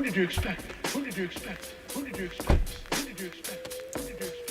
Who did you expect? Who did you expect? Who did you expect? Who did you expect? Who did you expect?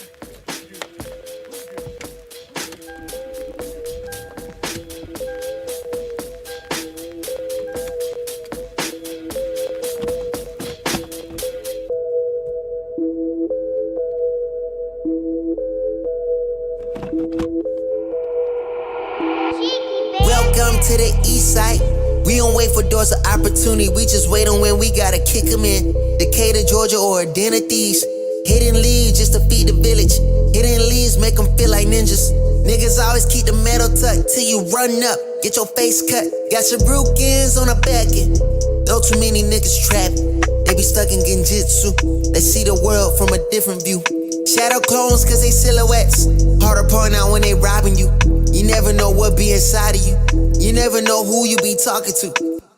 Welcome to the east side. We don't wait for doors of opportunity, we just wait on when we gotta kick them in. Decatur, Georgia, or a den of thieves. Hidden leads just to feed the village. Hidden leads make them feel like ninjas. Niggas always keep the metal tucked till you run up, get your face cut. Got your brukins on a back end. Know too many niggas trapped. They be stuck in genjutsu. They see the world from a different view. Shadow clones cause they silhouettes. Hard to point out when they robbing you. You never know what be inside of you. You never know who you be talking to.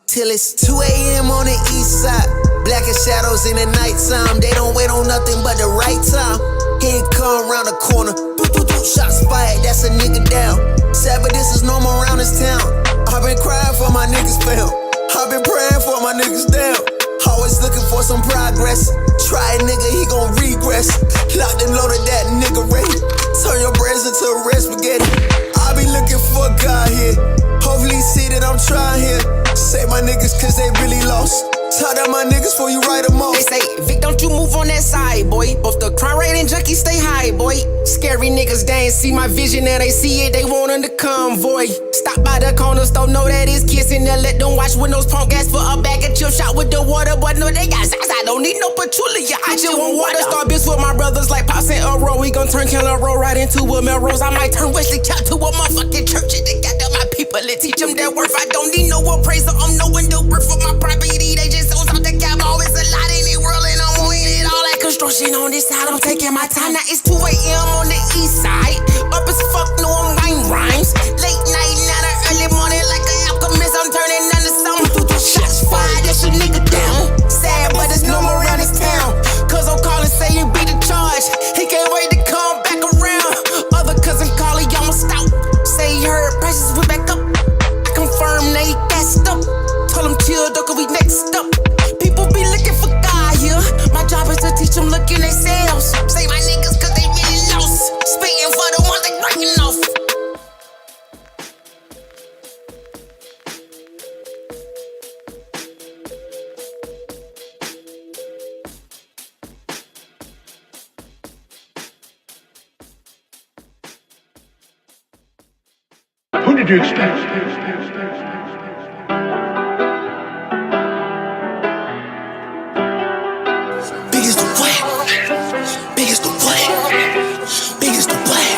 Till it's 2 a.m. on the east side. Blacker shadows in the nighttime. They don't wait on nothing but the right time. Here it come around the corner. Shots fired, that's a nigga down. Sad, but this is normal around this town. I've been crying for my niggas found. I've been praying for my niggas down. Always looking for some progress. Try a nigga, he gon' regress. Locked and loaded, that nigga ready. Turn your brains into red spaghetti. I be looking for God here. Hopefully see that I'm trying here. Save my niggas cause they really lost. Talk down my niggas before you write them off. They say, Vic, don't you move on that side, boy. Both the crime rate and junkies stay high, boy. Scary niggas, they ain't see my vision and they see it, they want them to convoy. Stop by the corner store, know that it's kissing. They'll let them watch windows punk gas for a bag of chip shot with the water. But no, they got size, I don't need no patchouli. I just want water. Star bitch with my brothers like Pops and Earl. We gon' turn Killer Roll right into a Melrose. I might turn Wesley Cap to a motherfucking church. They got my people and teach them their worth. I don't need no appraiser, I'm knowing the worth of my property. They just owns out the cap, always a lot in the world, and I'm winning it all like construction on this side. I'm taking my time, now it's 2 a.m. on the east side. Up as fuck, no, I'm writing rhymes. Late night, now the early morning, like an alchemist, I'm turning into something. Shots fired, that's your nigga down. Sad, but it's normal around this town. Cause I'm calling, say you beat the charge. He can't wait to come back around. Other cousin calling, y'all must out. Say he heard prices went back up. I confirm they gassed up. Told him chill, though, cause we next up. People be looking for God here. My job is to teach them look in themselves. Say my niggas cause they really lost. Spitting for the ones they breaking off. Who did you expect? Biggest the what? Biggest the what? Biggest the what?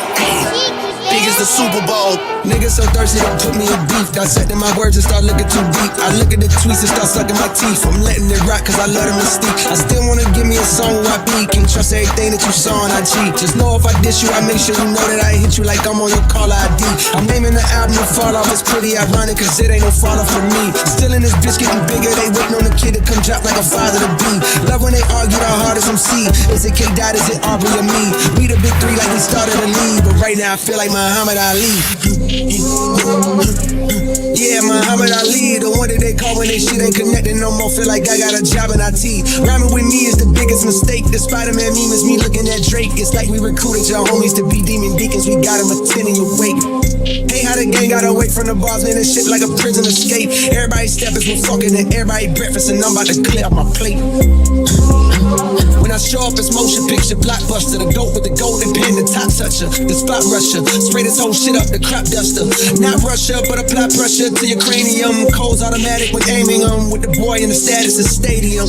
Biggest the Super Bowl. Niggas so thirsty, don't put me in beef. Dissecting my words and start looking too deep. I look at the tweets and start sucking my teeth. I'm letting it rock cause I love the mystique. I still wanna give me a song where I beat. Can't trust everything that you saw and I cheat. Just know if I diss you, I make sure you know that I hit you like I'm on your caller ID. I'm naming the album to fall off. It's pretty ironic cause it ain't no fall off for me. Still in this bitch getting bigger. They waiting on the kid to come drop like a father to be. Love when they argue the hardest MC. Is it K Dot, is it Aubrey or me? We the big three like we started the league. But right now I feel like Muhammad Ali. Yeah, Muhammad Ali, the one that they call when they shit ain't connected no more. Feel like I got a job in IT. Rhyming with me is the biggest mistake. The Spider-Man meme is me looking at Drake. It's like we recruited your homies to be demon deacons. We got them attending your wake. Hey, how the gang got away from the bars, man, this shit like a prison escape. Everybody stepping, we're fucking, and everybody breakfast, and I'm about to clear up my plate. When I show up, it's motion picture, blockbuster. The goat with the golden pen, the top toucher, the spot rusher. Spray this whole shit up, the crop duster. Not Russia, but apply pressure to your cranium. Codes automatic when aiming them. With the boy in the status of stadium.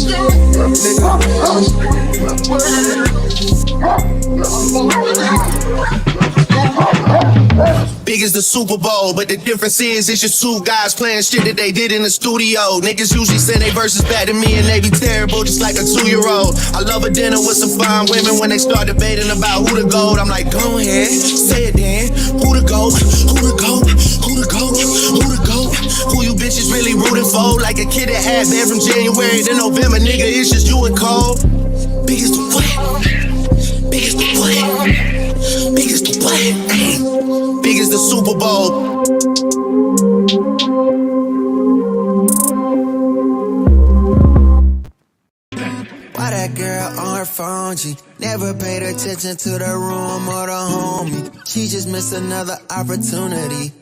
Big as the Super Bowl, but the difference is it's just two guys playing shit that they did in the studio. Niggas usually send they verses back to me and they be terrible, just like a 2-year-old. I love a dinner with some fine women when they start debating about who the GOAT. I'm like, go ahead, say it then. Who the GOAT? Who the GOAT? Who the GOAT? Who the GOAT? Who you bitches really rooting for? Like a kid that had been from January to November, nigga, it's just you and Cole. Big as the what? Big as the what? Big as the what? Big as the Super Bowl. that girl on her phone, G. Never paid attention to the room or the homie. She just missed another opportunity,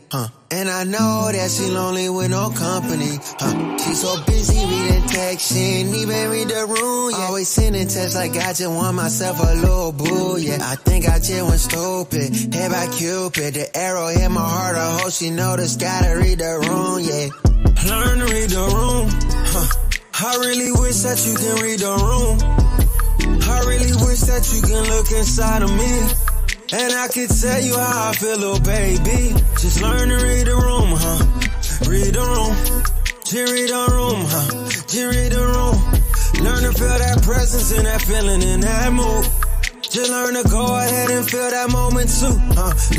And I know that she lonely with no company, She's so busy reading text, she ain't even read the room, yeah. Always sending texts like I just want myself a little boo, yeah. I think I just went stupid, hit by Cupid. The arrow hit my heart, I hope she noticed. Gotta read the room, yeah. Learn to read the room, I really wish that you can read the room. I really wish that you can look inside of me, and I could tell you how I feel, little baby. Just learn to read the room, Read the room. Just read the room, Just read the room. Learn to feel that presence and that feeling in that mood. Just learn to go ahead and feel that moment too,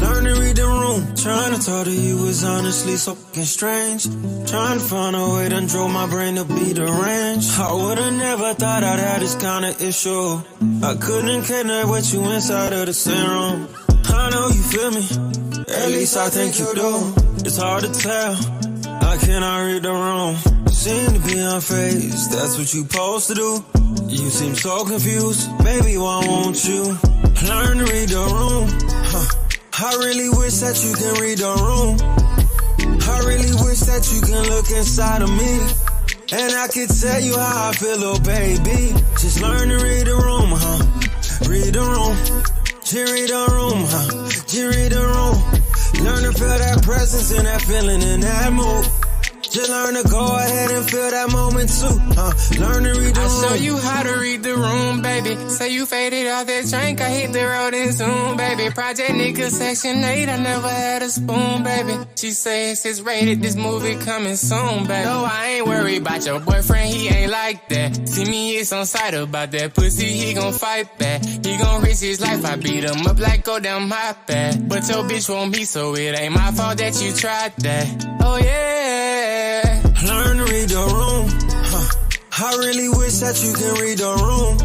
Learn to read the room. Trying to talk to you is honestly so fucking strange. Trying to find a way to drove my brain to be deranged. I would've never thought I'd have this kind of issue. I couldn't connect with you inside of the same room. I know you feel me, at least I think you do. It's hard to tell, I cannot read the room. Seem to be unfazed, that's what you supposed to do. You seem so confused, baby, why won't you learn to read the room? I really wish that you can read the room. I really wish that you can look inside of me, and I could tell you how I feel, little baby. Just learn to read the room, Read the room. Just read the room, Just read the room. Learn to feel that presence and that feeling in that mood. Just learn to go ahead and feel that moment too, Learn to read the room. I'll show you how to read the room, baby. Say you faded off that drink, I hit the road and zoom, baby. Project nigga section 8, I never had a spoon, baby. She says it's rated, this movie coming soon, baby. No, I ain't worried about your boyfriend, he ain't like that. See me, it's on sight about that pussy, he gon' fight back. He gon' risk his life, I beat him up like go down my path. But your bitch won't be, so it ain't my fault that you tried that. Oh yeah. Learn to read the room, I really wish that you can read the room.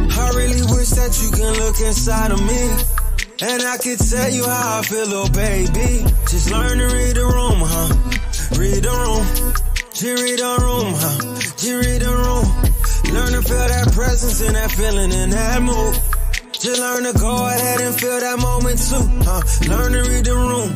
I really wish that you can look inside of me, and I could tell you how I feel, little baby. Just learn to read the room, Read the room. Just read the room, Just read the room. Learn to feel that presence and that feeling in that mood. Just learn to go ahead and feel that moment too, Learn to read the room.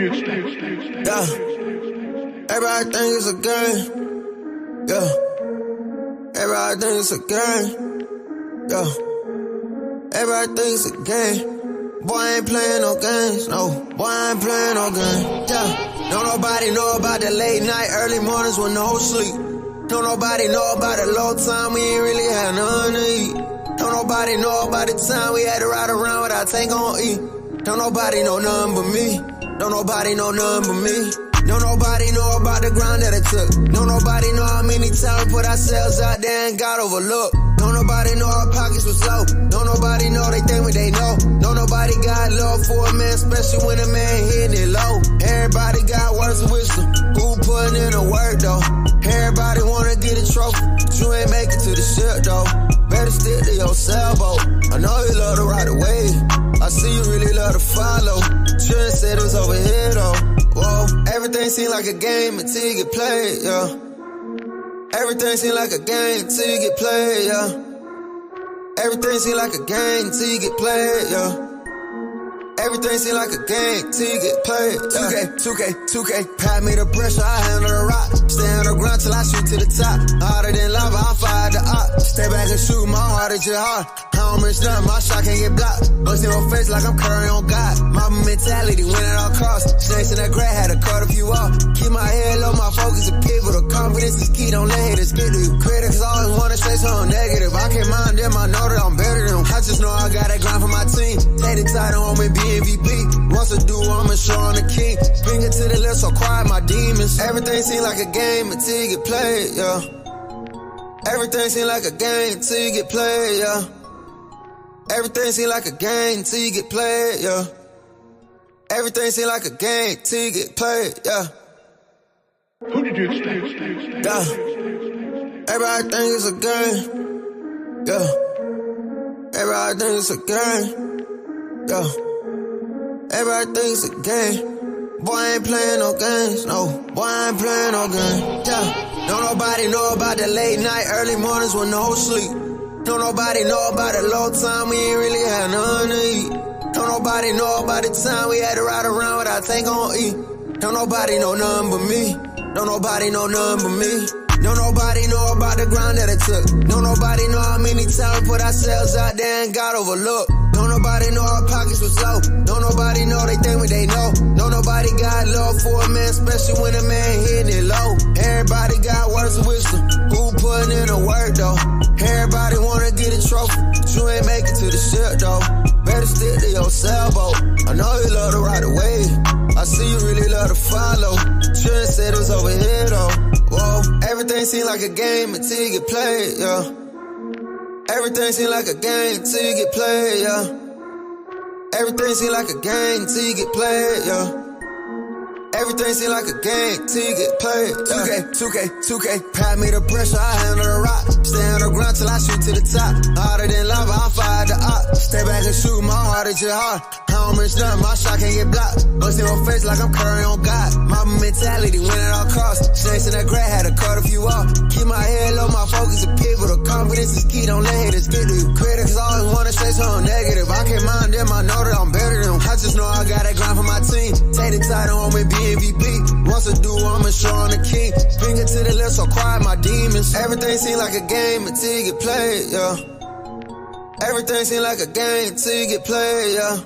Yeah, everybody think it's a game. Yeah, everybody think it's a game. Yeah, everybody think it's a game. Boy, I ain't playing no games. No, boy, I ain't playing no games. Yeah, don't nobody know about the late night, early mornings with no sleep. Don't nobody know about the low time we ain't really had nothing to eat. Don't nobody know about the time we had to ride around without tank on E. Don't nobody know nothing but me. Don't nobody know nothing but me. Don't nobody know about the grind that it took. Don't nobody know how many times we put ourselves out there and got overlooked. Don't nobody know our pockets was low. Don't nobody know they think what they know. Don't nobody got love for a man, especially when a man hitting it low. Everybody got words of wisdom. Who putting in the work though? Everybody wanna get a trophy, but you ain't make it to the ship though. Better stick to your sailboat. I know you love to ride the wave. I see you really love to follow. Trendsetters over here though. Whoa, everything seem like a game until you get played, yeah. Everything seem like a game until you get played, yeah. Everything seem like a game until you get played, yeah. Everything seem like a game till you get played. 2K. Pat me the pressure, I handle the rock. Stay on the ground till I shoot to the top. Harder than lava, I fired the op. Stay back and shoot, my heart is just hard. I don't miss nothing, my shot can't get blocked. Bust in my face like I'm Curry on God. My mentality win at all costs. Snakes in that grass, had to cut a few off. Keep my head low, my focus is pivot. The confidence is key, don't let haters get to you. Critics always wanna say something negative. I can't mind them, I know that I'm better than them. I just know I gotta grind for my team. Take the title on me, be MVP. Once I do, I'ma show on the king. Finger to the left, so quiet my demons. Everything seem like a game until you get played, yeah. Everything seem like a game until you get played, yeah. Everything seem like a game until you get played, yeah. Everything seem like a game till you get played, yeah. Who did you expect? Yeah. Everybody think it's a game. Yeah. Everybody think it's a game. Yeah. Everybody think it's a game. Boy, I ain't playing no games. No. Boy, I ain't playing no games. Yeah. Don't nobody know about the late night, early mornings with no sleep. Don't nobody know about the low time we ain't really had nothing to eat. Don't nobody know about the time we had to ride around without think on eat. Don't nobody know nothing but me. Don't nobody know nothing but me. Don't nobody know about the grind that it took. Don't nobody know how many times we put ourselves out there and got overlooked. Don't nobody know our pockets was low. Don't nobody know they think what they know. Don't nobody got love for a man, especially when a man hitting it low. Everybody got words of wisdom. Who putting in the work though? Everybody wanna get a trophy, but you ain't make it to the ship though. Better stick to your sailboat. I know you love to ride the wave. I see you really love to follow. Trendsetters over here though. Whoa, everything seem like a game until you get played, yeah. Everything seem like a game until you get played, yeah. Everything seem like a game until you get played, yeah. Everything seem like a game till you get played. 2K, pat me the pressure, I handle the rock. Stay on the ground till I shoot to the top. Harder than lava, I fire the op. Stay back and shoot, my heart is your heart. I don't miss nothing, my shot can't get blocked. Bust in my face like I'm Curry on God. My mentality win at all costs. Snakes in that grad, had to cut a few off. Keep my head low, my focus is people. The confidence is key, don't let haters get to you. Critics always wanna say something negative. I can't mind them, I know that I'm better than them. I just know I got that grind for my team. Take the title on me, be MVP. Once I do, I'ma show on the king. Finger to the left, so quiet my demons. Everything seem like a game until you get played, yeah. Everything seem like a game until you get played, yeah.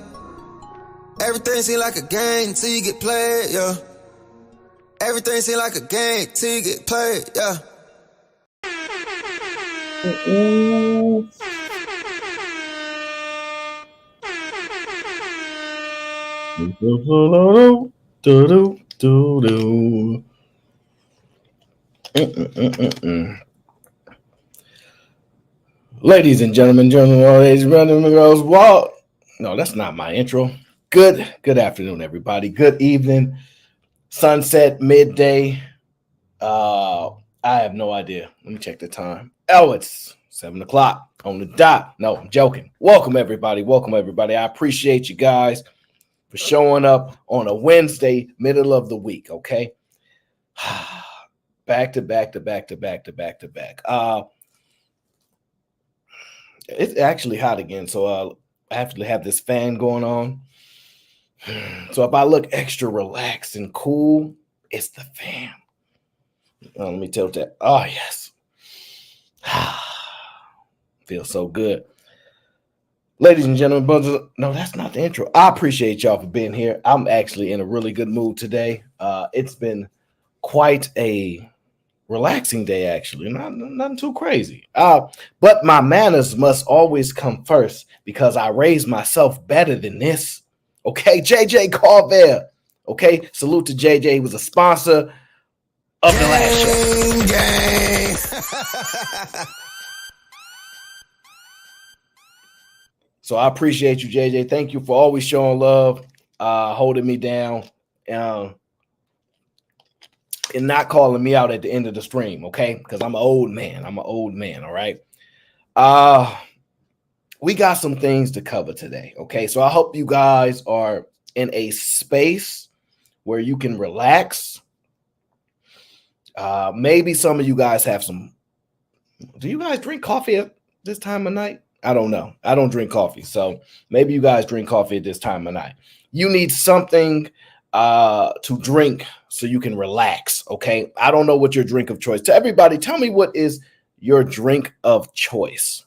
Everything seem like a game until you get played, yeah. Everything seem like a game till you get played, yeah. Ladies and gentlemen, ladies and girls, well, no, that's not my intro. Good afternoon, everybody. Good evening, sunset, midday. I have no idea. Let me check the time. Oh, it's 7 o'clock on the dot. No, I'm joking. Welcome, everybody. I appreciate you guys for showing up on a Wednesday, middle of the week, okay? Back to back. It's actually hot again, so I have to have this fan going on. So if I look extra relaxed and cool, it's the fan. Let me tilt that. Oh, yes. Feels so good. Ladies and gentlemen, brothers, no, that's not the intro. I appreciate y'all for being here. I'm actually in a really good mood today. It's been quite a relaxing day, actually. Nothing too crazy. But my manners must always come first because I raised myself better than this. Okay, JJ Carver. Okay, salute to JJ. He was a sponsor of the last show. So I appreciate you, JJ. Thank you for always showing love, holding me down, and not calling me out at the end of the stream, okay? Because I'm an old man. All right? We got some things to cover today, okay? So I hope you guys are in a space where you can relax. Maybe some of you guys have some. Do you guys drink coffee at this time of night? I don't know. I don't drink coffee. So maybe you guys drink coffee at this time of night. You need something to drink so you can relax, okay? I don't know what your drink of choice. To everybody, tell me what is your drink of choice.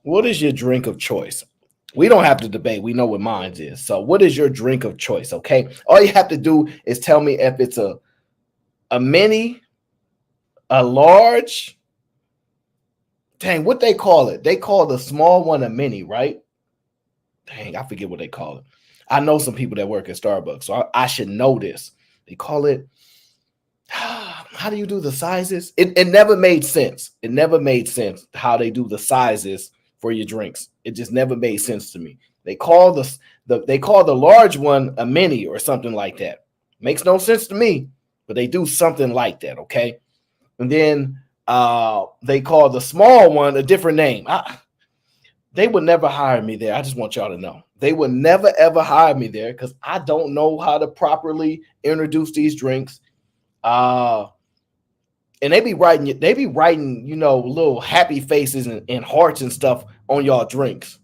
What is your drink of choice? We don't have to debate. We know what mine is. So what is your drink of choice, okay? All you have to do is tell me if it's a mini, a large. Dang, what they call it? They call the small one a mini, right? Dang, I forget what they call it. I know some people that work at Starbucks, so I should know this. They call it, how do you do the sizes? It never made sense. It never made sense how they do the sizes for your drinks. It just never made sense to me. They call the large one a mini or something like that. Makes no sense to me, but they do something like that, okay? And then they call the small one a different name. They would never hire me there. I just want y'all to know. They would never, ever hire me there because I don't know how to properly introduce these drinks. And they be writing, you know, little happy faces and hearts and stuff on y'all drinks.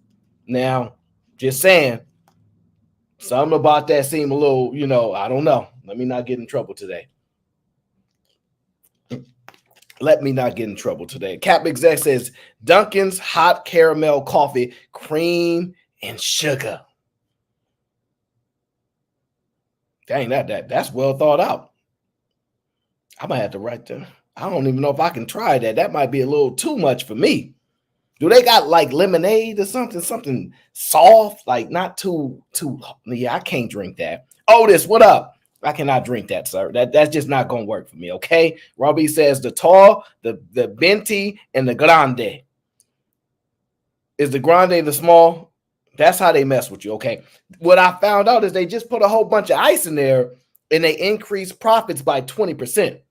Now, just saying, something about that seem a little, you know, I don't know. Let me not get in trouble today. Let me not get in trouble today. Cap Exec says Dunkin's hot caramel coffee, cream and sugar. Dang, that's well thought out. I might have to write that. I don't even know if I can try that. That might be a little too much for me. Do they got like lemonade or something soft, like not too? Yeah, I can't drink that. Otis, what up? I cannot drink that, sir. That's just not gonna work for me. Okay. Robbie says the tall, the venti, and the grande. Is the grande the small? That's how they mess with you. Okay. What I found out is they just put a whole bunch of ice in there and they increase profits by 20%.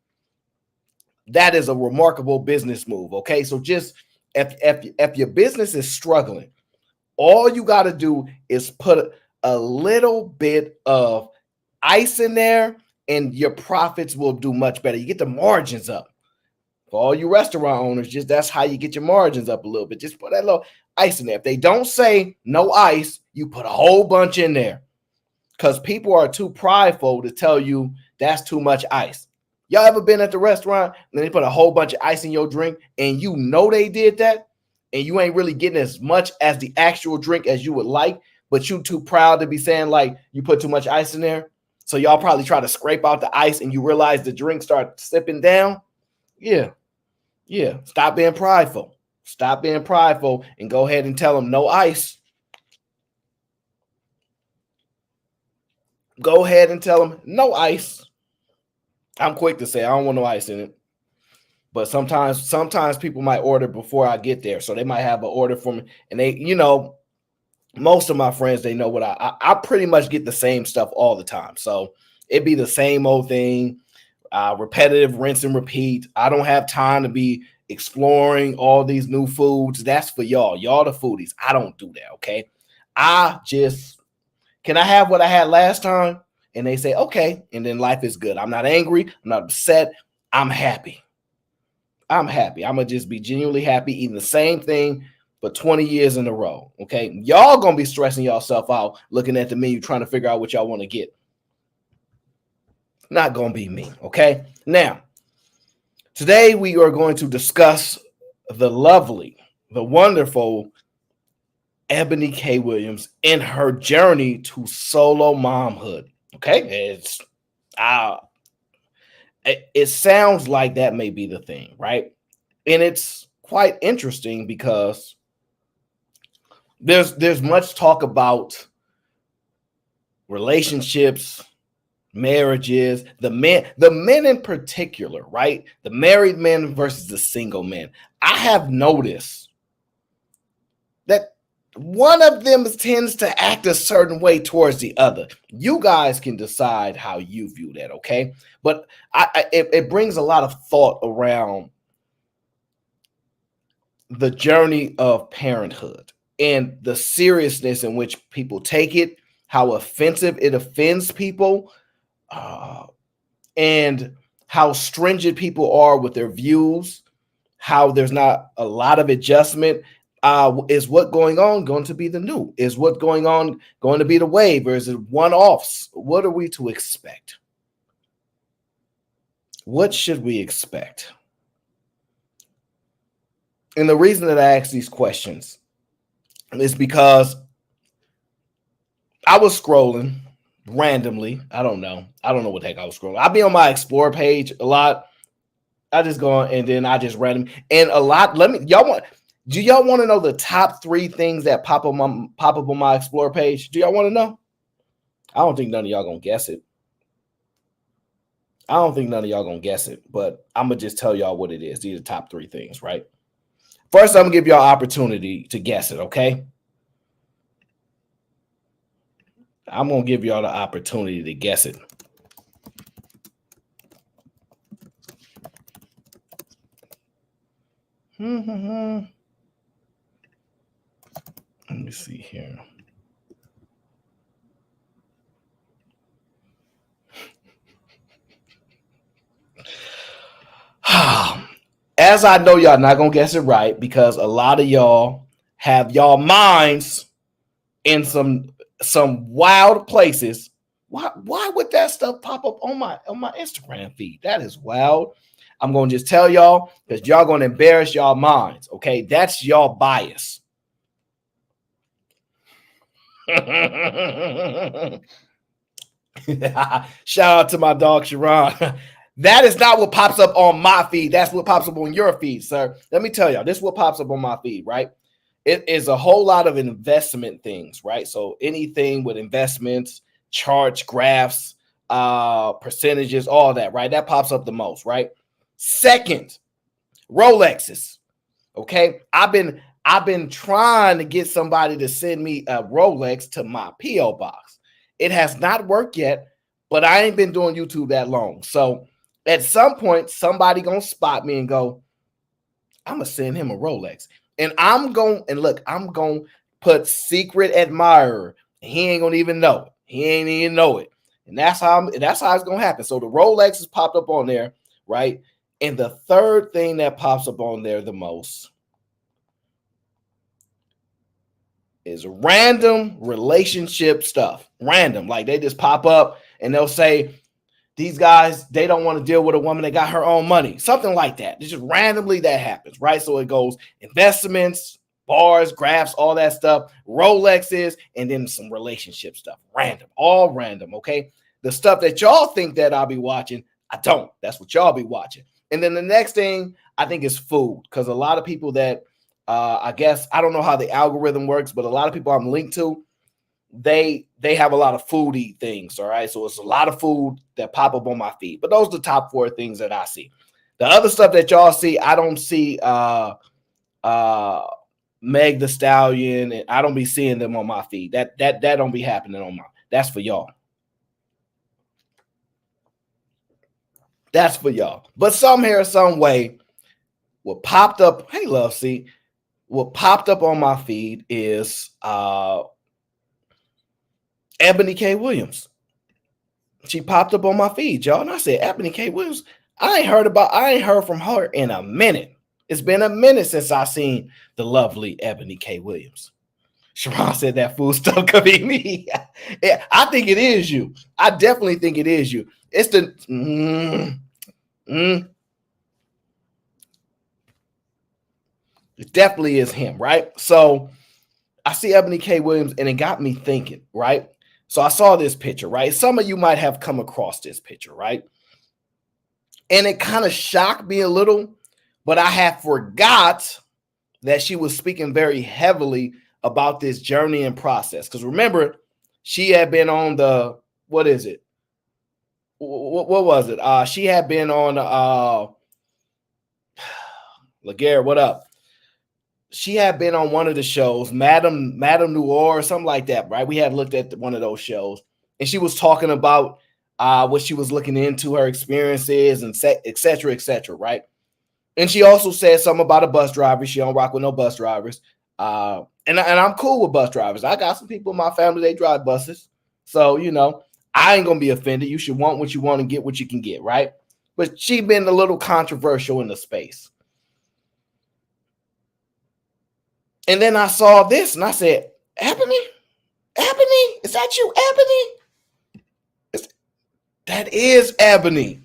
That is a remarkable business move. Okay. So just if your business is struggling, all you got to do is put a little bit of ice in there and your profits will do much better. You get the margins up. For all you restaurant owners, just that's how you get your margins up a little bit. Just put that little ice in there. If they don't say no ice, you put a whole bunch in there because people are too prideful to tell you that's too much ice. Y'all ever been at the restaurant and they put a whole bunch of ice in your drink and you know they did that and you ain't really getting as much as the actual drink as you would like, but you too proud to be saying like you put too much ice in there? So y'all probably try to scrape out the ice and you realize the drink start slipping down. Yeah. Stop being prideful. Stop being prideful and go ahead and tell them no ice. Go ahead and tell them no ice. I'm quick to say I don't want no ice in it. But sometimes people might order before I get there. So they might have an order for me. And they, you know, most of my friends, they know what I pretty much get the same stuff all the time. So it'd be the same old thing, repetitive, rinse and repeat. I don't have time to be exploring all these new foods. That's for y'all. Y'all the foodies. I don't do that, okay? Can I have what I had last time? And they say, okay, and then life is good. I'm not angry. I'm not upset. I'm happy. I'm happy. I'm going to just be genuinely happy eating the same thing for 20 years in a row, okay? Y'all going to be stressing yourself out looking at the menu trying to figure out what y'all want to get. Not going to be me, okay? Now, today we are going to discuss the lovely, the wonderful Eboni K. Williams in her journey to solo momhood, okay? It sounds like that may be the thing, right? And it's quite interesting because there's much talk about relationships, marriages, the men in particular, right? The married men versus the single men. I have noticed that one of them tends to act a certain way towards the other. You guys can decide how you view that, okay? But it brings a lot of thought around the journey of parenthood and the seriousness in which people take it, how offensive it offends people, and how stringent people are with their views, how there's not a lot of adjustment. Is what going to be the new? Is what going to be the wave, or is it one-offs? What are we to expect? What should we expect? And the reason that I ask these questions is because I was scrolling randomly. I don't know what the heck I was scrolling. I'll be on my Explore page a lot. I just go on and then I just random and a lot. Do y'all want to know the top 3 things that pop up on my Explore page? Do y'all want to know? I don't think none of y'all gonna guess it. But I'm gonna just tell y'all what it is. These are the top 3 things, right? First, I'm gonna give y'all opportunity to guess it, okay? I'm gonna give y'all the opportunity to guess it. Let me see here. As I know y'all not gonna guess it right because a lot of y'all have y'all minds in some wild places. Why would that stuff pop up on my Instagram feed? That is wild. I'm gonna just tell y'all because y'all gonna embarrass y'all minds. Okay, that's y'all bias. Shout out to my dog Sharon. That is not what pops up on my feed. That's what pops up on your feed, sir. Let me tell y'all, this is what pops up on my feed, right? It is a whole lot of investment things, right? So anything with investments, charts, graphs, percentages, all that, right? That pops up the most, right? Second, Rolexes. Okay, I've been trying to get somebody to send me a Rolex to my PO box. It has not worked yet, but I ain't been doing YouTube that long. So at some point, somebody gonna spot me and go, I'm gonna send him a Rolex. And I'm gonna put secret admirer. He ain't gonna even know it. He ain't even know it. And that's how it's gonna happen. So the Rolex has popped up on there, right? And the third thing that pops up on there the most is random relationship stuff. Random. Like they just pop up and they'll say, these guys, they don't want to deal with a woman that got her own money. Something like that. It's just randomly that happens, right? So it goes investments, bars, graphs, all that stuff, Rolexes, and then some relationship stuff. Random. All random, okay? The stuff that y'all think that I'll be watching, I don't. That's what y'all be watching. And then the next thing I think is food, because a lot of people that I guess I don't know how the algorithm works, but a lot of people I'm linked to, they have a lot of foodie things. All right, so it's a lot of food that pop up on my feed. But those are the top 4 things that I see. The other stuff that y'all see, I don't see Meg the Stallion, and I don't be seeing them on my feed. That don't be happening on my. That's for y'all. That's for y'all. But somehow, some way, what popped up? Hey, Love, see. What popped up on my feed is Eboni K. Williams. She popped up on my feed, y'all. And I said, Eboni K. Williams, I ain't heard from her in a minute. It's been a minute since I seen the lovely Eboni K. Williams. Sharon said that food stuff could be me. Yeah, I think it is you. I definitely think it is you. It's the It definitely is him, right? So I see Eboni K. Williams, and it got me thinking, right? So I saw this picture, right? Some of you might have come across this picture, right? And it kind of shocked me a little, but I had forgot that she was speaking very heavily about this journey and process. Because remember, she had been on the, what is it? What was it? She had been on Laguerre, what up? She had been on one of the shows, Madame Noir or something like that, right? We had looked at one of those shows, and she was talking about what she was looking into, her experiences, and et cetera, right? And she also said something about a bus driver. She don't rock with no bus drivers. And I'm cool with bus drivers. I got some people in my family, they drive buses. So, you know, I ain't going to be offended. You should want what you want and get what you can get, right? But she been a little controversial in the space. And then I saw this and I said, Eboni? Is that you, Eboni? That is Eboni.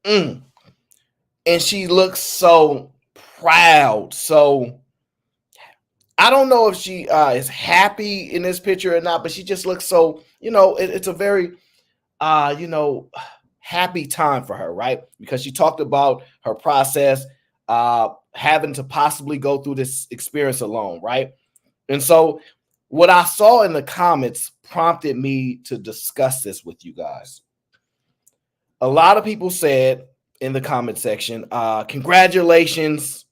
And she looks so proud. So I don't know if she is happy in this picture or not, but she just looks so, you know, it's a very, you know, happy time for her, right? Because she talked about her process, having to possibly go through this experience alone, right? And so what I saw in the comments prompted me to discuss this with you guys. A lot of people said in the comment section, congratulations,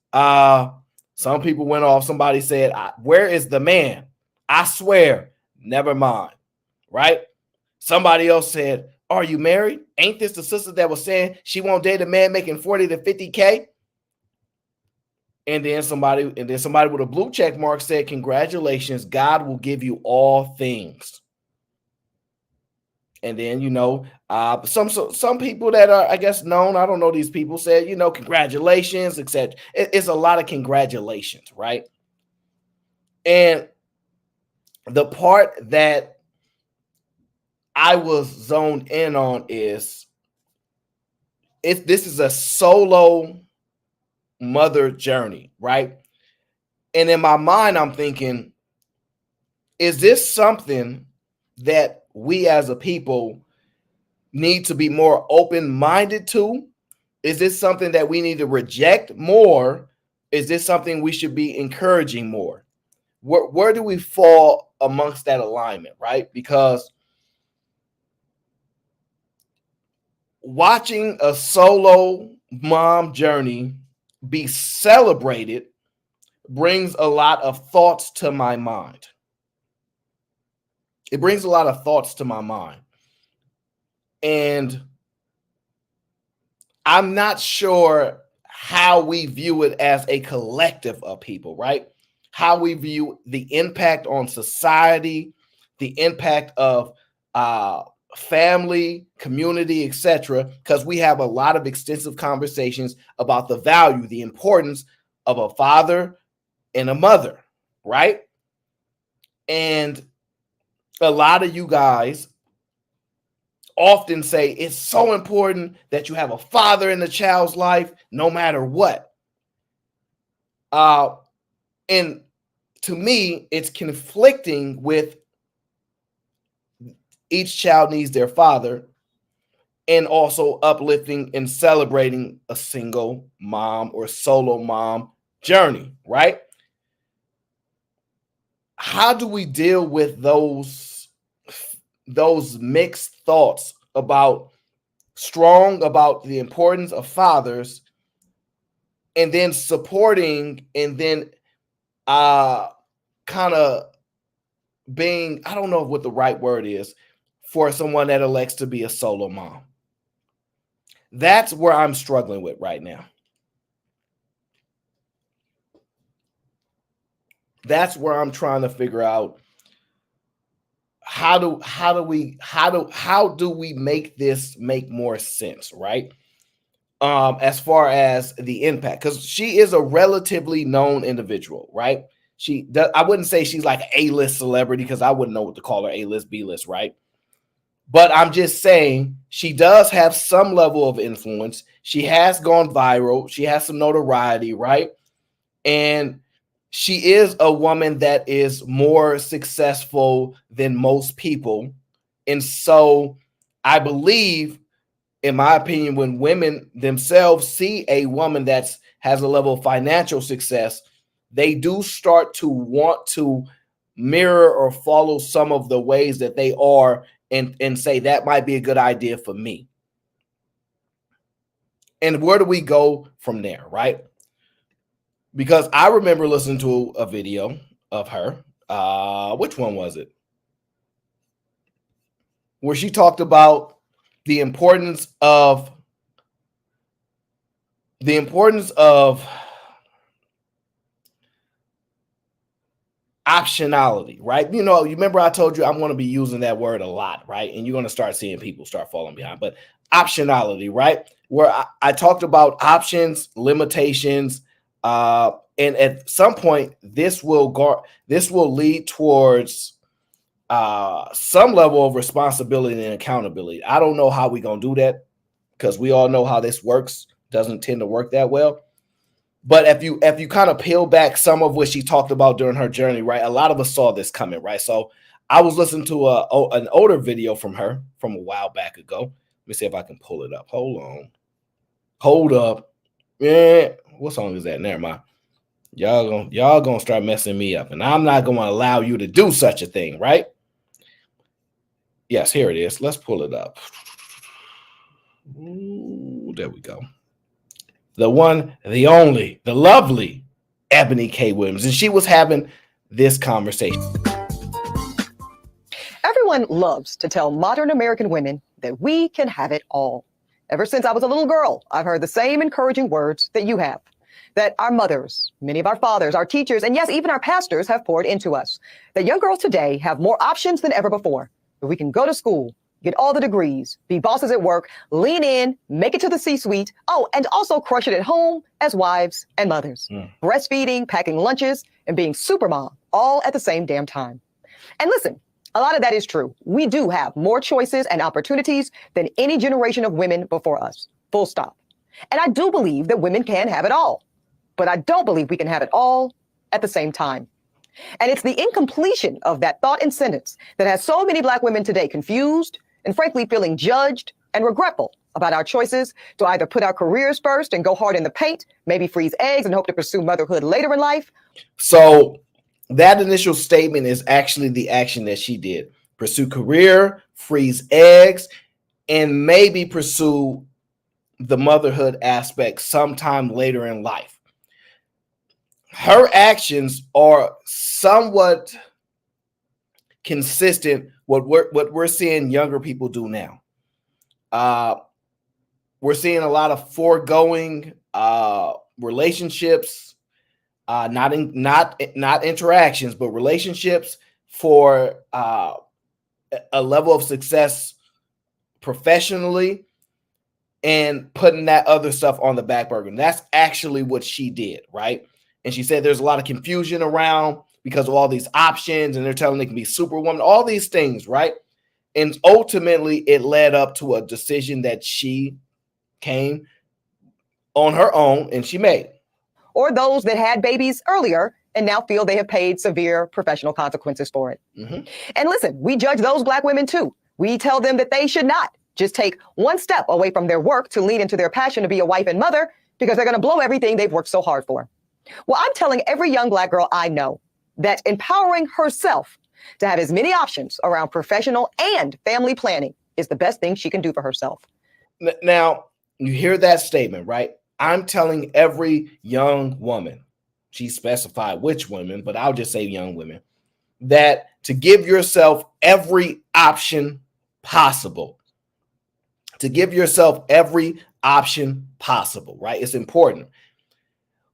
Some people went off. Somebody said, where is the man? I swear, never mind. Right? Somebody else said, are you married? Ain't this the sister that was saying she won't date a man making 40 to 50K? And then somebody with a blue check mark said, congratulations, God will give you all things. And then, some people that are, I guess, known, I don't know these people, said, congratulations, etc. It's a lot of congratulations, right? And the part that I was zoned in on is, this is a solo mother journey, right? And in my mind, I'm thinking, is this something that we as a people need to be more open-minded to? Is this something that we need to reject more? Is this something we should be encouraging more? Where do we fall amongst that alignment, right? Because watching a solo mom journey be celebrated brings a lot of thoughts to my mind. It brings a lot of thoughts to my mind. And I'm not sure how we view it as a collective of people, right? How we view the impact on society, the impact of family, community, etc. Because we have a lot of extensive conversations about the value, the importance of a father and a mother, right? And a lot of you guys often say it's so important that you have a father in the child's life, no matter what. And to me, it's conflicting with each child needs their father, and also uplifting and celebrating a single mom or solo mom journey, right? How do we deal with those mixed thoughts about the importance of fathers, and then supporting, and then kind of being, I don't know what the right word is for someone that elects to be a solo mom? That's where I'm struggling with right now. That's where I'm trying to figure out how do we make this make more sense, right? As far as the impact, because she is a relatively known individual, right? I wouldn't say she's like A-list celebrity, because I wouldn't know what to call her, A-list, B-list, right? But I'm just saying she does have some level of influence. She has gone viral. She has some notoriety, right? And she is a woman that is more successful than most people. And so I believe, in my opinion, when women themselves see a woman that has a level of financial success, they do start to want to mirror or follow some of the ways that they are, and say that might be a good idea for me. And where do we go from there, right? Because I remember listening to a video of her. Which one was it? Where she talked about the importance of optionality, right? You remember I told you I'm going to be using that word a lot, right? And you're going to start seeing people start falling behind. But optionality, right? Where I talked about options, limitations, and at some point this will lead towards some level of responsibility and accountability. I don't know how we're going to do that, because we all know how this works. Doesn't tend to work that well. But if you kind of peel back some of what she talked about during her journey, right? A lot of us saw this coming, right? So I was listening to an older video from her from a while back ago. Let me see if I can pull it up. Hold up. Yeah, what song is that? Never mind. Y'all gonna start messing me up, and I'm not gonna allow you to do such a thing, right? Yes, here it is. Let's pull it up. Ooh, there we go. The one, the only, the lovely Eboni K. Williams, and she was having this conversation. Everyone loves to tell modern American women that we can have it all. Ever since I was a little girl, I've heard the same encouraging words that you have, that our mothers, many of our fathers, our teachers, and yes, even our pastors have poured into us, that young girls today have more options than ever before, that we can go to school, get all the degrees, be bosses at work, lean in, make it to the C-suite, and also crush it at home as wives and mothers. Breastfeeding, packing lunches, and being super mom, all at the same damn time. And listen, a lot of that is true. We do have more choices and opportunities than any generation of women before us, full stop. And I do believe that women can have it all, but I don't believe we can have it all at the same time. And it's the incompletion of that thought and sentence that has so many Black women today confused and frankly feeling judged and regretful about our choices to either put our careers first and go hard in the paint, maybe freeze eggs and hope to pursue motherhood later in life. So that initial statement is actually the action that she did. Pursue career, freeze eggs, and maybe pursue the motherhood aspect sometime later in life. Her actions are somewhat consistent with what we're seeing younger people do now. We're seeing a lot of foregoing relationships, not interactions, but relationships for a level of success professionally, and putting that other stuff on the back burner. And that's actually what she did, right? And she said there's a lot of confusion around because of all these options, and they're telling they can be superwoman, all these things, right? And ultimately, it led up to a decision that she came on her own and she made. Or those that had babies earlier and now feel they have paid severe professional consequences for it. And listen, we judge those Black women too. We tell them that they should not just take one step away from their work to lean into their passion to be a wife and mother because they're going to blow everything they've worked so hard for. Well, I'm telling every young Black girl I know that empowering herself to have as many options around professional and family planning is the best thing she can do for herself. Now, you hear that statement, right? I'm telling every young woman, she specified which women, but I'll just say young women, that to give yourself every option possible. To give yourself every option possible, right? It's important.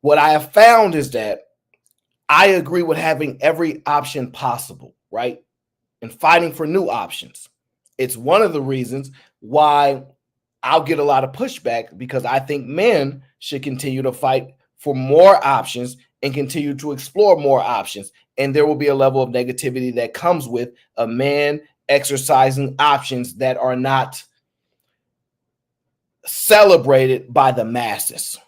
What I have found is that I agree with having every option possible, right? And fighting for new options. It's one of the reasons why I'll get a lot of pushback, because I think men should continue to fight for more options and continue to explore more options. And there will be a level of negativity that comes with a man exercising options that are not celebrated by the masses,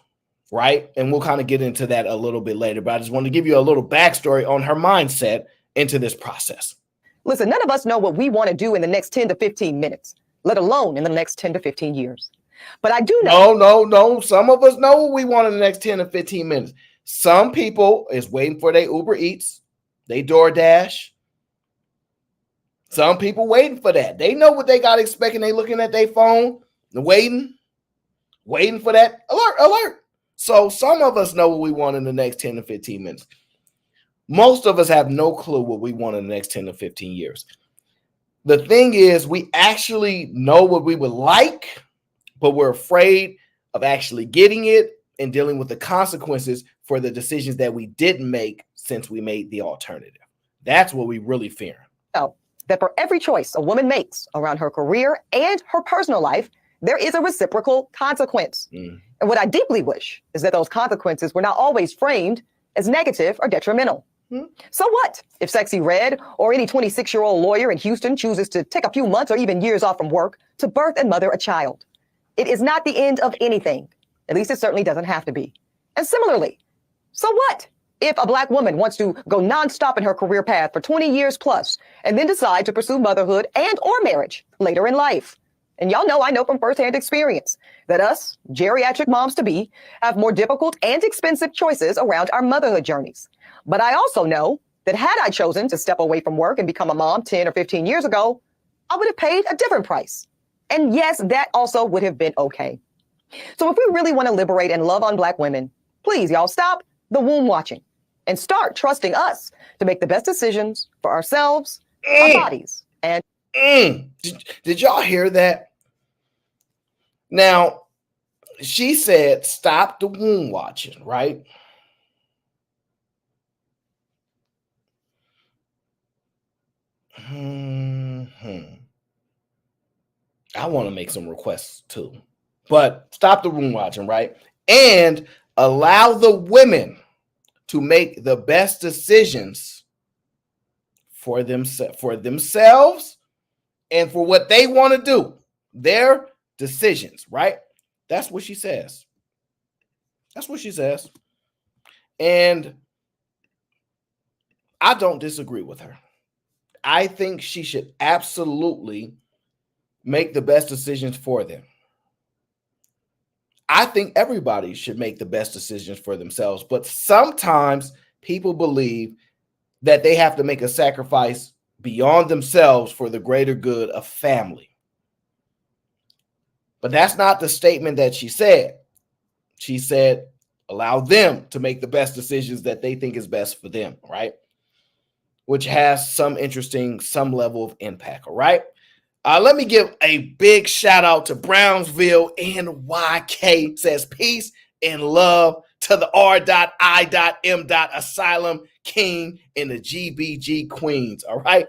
right? And we'll kind of get into that a little bit later, but I just want to give you a little backstory on her mindset into this process. Listen, none of us know what we want to do in the next 10 to 15 minutes, let alone in the next 10 to 15 years. But I do know. No. Some of us know what we want in the next 10 to 15 minutes. Some people is waiting for their Uber Eats, they DoorDash. Some people waiting for that. They know what they got expecting. They looking at their phone, waiting for that alert. So some of us know what we want in the next 10 to 15 minutes. Most of us have no clue what we want in the next 10 to 15 years. The thing is, we actually know what we would like, but we're afraid of actually getting it and dealing with the consequences for the decisions that we didn't make since we made the alternative. That's what we really fear. Oh, that for every choice a woman makes around her career and her personal life, there is a reciprocal consequence. And what I deeply wish is that those consequences were not always framed as negative or detrimental. So what if Sexy Red or any 26-year-old lawyer in Houston chooses to take a few months or even years off from work to birth and mother a child? It is not the end of anything. At least it certainly doesn't have to be. And similarly, so what if a Black woman wants to go nonstop in her career path for 20 years plus and then decide to pursue motherhood and or marriage later in life? And y'all know I know from firsthand experience that us geriatric moms-to-be have more difficult and expensive choices around our motherhood journeys. But I also know that had I chosen to step away from work and become a mom 10 or 15 years ago, I would have paid a different price. And yes, that also would have been okay. So if we really want to liberate and love on Black women, please, y'all, stop the womb watching and start trusting us to make the best decisions for ourselves, our bodies, and Did y'all hear that? Now, she said, stop the womb watching, right? I want to make some requests too, but stop the womb watching, right? And allow the women to make the best decisions for themselves and for what they want to do, their decisions, right? That's what she says. That's what she says. And I don't disagree with her. I think she should absolutely make the best decisions for them. I think everybody should make the best decisions for themselves, but sometimes people believe that they have to make a sacrifice beyond themselves for the greater good of family. But that's not the statement that she said. She said, allow them to make the best decisions that they think is best for them, right? Which has some level of impact, all right? Let me give a big shout out to Brownsville NYK. Says peace and love to the R.I.M. Asylum King and the GBG Queens. All right.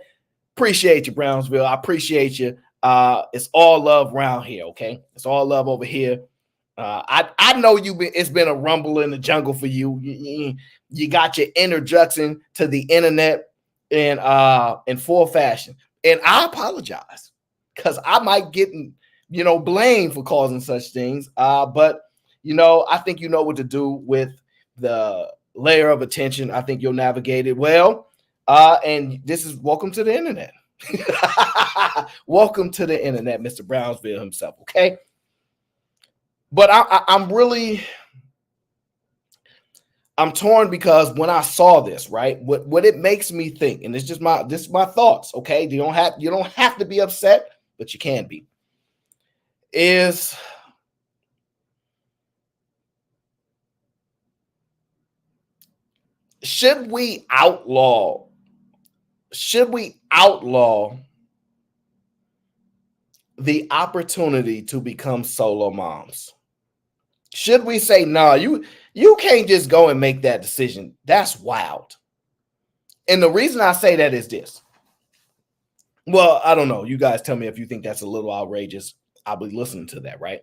Appreciate you, Brownsville. I appreciate you. It's all love around here. Okay. It's all love over here. I know it's been a rumble in the jungle for you. You got your introduction to the internet in full fashion. And I apologize because I might get, blamed for causing such things. But, I think you know what to do with the layer of attention. I think you'll navigate it well. And this is welcome to the internet. Welcome to the internet, Mr. Brownsville himself. Okay. But I'm torn because when I saw this, right, what it makes me think, and this is my thoughts, okay? You don't have to be upset, but you can be. Is should we outlaw the opportunity to become solo moms? Should we say, no, you can't just go and make that decision? That's wild. And the reason I say that is this. Well, I don't know. You guys tell me if you think that's a little outrageous. I'll be listening to that, right?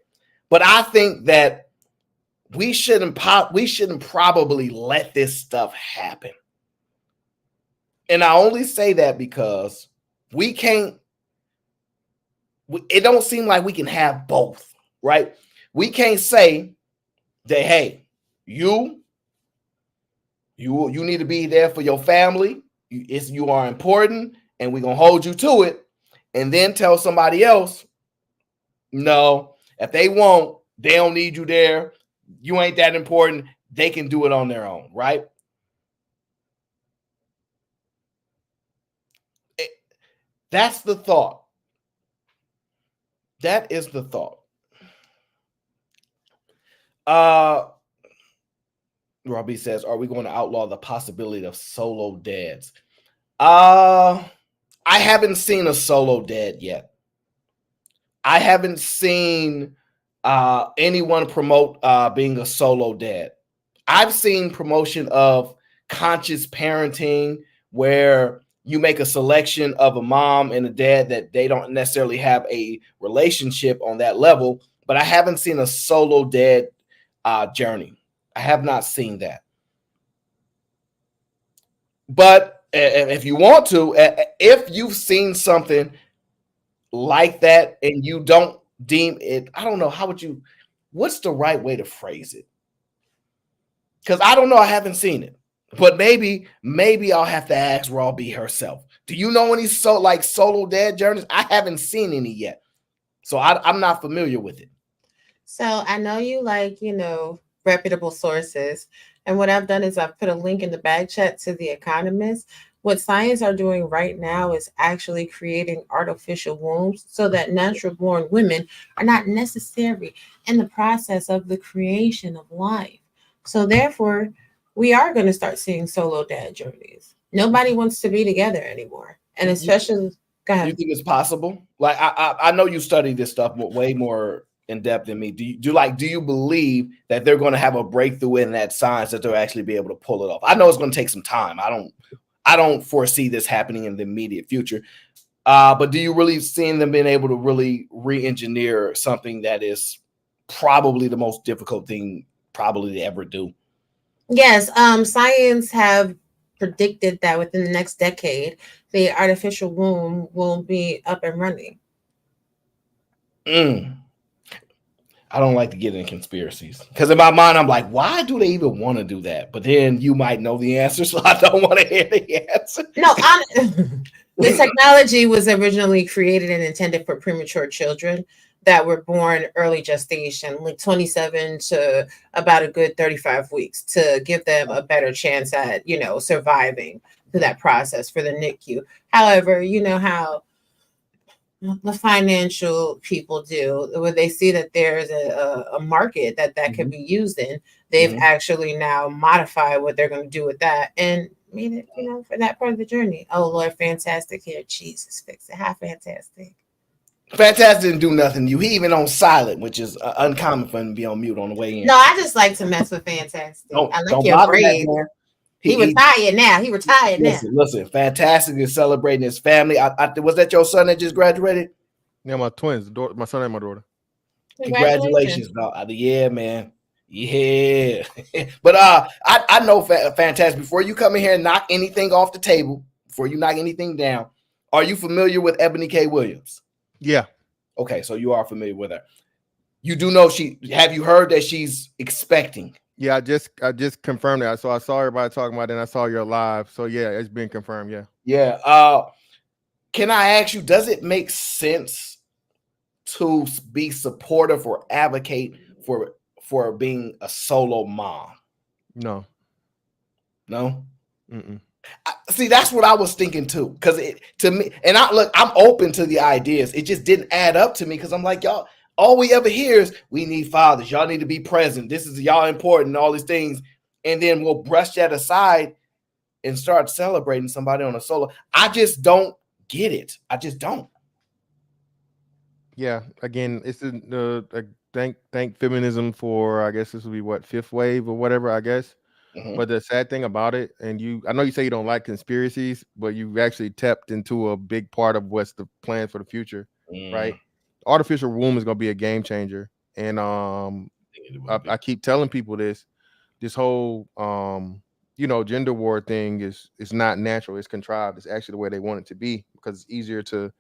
But I think that we shouldn't probably let this stuff happen. And I only say that because it don't seem like we can have both, right? We can't say that, hey, you need to be there for your family. You are important, and we're going to hold you to it. And then tell somebody else, no, if they won't, they don't need you there. You ain't that important. They can do it on their own, right? That's the thought. That is the thought. Robbie says, are we going to outlaw the possibility of solo dads? I haven't seen a solo dad yet. I haven't seen anyone promote being a solo dad. I've seen promotion of conscious parenting where you make a selection of a mom and a dad that they don't necessarily have a relationship on that level, but I haven't seen a solo dad journey. I have not seen that. But if you want to, if you've seen something like that and you don't deem it, I don't know, what's the right way to phrase it? Because I don't know, I haven't seen it. But maybe I'll have to ask Raw B herself. Do you know any solo dad journeys? I haven't seen any yet. So I'm not familiar with it. So I know you reputable sources. And what I've done is I've put a link in the back chat to The Economist. What science are doing right now is actually creating artificial wombs so that natural born women are not necessary in the process of the creation of life. So therefore, we are going to start seeing solo dad journeys. Nobody wants to be together anymore. And especially, go Do you ahead. think it's possible? Like I know you study this stuff way more in depth than me. Do you believe that they're going to have a breakthrough in that science that they'll actually be able to pull it off? I know it's going to take some time. I don't foresee this happening in the immediate future. But do you really see them being able to really re-engineer something that is probably the most difficult thing probably to ever do? Yes, science have predicted that within the next decade, the artificial womb will be up and running. I don't like to get in conspiracies because in my mind, I'm like, why do they even want to do that? But then you might know the answer, so I don't want to hear the answer. No, the technology was originally created and intended for premature children that were born early gestation, like 27 to about a good 35 weeks, to give them a better chance at, surviving through that process for the NICU. However, you know how the financial people do, when they see that there's a market that could be used in, they've actually now modified what they're going to do with that and made it, for that part of the journey. Oh Lord, fantastic here, Jesus, fix it. How fantastic. Fantastic didn't do nothing to you. He even on silent, which is uncommon for him to be on mute on the way in. No, I just like to mess with Fantastic. I like your braids. He retired now. He retired now. Listen, Fantastic is celebrating his family. Was that your son that just graduated? Yeah, my twins, my son and my daughter. Congratulations, yeah, man. Yeah. But I know Fantastic. Before you come in here and knock anything off the table, before you knock anything down, are you familiar with Eboni K. Williams? Yeah. Okay, so you are familiar with her. You do know have you heard that she's expecting? Yeah, I just confirmed that. So I saw everybody talking about it, and I saw your live. So yeah, it's been confirmed. Yeah. Yeah. Can I ask you, does it make sense to be supportive or advocate for being a solo mom? No. See, that's what I was thinking too. Because to me, and I'm open to the ideas. It just didn't add up to me because I'm like, y'all, all we ever hear is we need fathers. Y'all need to be present. This is y'all important, all these things. And then we'll brush that aside and start celebrating somebody on a solo. I just don't get it. I just don't. Yeah. Again, it's thank feminism for, I guess this will be what, fifth wave or whatever, I guess. But the sad thing about it, and I know you say you don't like conspiracies, but you've actually tapped into a big part of what's the plan for the future, right? Artificial womb is going to be a game changer. And I keep telling people this whole, gender war thing is not natural. It's contrived. It's actually the way they want it to be because it's easier to,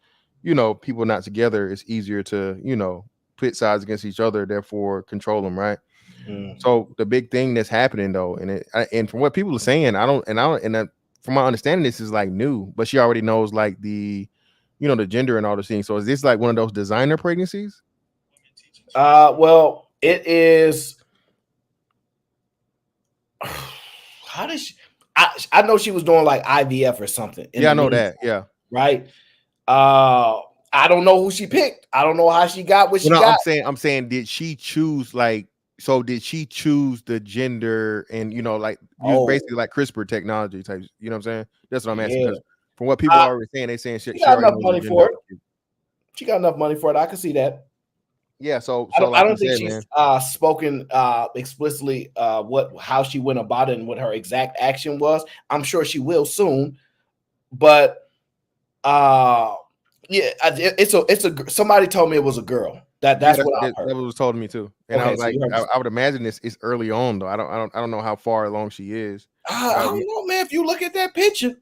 people not together. It's easier to, pit sides against each other, therefore control them, right? So the big thing that's happening though, and from what people are saying, from my understanding, this is like new, but she already knows like the gender and all those things. So is this like one of those designer pregnancies? Well, it is. How does she? I know she was doing like IVF or something. Yeah, I know that. Yeah. Right. I don't know who she picked. I don't know how she got what she got. I'm saying, did she choose did she choose the gender and use basically like CRISPR technology type? You know what I'm saying? That's what I'm asking. Because from what people are already saying, they saying she got enough money for it. She got enough money for it. I can see that. Yeah. So I don't think she's spoken explicitly how she went about it and what her exact action was. I'm sure she will soon, but yeah, it's somebody told me it was a girl. That's what I heard. That was told to me too, and I was like, I would imagine it's early on though. I don't know how far along she is. I don't know, man. If you look at that picture,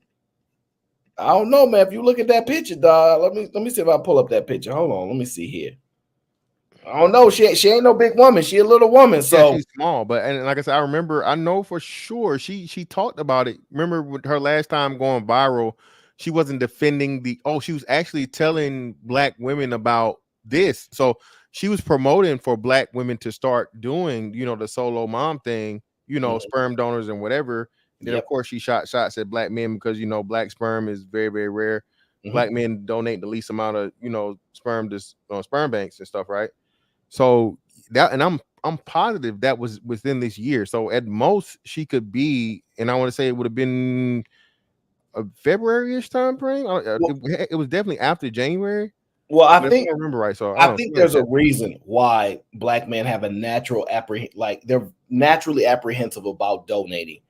I don't know, man. If you look at that picture, dog. Let me see if I pull up that picture. Hold on, let me see here. I don't know. She ain't no big woman. She a little woman. So yeah, she's small, and like I said, I know for sure she talked about it. Remember with her last time going viral, she wasn't defending she was actually telling Black women about this. So she was promoting for Black women to start doing, the solo mom thing, sperm donors and whatever. And then of course she shot shots at Black men because Black sperm is very, very rare. Black men donate the least amount of sperm to sperm banks and stuff, right? So that, and I'm positive that was within this year. So at most she could be, and I want to say it would have been a February-ish time frame. It was definitely after January. Well, But if I remember right, so I think there's a reason why black men have a natural they're naturally apprehensive about donating.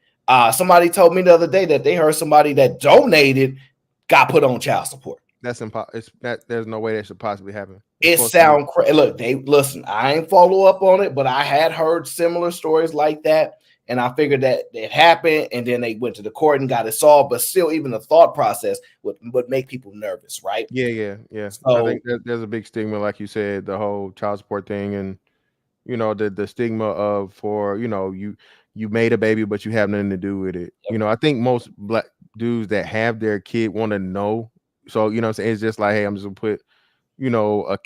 Somebody told me the other day that they heard somebody that donated got put on child support. That's impossible. There's no way that should possibly happen. It sound crazy. Look, listen. I ain't follow up on it, but I had heard similar stories like that, and I figured that it happened, and then they went to the court and got it solved. But still, even the thought process would make people nervous, right? Yeah. So, I think there's a big stigma, like you said, the whole child support thing, and the stigma of you made a baby, but you have nothing to do with it. Yep. I think most black dudes that have their kid want to know. So what I'm saying, it's just like, hey, I'm just gonna put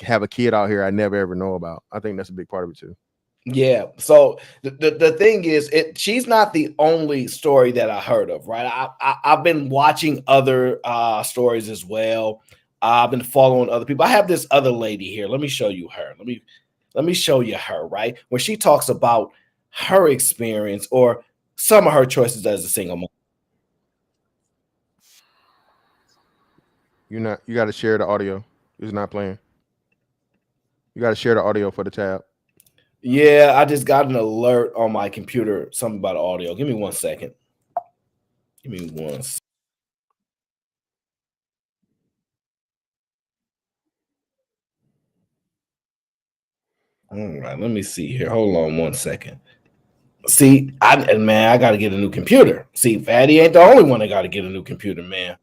have a kid out here I never ever know about. I think that's a big part of it too. Yeah. So the thing is, she's not the only story that I heard of, right? I've been watching other stories as well. I've been following other people. I have this other lady here. Let me show you her. Let me show you her, right? When she talks about her experience or some of her choices as a single mom. You got to share the audio. It's not playing. You got to share the audio for the tab. Yeah, I just got an alert on my computer, something about audio. Give me 1 second. Give me 1 second. All right, let me see here. Hold on 1 second. See, I got to get a new computer. See, Fatty ain't the only one that got to get a new computer, man.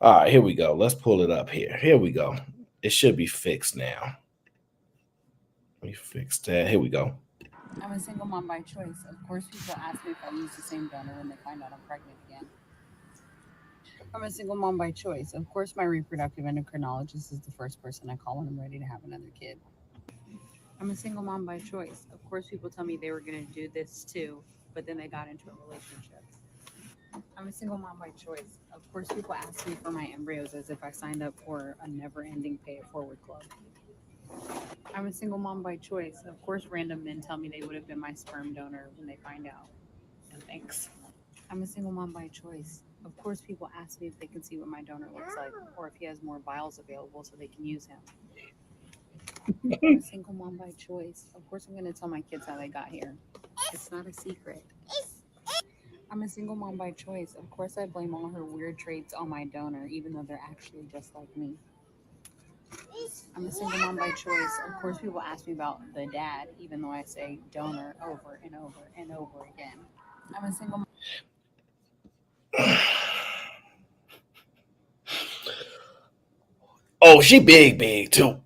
All right, here we go. Let's pull it up here. Here we go. It should be fixed now. Let me fix that. Here we go. I'm a single mom by choice. Of course, people ask me if I use the same donor when they find out I'm pregnant again. I'm a single mom by choice. Of course, my reproductive endocrinologist is the first person I call when I'm ready to have another kid. I'm a single mom by choice. Of course, people tell me they were going to do this too, but then they got into a relationship. I'm a single mom by choice. Of course, people ask me for my embryos as if I signed up for a never-ending pay-it-forward club. I'm a single mom by choice. Of course, random men tell me they would have been my sperm donor when they find out. And thanks. I'm a single mom by choice. Of course, people ask me if they can see what my donor looks like or if he has more vials available so they can use him. I'm a single mom by choice. Of course, I'm going to tell my kids how they got here. It's not a secret. I'm a single mom by choice. Of course, I blame all her weird traits on my donor, even though they're actually just like me. I'm a single mom by choice. Of course, people ask me about the dad, even though I say donor over and over and over again. I'm a single mom. Oh, she big too.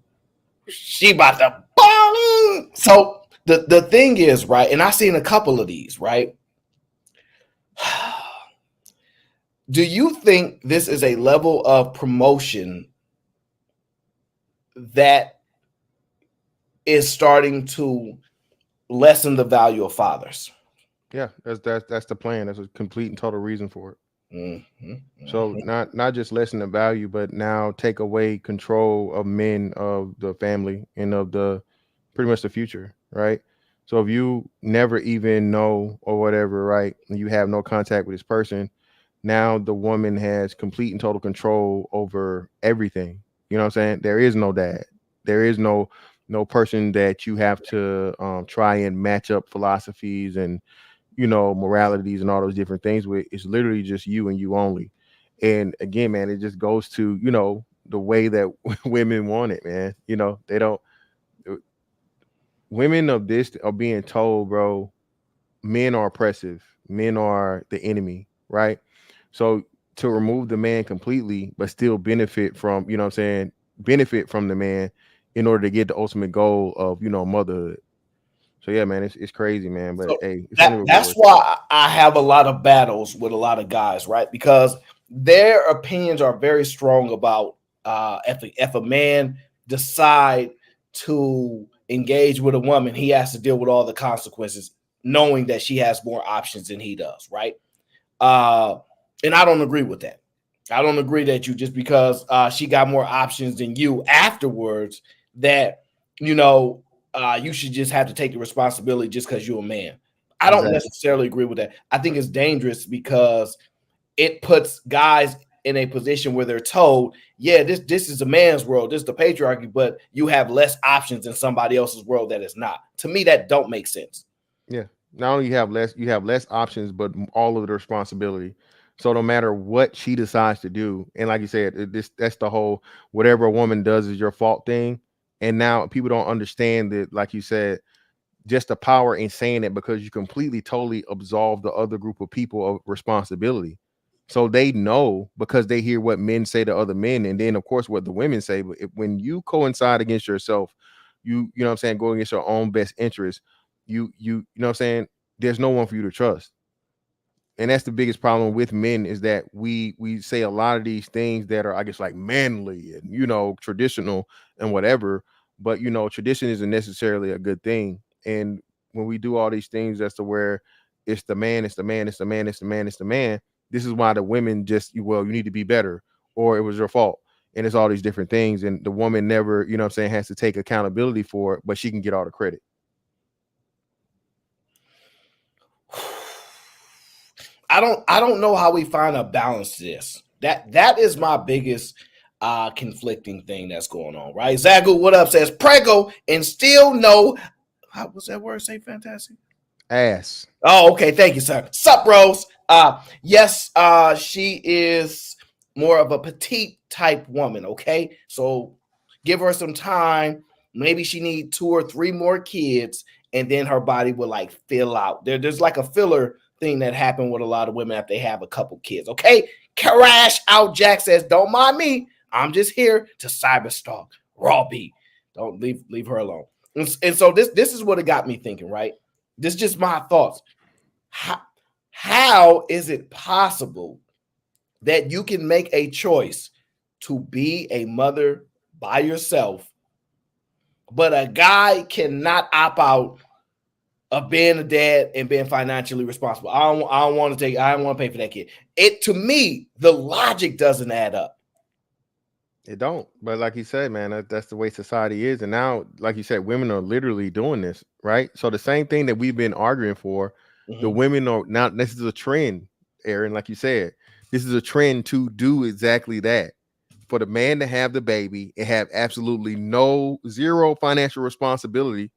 She about to bang. So the thing is, right, and I've seen a couple of these, right? Do you think this is a level of promotion that is starting to lessen the value of fathers? Yeah, that's the plan. That's a complete and total reason for it. So not just lessen the value, but now take away control of men, of the family, and of the pretty much the future, right? So if you never even know or whatever, right, and you have no contact with this person, now the woman has complete and total control over everything. You know what I'm saying? There is no dad. There is no person that you have to try and match up philosophies and moralities and all those different things with. It's literally just you and you only. And again, man, it just goes to the way that women want it, man. They don't. Women of this are being told, bro, men are oppressive, men are the enemy, right? So to remove the man completely, but still benefit from, benefit from the man in order to get the ultimate goal of, motherhood. So yeah, man, it's crazy, man. But So hey, that's why I have a lot of battles with a lot of guys, right? Because their opinions are very strong about if a man decide to engage with a woman, he has to deal with all the consequences, knowing that she has more options than he does, right? And I don't agree with that. I don't agree that you just because she got more options than you afterwards that you should just have to take the responsibility just because you're a man. I don't Exactly. necessarily agree with that. I think it's dangerous because it puts guys in a position where they're told, yeah, this is a man's world, this is the patriarchy, but you have less options in somebody else's world that is not. To me, that don't make sense. Yeah. Not only you have less options, but all of the responsibility. So no matter what she decides to do, and like you said, that's the whole whatever a woman does is your fault thing. And now people don't understand that, like you said, just the power in saying it, because you completely totally absolve the other group of people of responsibility. So they know because they hear what men say to other men, and then of course what the women say. But when you coincide against yourself, you know what I'm saying, go against your own best interest, you know what I'm saying, there's no one for you to trust. And that's the biggest problem with men, is that we say a lot of these things that are, I guess, like manly and, you know, traditional and whatever, but you know, tradition isn't necessarily a good thing. And when we do all these things, that's to where it's the man, it's the man, it's the man, it's the man, it's the man. This is why the women just, well, you need to be better, or it was your fault, and it's all these different things, and the woman never, you know what I'm saying, has to take accountability for it, but she can get all the credit. I don't know how we find a balance to this. That is my biggest conflicting thing that's going on, right? Zagu, what up, says prego and still no. How was that word? Say fantastic. Ass. Oh, okay. Thank you, sir. Sup, bros? Yes, she is more of a petite type woman. Okay, so give her some time. Maybe she need 2 or 3 more kids, and then her body will like fill out. There's like a filler thing that happened with a lot of women after they have a couple kids. Okay, Crash Out Jack says, "Don't mind me. I'm just here to cyberstalk Raw B. Don't leave her alone." And so this is what it got me thinking. Right, this is just my thoughts. How is it possible that you can make a choice to be a mother by yourself, but a guy cannot opt out of being a dad and being financially responsible? I don't want to pay for that kid. It, to me, the logic doesn't add up. It don't. But like you said, man, that's the way society is. And now, like you said, women are literally doing this, right? So the same thing that we've been arguing for, the women are now, this is a trend, Aaron, like you said. This is a trend to do exactly that. For the man to have the baby and have absolutely zero financial responsibility,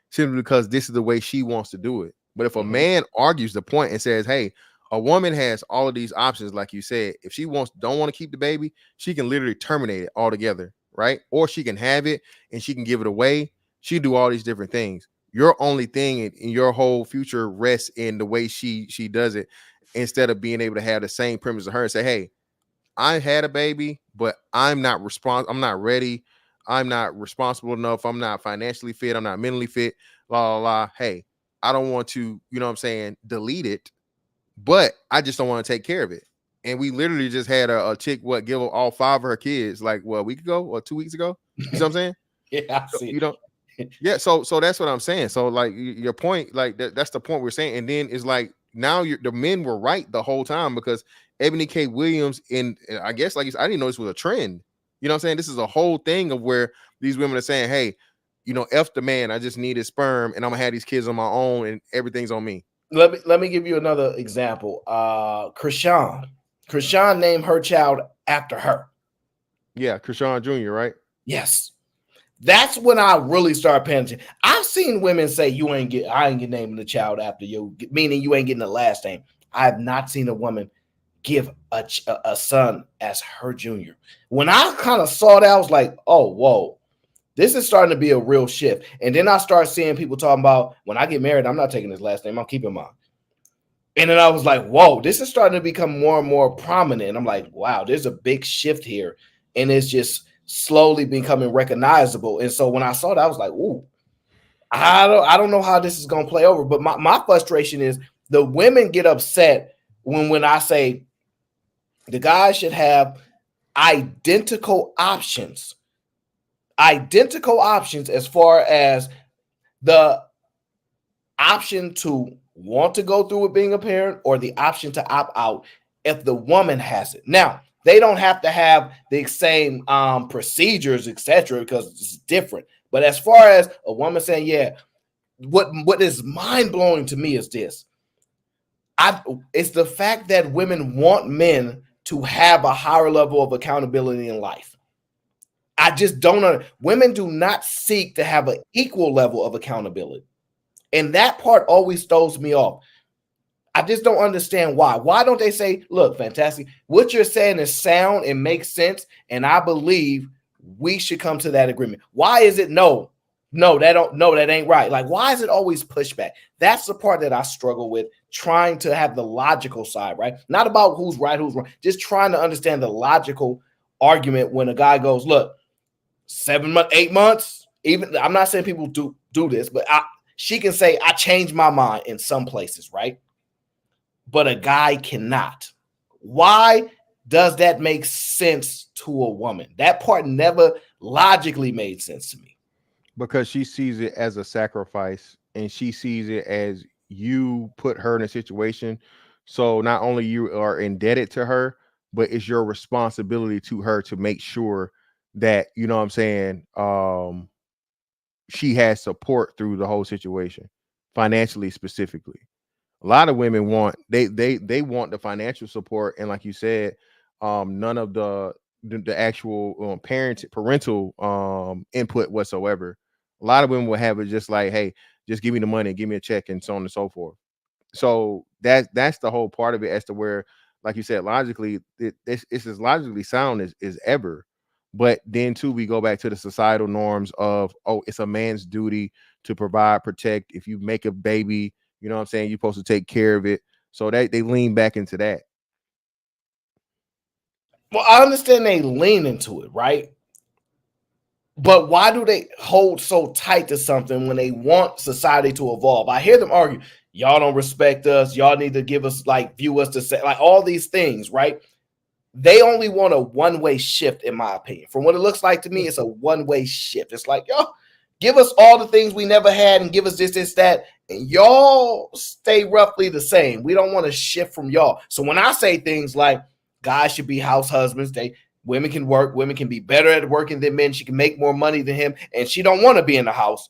simply because this is the way she wants to do it. But if a man argues the point and says, hey, a woman has all of these options, like you said, if she don't want to keep the baby, she can literally terminate it altogether, right? Or she can have it and she can give it away. She do all these different things. Your only thing in your whole future rests in the way she does it, instead of being able to have the same premise of her and say, hey, I had a baby, but I'm not ready. I'm not responsible enough. I'm not financially fit. I'm not mentally fit. La la la. Hey, I don't want to, you know what I'm saying, delete it, but I just don't want to take care of it. And we literally just had a chick give all 5 of her kids like a week ago or 2 weeks ago. You know what I'm saying? Yeah, I see. You know, yeah. So that's what I'm saying. So like your point, like that's the point we're saying. And then it's like now the men were right the whole time, because Eboni K. Williams, I guess, like I didn't know this was a trend. You know what I'm saying? This is a whole thing of where these women are saying, hey, you know, F the man, I just need his sperm and I'm gonna have these kids on my own and everything's on me. Let me give you another example. Krishan named her child after her. Yeah, Krishan Jr., right? Yes. That's when I really started paying attention. I've seen women say I ain't get naming the child after you, meaning you ain't getting the last name. I have not seen a woman give a son as her junior. When I kind of saw that, I was like, oh, whoa, this is starting to be a real shift. And then I start seeing people talking about, when I get married, I'm not taking his last name, I'm keeping mine. And then I was like, whoa, this is starting to become more and more prominent. And I'm like, wow, there's a big shift here. And it's just slowly becoming recognizable. And so when I saw that, I was like, ooh, I don't know how this is going to play over. But my frustration is the women get upset when I say the guys should have identical options as far as the option to want to go through with being a parent or the option to opt out if the woman has it. Now, they don't have to have the same procedures, etc., because it's different. But as far as a woman saying, yeah, what is mind blowing to me is this. It's the fact that women want men to have a higher level of accountability in life. I just don't know. Women do not seek to have an equal level of accountability. And that part always throws me off. I just don't understand why. Why don't they say, look, fantastic, what you're saying is sound and makes sense, and I believe we should come to that agreement. Why is it no, that ain't right? Like, why is it always pushback? That's the part that I struggle with, trying to have the logical side, right? Not about who's right, who's wrong, just trying to understand the logical argument when a guy goes, look, 7 months, 8 months, even I'm not saying people do this, but she can say, I changed my mind in some places, right? But a guy cannot. Why does that make sense to a woman? That part never logically made sense to me. Because she sees it as a sacrifice, and she sees it as you put her in a situation. So not only you are indebted to her, but it's your responsibility to her to make sure that, you know what I'm saying, she has support through the whole situation, financially specifically. A lot of women want they want the financial support, and like you said, none of the actual parental input whatsoever. A lot of women will have it just like, hey, just give me the money, give me a check, and so on and so forth. So that's the whole part of it, as to where, like you said, logically, it's as logically sound as ever. But then too, we go back to the societal norms of, oh, it's a man's duty to provide, protect. If you make a baby, you know what I'm saying, you're supposed to take care of it. So they lean back into that. Well, I understand they lean into it, right? But why do they hold so tight to something when they want society to evolve? I hear them argue, y'all don't respect us, y'all need to give us, like, view us to say, like, all these things, right? They only want a one-way shift, in my opinion. From what it looks like to me, it's a one-way shift. It's like, yo, give us all the things we never had and give us this, that, and y'all stay roughly the same. We don't want to shift from y'all. So when I say things like guys should be house husbands, women can work, women can be better at working than men, she can make more money than him, and she don't want to be in the house,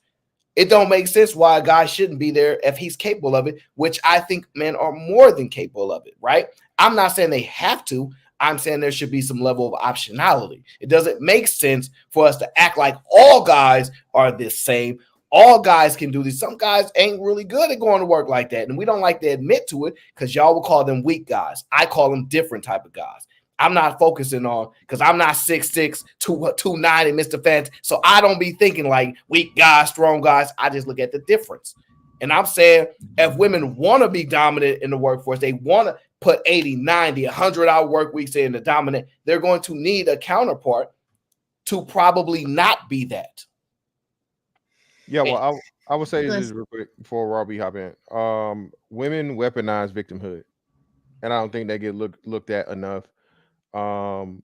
it don't make sense why a guy shouldn't be there if he's capable of it, which I think men are more than capable of it, right? I'm not saying they have to. I'm saying there should be some level of optionality. It doesn't make sense for us to act like all guys are the same. All guys can do this. Some guys ain't really good at going to work like that, and we don't like to admit to it because y'all will call them weak guys. I call them different type of guys. I'm not focusing on, because I'm not 6'6", 290, Mr. Fant. So I don't be thinking like weak guys, strong guys. I just look at the difference. And I'm saying if women want to be dominant in the workforce, they want to put 80, 90, 100-hour work weeks in to dominate, they're going to need a counterpart to probably not be that. Yeah, well, I would say this real quick before Robbie hop in. Women weaponize victimhood, and I don't think they get looked at enough. Women,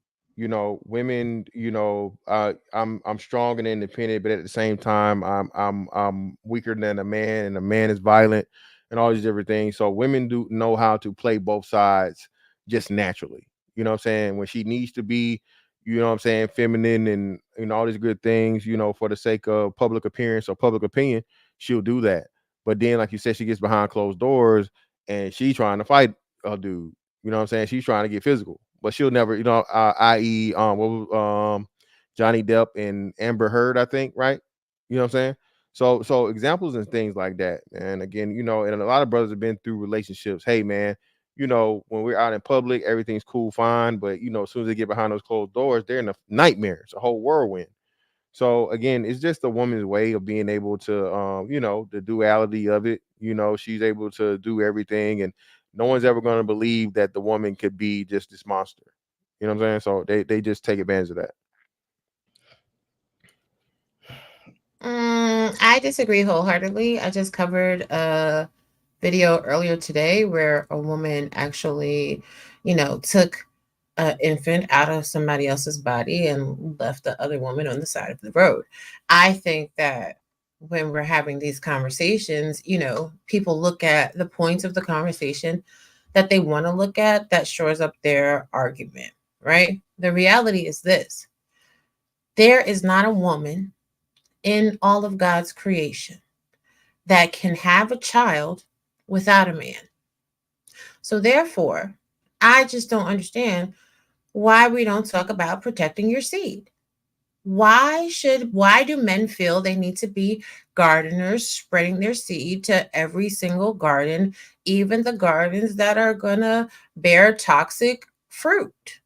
I'm strong and independent, but at the same time, I'm weaker than a man, and a man is violent, and all these different things. So women do know how to play both sides just naturally. You know what I'm saying? When she needs to be, you know what I'm saying, feminine and all these good things, for the sake of public appearance or public opinion, she'll do that. But then, like you said, she gets behind closed doors and she's trying to fight a dude. You know what I'm saying? She's trying to get physical, but she'll never, i.e., Johnny Depp and Amber Heard, I think, right? You know what I'm saying? So examples and things like that. And again, and a lot of brothers have been through relationships. Hey, man, when we're out in public, everything's cool, fine. But, as soon as they get behind those closed doors, they're in a nightmare. It's a whole whirlwind. So again, it's just a woman's way of being able to, the duality of it. She's able to do everything, and no one's ever going to believe that the woman could be just this monster. You know what I'm saying? So they just take advantage of that. I disagree wholeheartedly. I just covered a video earlier today where a woman actually, took an infant out of somebody else's body and left the other woman on the side of the road. I think that when we're having these conversations, people look at the points of the conversation that they want to look at that shores up their argument, right? The reality is this: there is not a woman in all of God's creation that can have a child without a man. So therefore, I just don't understand why we don't talk about protecting your seed. Why do men feel they need to be gardeners spreading their seed to every single garden, even the gardens that are going to bear toxic fruit?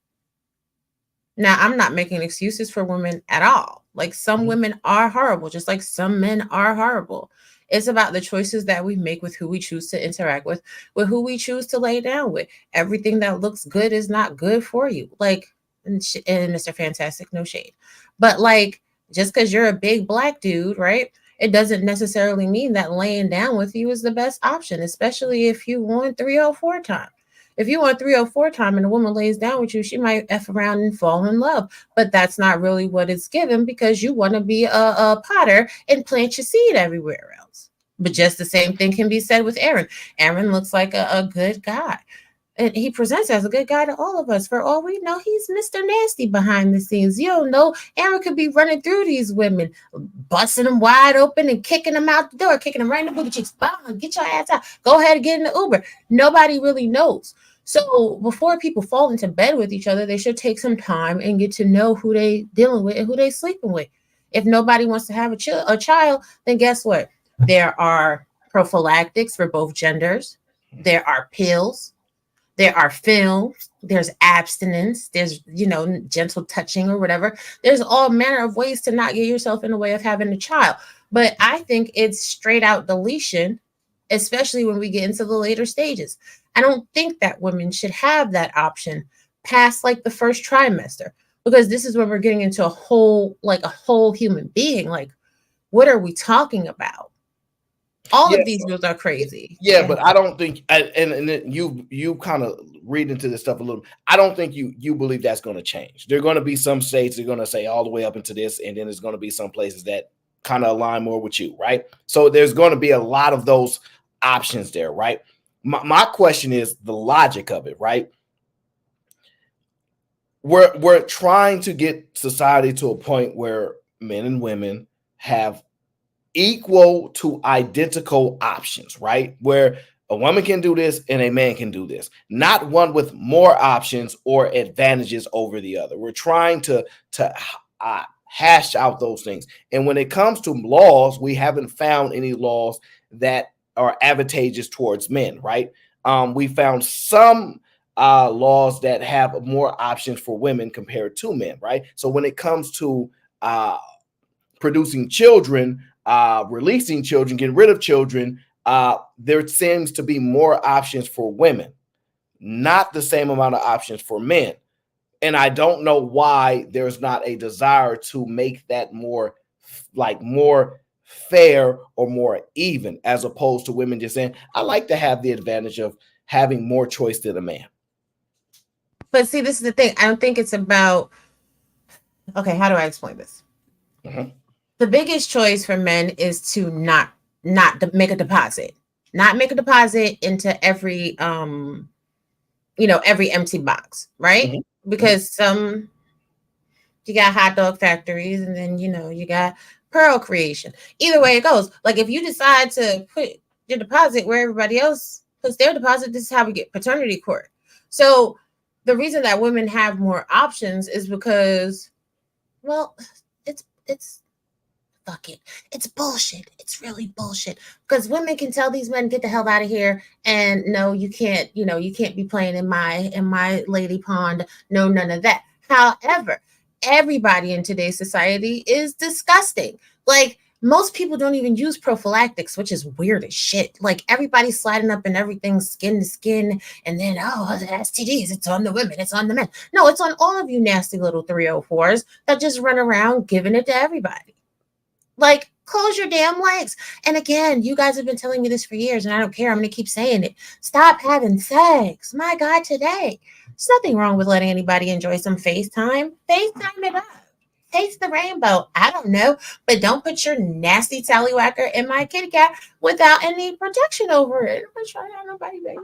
Now, I'm not making excuses for women at all. Like, some women are horrible, just like some men are horrible. It's about the choices that we make with who we choose to interact with who we choose to lay down with. Everything that looks good is not good for you. Like, and Mr. Fantastic, no shade. But like, just because you're a big black dude, right? It doesn't necessarily mean that laying down with you is the best option, especially if you want 304 time. If you want 304 time and a woman lays down with you, she might F around and fall in love. But that's not really what it's given, because you want to be a potter and plant your seed everywhere else. But just the same thing can be said with Aaron. Aaron looks like a good guy. And he presents as a good guy to all of us. For all we know, he's Mr. Nasty behind the scenes. You don't know. Aaron could be running through these women, busting them wide open and kicking them out the door, kicking them right in the booty cheeks. Bam, get your ass out. Go ahead and get in the Uber. Nobody really knows. So before people fall into bed with each other, they should take some time and get to know who they dealing with and who they sleeping with. If nobody wants to have a child, then guess what? There are prophylactics for both genders. There are pills. There are films. There's abstinence. There's, gentle touching or whatever. There's all manner of ways to not get yourself in the way of having a child. But I think it's straight out deletion, especially when we get into the later stages. I don't think that women should have that option past like the first trimester, because this is when we're getting into a whole human being. Like, what are we talking about? All of these rules are crazy. Yeah, but I don't think, and you kind of read into this stuff a little. I don't think you believe that's going to change. There are going to be some states that are going to say all the way up into this, and then there's going to be some places that kind of align more with you, right? So there's going to be a lot of those options there, right? My question is the logic of it, right? We're trying to get society to a point where men and women have equal to identical options, right? Where a woman can do this and a man can do this, not one with more options or advantages over the other. We're trying to hash out those things. And when it comes to laws, we haven't found any laws that are advantageous towards men, right? We found some laws that have more options for women compared to men, right? So when it comes to producing children, releasing children, getting rid of children, there seems to be more options for women, not the same amount of options for men. And I don't know why there's not a desire to make that more fair or more even, as opposed to women just saying, I like to have the advantage of having more choice than a man. But see, this is the thing. I don't think it's about, okay, how do I explain this? The biggest choice for men is to not make a deposit, not make a deposit into every every empty box, right? Because you got hot dog factories, and then you got pearl creation. Either way it goes. Like, if you decide to put your deposit where everybody else puts their deposit, this is how we get paternity court. So the reason that women have more options is because, well, it's fuck it. It's bullshit. It's really bullshit. Because women can tell these men, get the hell out of here. And no, you can't be playing in my lady pond. No, none of that. However, everybody in today's society is disgusting. Like, most people don't even use prophylactics, which is weird as shit. Like, everybody's sliding up in everything skin to skin. And then, the STDs, it's on the women, it's on the men. No, it's on all of you nasty little 304s that just run around giving it to everybody. Like, close your damn legs. And again, you guys have been telling me this for years, and I don't care. I'm going to keep saying it. Stop having sex. My God, today. There's nothing wrong with letting anybody enjoy some FaceTime. FaceTime it up. Taste the rainbow. I don't know. But don't put your nasty tallywhacker in my kitty cat without any protection over it. I'm not trying to have nobody, baby.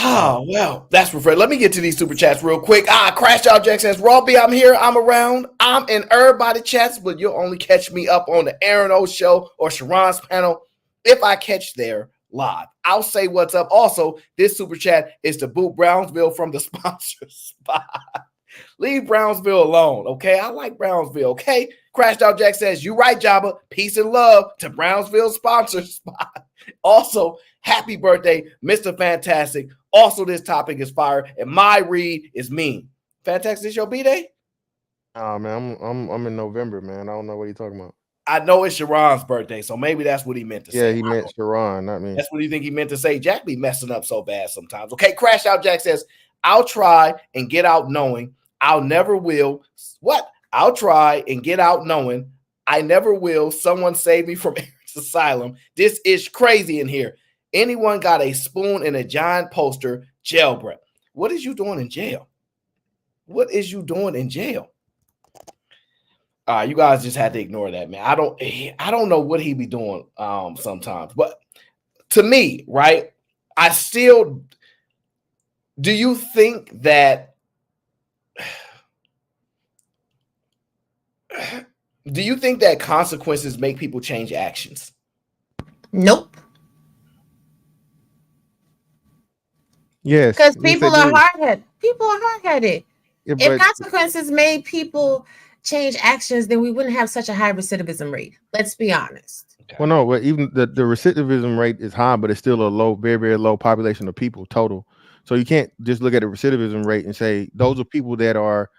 Oh, well, that's refreshing. Let me get to these super chats real quick. Crash Out Jack says, Robbie, I'm here. I'm around. I'm in everybody chats, but you'll only catch me up on the Aaron O show or Sharon's panel if I catch there live. I'll say what's up. Also, this super chat is to boot Brownsville from the sponsor spot. Leave Brownsville alone, okay? I like Brownsville, okay? Crashed Out Jack says, you right, Jabba. Peace and love to Brownsville sponsor spot. Also, happy birthday, Mr. Fantastic. Also, this topic is fire, and my read is mean. Fantastic, this your B-Day? Oh man, I'm in November, man. I don't know what you're talking about. I know it's Sharon's birthday, so maybe that's what he meant to say. Yeah, he meant Sharon, not me. That's what you think he meant to say. Jack be messing up so bad sometimes. Okay, Crash Out Jack says, I'll try and get out knowing I'll never will. What? I'll try and get out knowing I never will. Someone save me from Aaron's asylum. This is crazy in here. Anyone got a spoon and a giant poster? Jailbreak. What is you doing in jail? What is you doing in jail? You guys just had to ignore that, man. I don't know what he be doing sometimes, but to me, right? Do you think that consequences make people change actions? Nope. Yes, because people are hard-headed. People are hard-headed. Yeah, If consequences made people change actions, then we wouldn't have such a high recidivism rate. Let's be honest. Well, no, but even the recidivism rate is high, but it's still a low, very, very low population of people total. So you can't just look at the recidivism rate and say those are people that are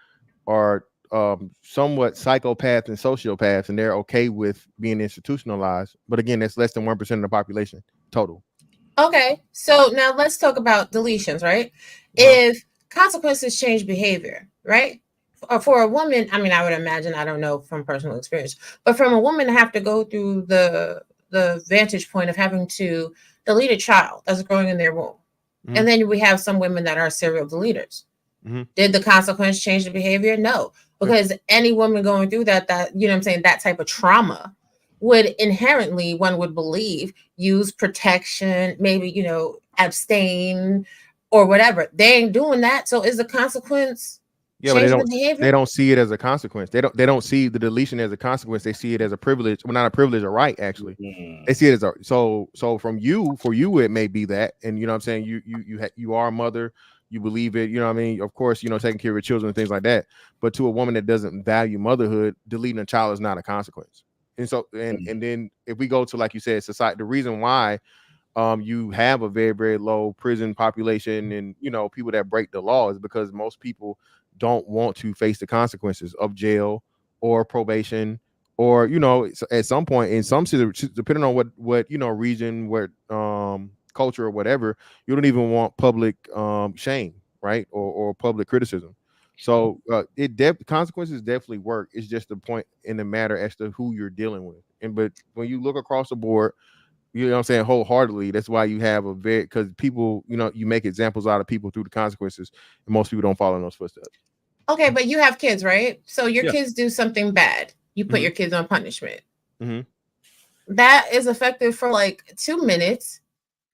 somewhat psychopaths and sociopaths, and they're okay with being institutionalized. But again, that's less than 1% of the population total. Okay, so now let's talk about deletions, right? If consequences change behavior, right? For a woman, I mean, I would imagine, I don't know from personal experience, but from a woman to have to go through the vantage point of having to delete a child that's growing in their womb. Mm-hmm. And then we have some women that are serial deleters. Mm-hmm. Did the consequence change the behavior? No, because any woman going through that, you know what I'm saying, that type of trauma would inherently, one would believe, use protection, maybe, you know, abstain or whatever. They ain't doing that. So is the consequence? Yeah, but they don't see it as a consequence. They don't see the deletion as a consequence. They see it as a privilege. Well, not a privilege, a right, actually. Mm-hmm. They see it as a so for you it may be that, and you know what I'm saying, you are a mother, you believe it, you know what I mean? Of course, you know, taking care of your children and things like that. But to a woman that doesn't value motherhood, deleting a child is not a consequence. And so and then if we go to, like you said, society, the reason why you have a very, very low prison population and, you know, people that break the law is because most people don't want to face the consequences of jail or probation, or, you know, at some point in some cities, depending on what you know, region, what culture or whatever, you don't even want public shame, right, or public criticism. So consequences definitely work. It's just the point in the matter as to who you're dealing with. But when you look across the board, you know what I'm saying, wholeheartedly, that's why you have because people, you know, you make examples out of people through the consequences, and most people don't follow in those footsteps. Okay, but you have kids, right? So your kids do something bad. You put your kids on punishment. Mm-hmm. That is effective for like 2 minutes,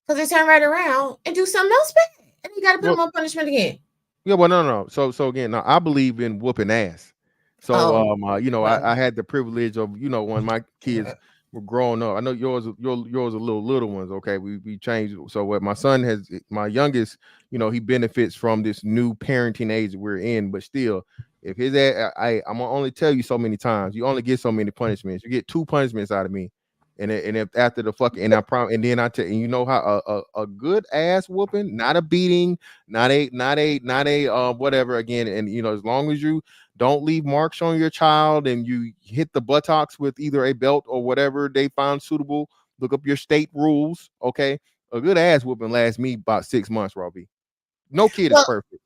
because they turn right around and do something else bad, and you got to put them on punishment again. Yeah, well, no. So again, now I believe in whooping ass. So you know, I had the privilege of, you know, when my kids were growing up. I know yours are little ones. Okay, we changed. So what my son has, my youngest, you know, he benefits from this new parenting age that we're in. But still, if his ass, I'm gonna only tell you so many times. You only get so many punishments. You get 2 punishments out of me, and if after the fucking, and I promise, and then I tell you, know how a good ass whooping, not a beating, not a whatever again, and you know, as long as you don't leave marks on your child and you hit the buttocks with either a belt or whatever they find suitable, look up your state rules. Okay, a good ass whooping lasts me about 6 months, Robbie. No kid is perfect.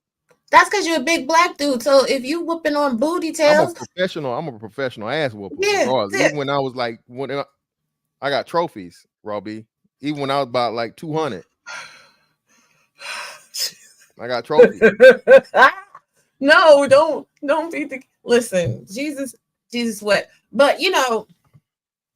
That's because you're a big black dude. So if you whooping on booty tails, I'm a professional ass whooper. Yeah. Even when I was like, I got trophies, Robbie. Even when I was about like 200, I got trophies. No, don't be listen, Jesus what? But you know,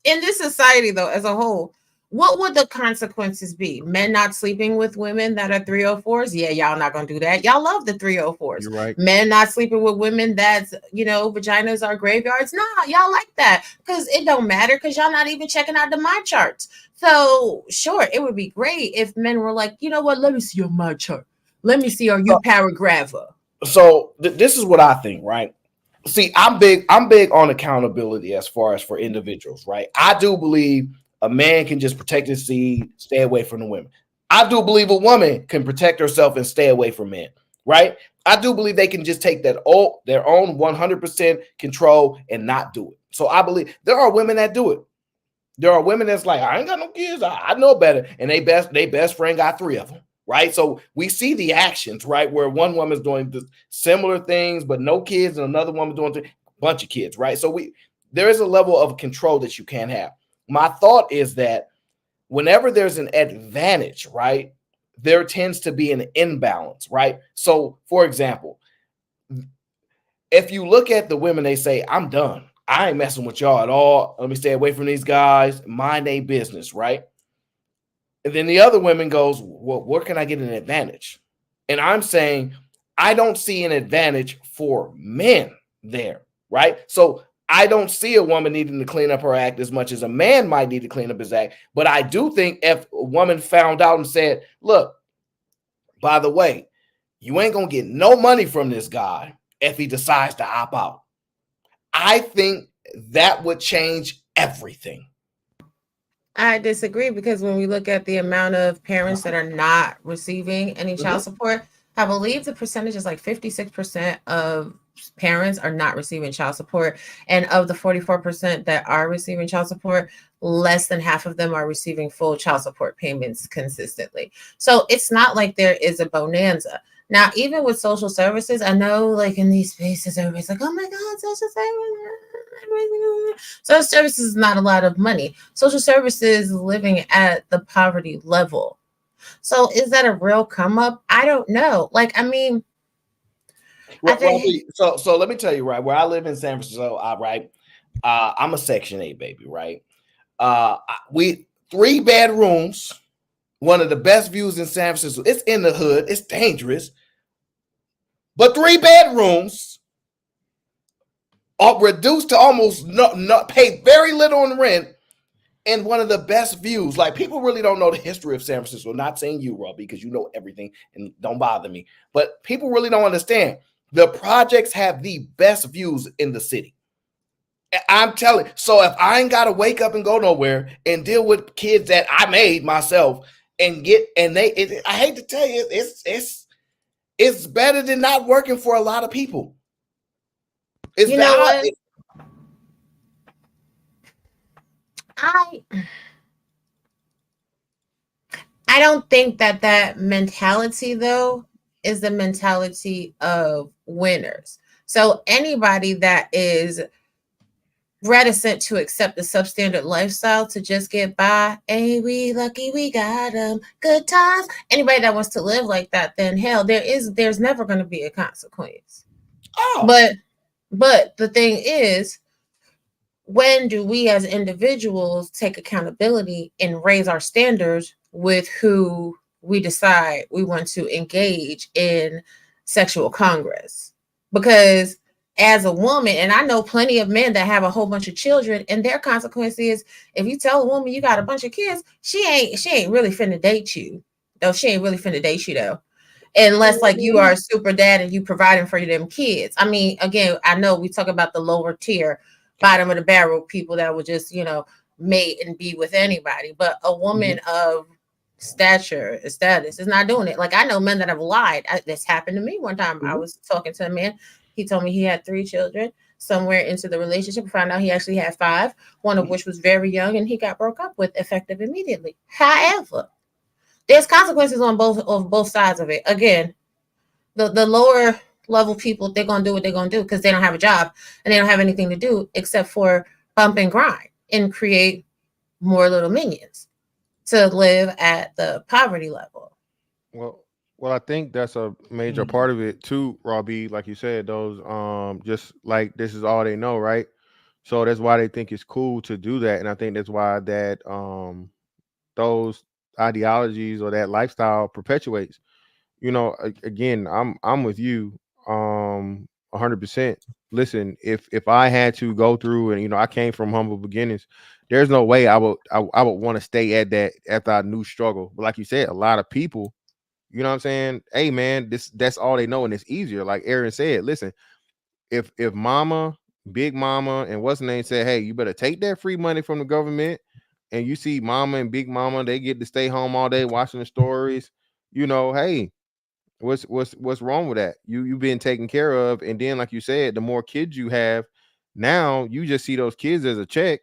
in this society though, as a whole, what would the consequences be? Men not sleeping with women that are 304s? Yeah, y'all not gonna do that. Y'all love the 304s. You're right. Men not sleeping with women that's, vaginas are graveyards. Nah, y'all like that because it don't matter because y'all not even checking out the my charts. So sure, it would be great if men were like, you know what? Let me see your my chart. Let me see, are you paragrapher? So this is what I think, right? See, I'm big on accountability as far as for individuals, right? I do believe a man can just protect his seed, stay away from the women. I do believe a woman can protect herself and stay away from men, right? I do believe they can just take their own 100% control and not do it. So I believe there are women that do it. There are women that's like, I ain't got no kids, I know better, and they best friend got 3 of them, right? So we see the actions, right, where one woman's doing similar things but no kids, and another woman doing a bunch of kids, right? So there is a level of control that you can't have. My thought is that whenever there's an advantage, right, there tends to be an imbalance, right? So, for example, if you look at the women, they say, I'm done. I ain't messing with y'all at all. Let me stay away from these guys. Mind their business, right? And then the other women goes, well, where can I get an advantage? And I'm saying, I don't see an advantage for men there, right? So I don't see a woman needing to clean up her act as much as a man might need to clean up his act. But I do think if a woman found out and said, look, by the way, you ain't going to get no money from this guy if he decides to opt out. I think that would change everything. I disagree because when we look at the amount of parents that are not receiving any child support, I believe the percentage is like 56% of parents are not receiving child support. And of the 44% that are receiving child support, less than half of them are receiving full child support payments consistently. So it's not like there is a bonanza. Now, even with social services, I know like in these spaces, everybody's like, oh my God, social services. Social services is not a lot of money. Social services living at the poverty level. So is that a real come up? I don't know. Like, I mean, so let me tell you, right, where I live in San Francisco, I'm a Section 8 baby, right? We 3 bedrooms, one of the best views in San Francisco. It's in the hood, it's dangerous, but 3 bedrooms are reduced to almost not pay very little in rent, and one of the best views. Like, people really don't know the history of San Francisco. Not saying you, Rob, because you know everything and don't bother me, but people really don't understand. The projects have the best views in the city. I'm telling. So if I ain't got to wake up and go nowhere and deal with kids that I made myself and I hate to tell you, it's better than not working for a lot of people. It's you know what? I don't think that mentality though is the mentality of winners. So anybody that is reticent to accept the substandard lifestyle to just get by, hey, we lucky we got them good times. Anybody that wants to live like that, then hell, there's never going to be a consequence. But the thing is, when do we as individuals take accountability and raise our standards with who we decide we want to engage in sexual congress? Because as a woman, and I know plenty of men that have a whole bunch of children, and their consequence is if you tell a woman you got a bunch of kids, she ain't really finna date you. Though she ain't really finna date you though. Unless like you are a super dad and you providing for them kids. I mean, again, I know we talk about the lower tier, bottom of the barrel people that would just, mate and be with anybody. But a woman of stature, status is not doing it. Like I know men that have lied. This happened to me one time. I was talking to a man. He told me he had 3 children. Somewhere into the relationship, found out he actually had 5, one of which was very young, and he got broke up with effective immediately. However, there's consequences on both sides of it. Again, the lower level people, they're gonna do what they're gonna do because they don't have a job and they don't have anything to do except for bump and grind and create more little minions to live at the poverty level. Well, I think that's a major part of it too, Robbie. Like you said, those just like this is all they know, right? So that's why they think it's cool to do that, and I think that's why that those ideologies or that lifestyle perpetuates. Again, I'm with you 100%. Listen, if I had to go through, and I came from humble beginnings, there's no way I would want to stay at that after I knew struggle. But like you said, a lot of people, you know what I'm saying? Hey man, that's all they know, and it's easier. Like Aaron said, listen, if mama, big mama, and what's the name said, hey, you better take that free money from the government, and you see mama and big mama, they get to stay home all day watching the stories, hey, what's wrong with that? You've been taken care of, and then like you said, the more kids you have, now you just see those kids as a check,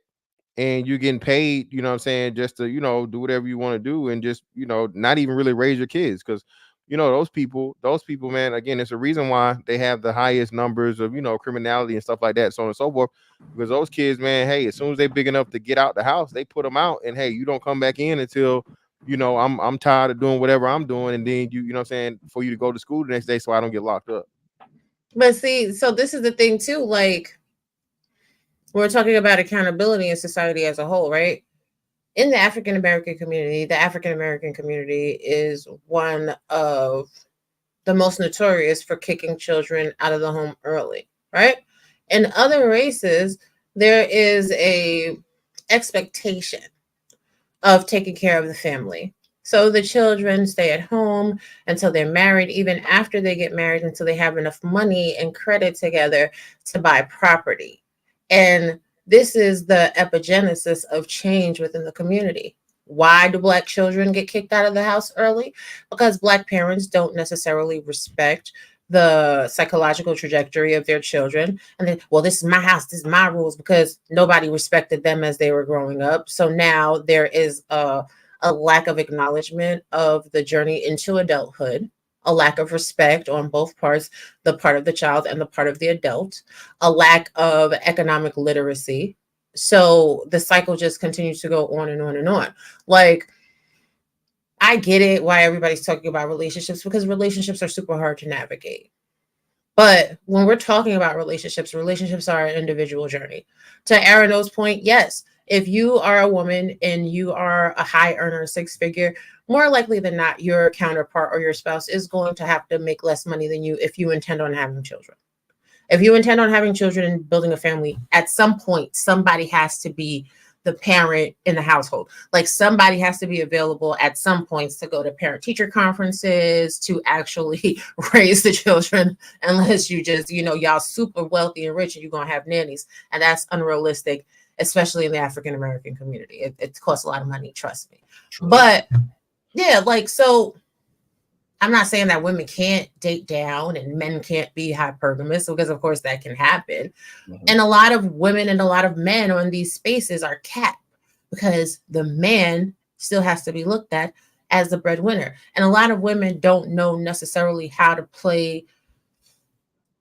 and you're getting paid, you know what I'm saying, just to, do whatever you want to do, and just, not even really raise your kids. Because, those people, man, again, it's a reason why they have the highest numbers of, criminality and stuff like that, so on and so forth. Because those kids, man, hey, as soon as they're big enough to get out the house, they put them out, and hey, you don't come back in until, I'm tired of doing whatever I'm doing, and then you know what I'm saying, for you to go to school the next day, so I don't get locked up. But see, so this is the thing too, like, we're talking about accountability in society as a whole, right? In the African American community is one of the most notorious for kicking children out of the home early, right? In other races, there is a expectation of taking care of the family. So the children stay at home until they're married, even after they get married, until they have enough money and credit together to buy property. And this is the epigenesis of change within the community. Why do Black children get kicked out of the house early? Because Black parents don't necessarily respect the psychological trajectory of their children. And then, well, this is my house, this is my rules, because nobody respected them as they were growing up. So now there is a lack of acknowledgement of the journey into adulthood, a lack of respect on both parts, the part of the child and the part of the adult, a lack of economic literacy. So the cycle just continues to go on and on and on. Like, I get it why everybody's talking about relationships, because relationships are super hard to navigate. But when we're talking about relationships are an individual journey. To Aaron O's point, yes, if you are a woman and you are a high earner, six figure, more likely than not, your counterpart or your spouse is going to have to make less money than you if you intend on having children. If you intend on having children and building a family, at some point, somebody has to be the parent in the household. Like, somebody has to be available at some points to go to parent teacher conferences, to actually raise the children, unless you just, y'all super wealthy and rich and you're going to have nannies. And that's unrealistic, especially in the African American community. It costs a lot of money, trust me. True. But yeah, like, so I'm not saying that women can't date down and men can't be hypergamous, because of course that can happen. Mm-hmm. And a lot of women and a lot of men on these spaces are capped, because the man still has to be looked at as the breadwinner. And a lot of women don't know necessarily how to play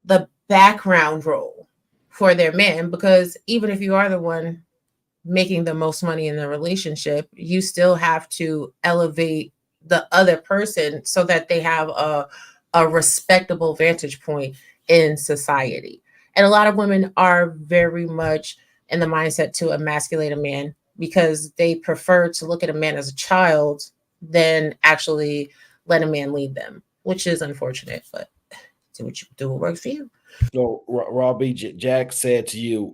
the background role for their man, because even if you are the one making the most money in the relationship, you still have to elevate the other person so that they have a respectable vantage point in society. And a lot of women are very much in the mindset to emasculate a man, because they prefer to look at a man as a child than actually let a man lead them, which is unfortunate, but do what works for you. So Robbie, Jack said to you,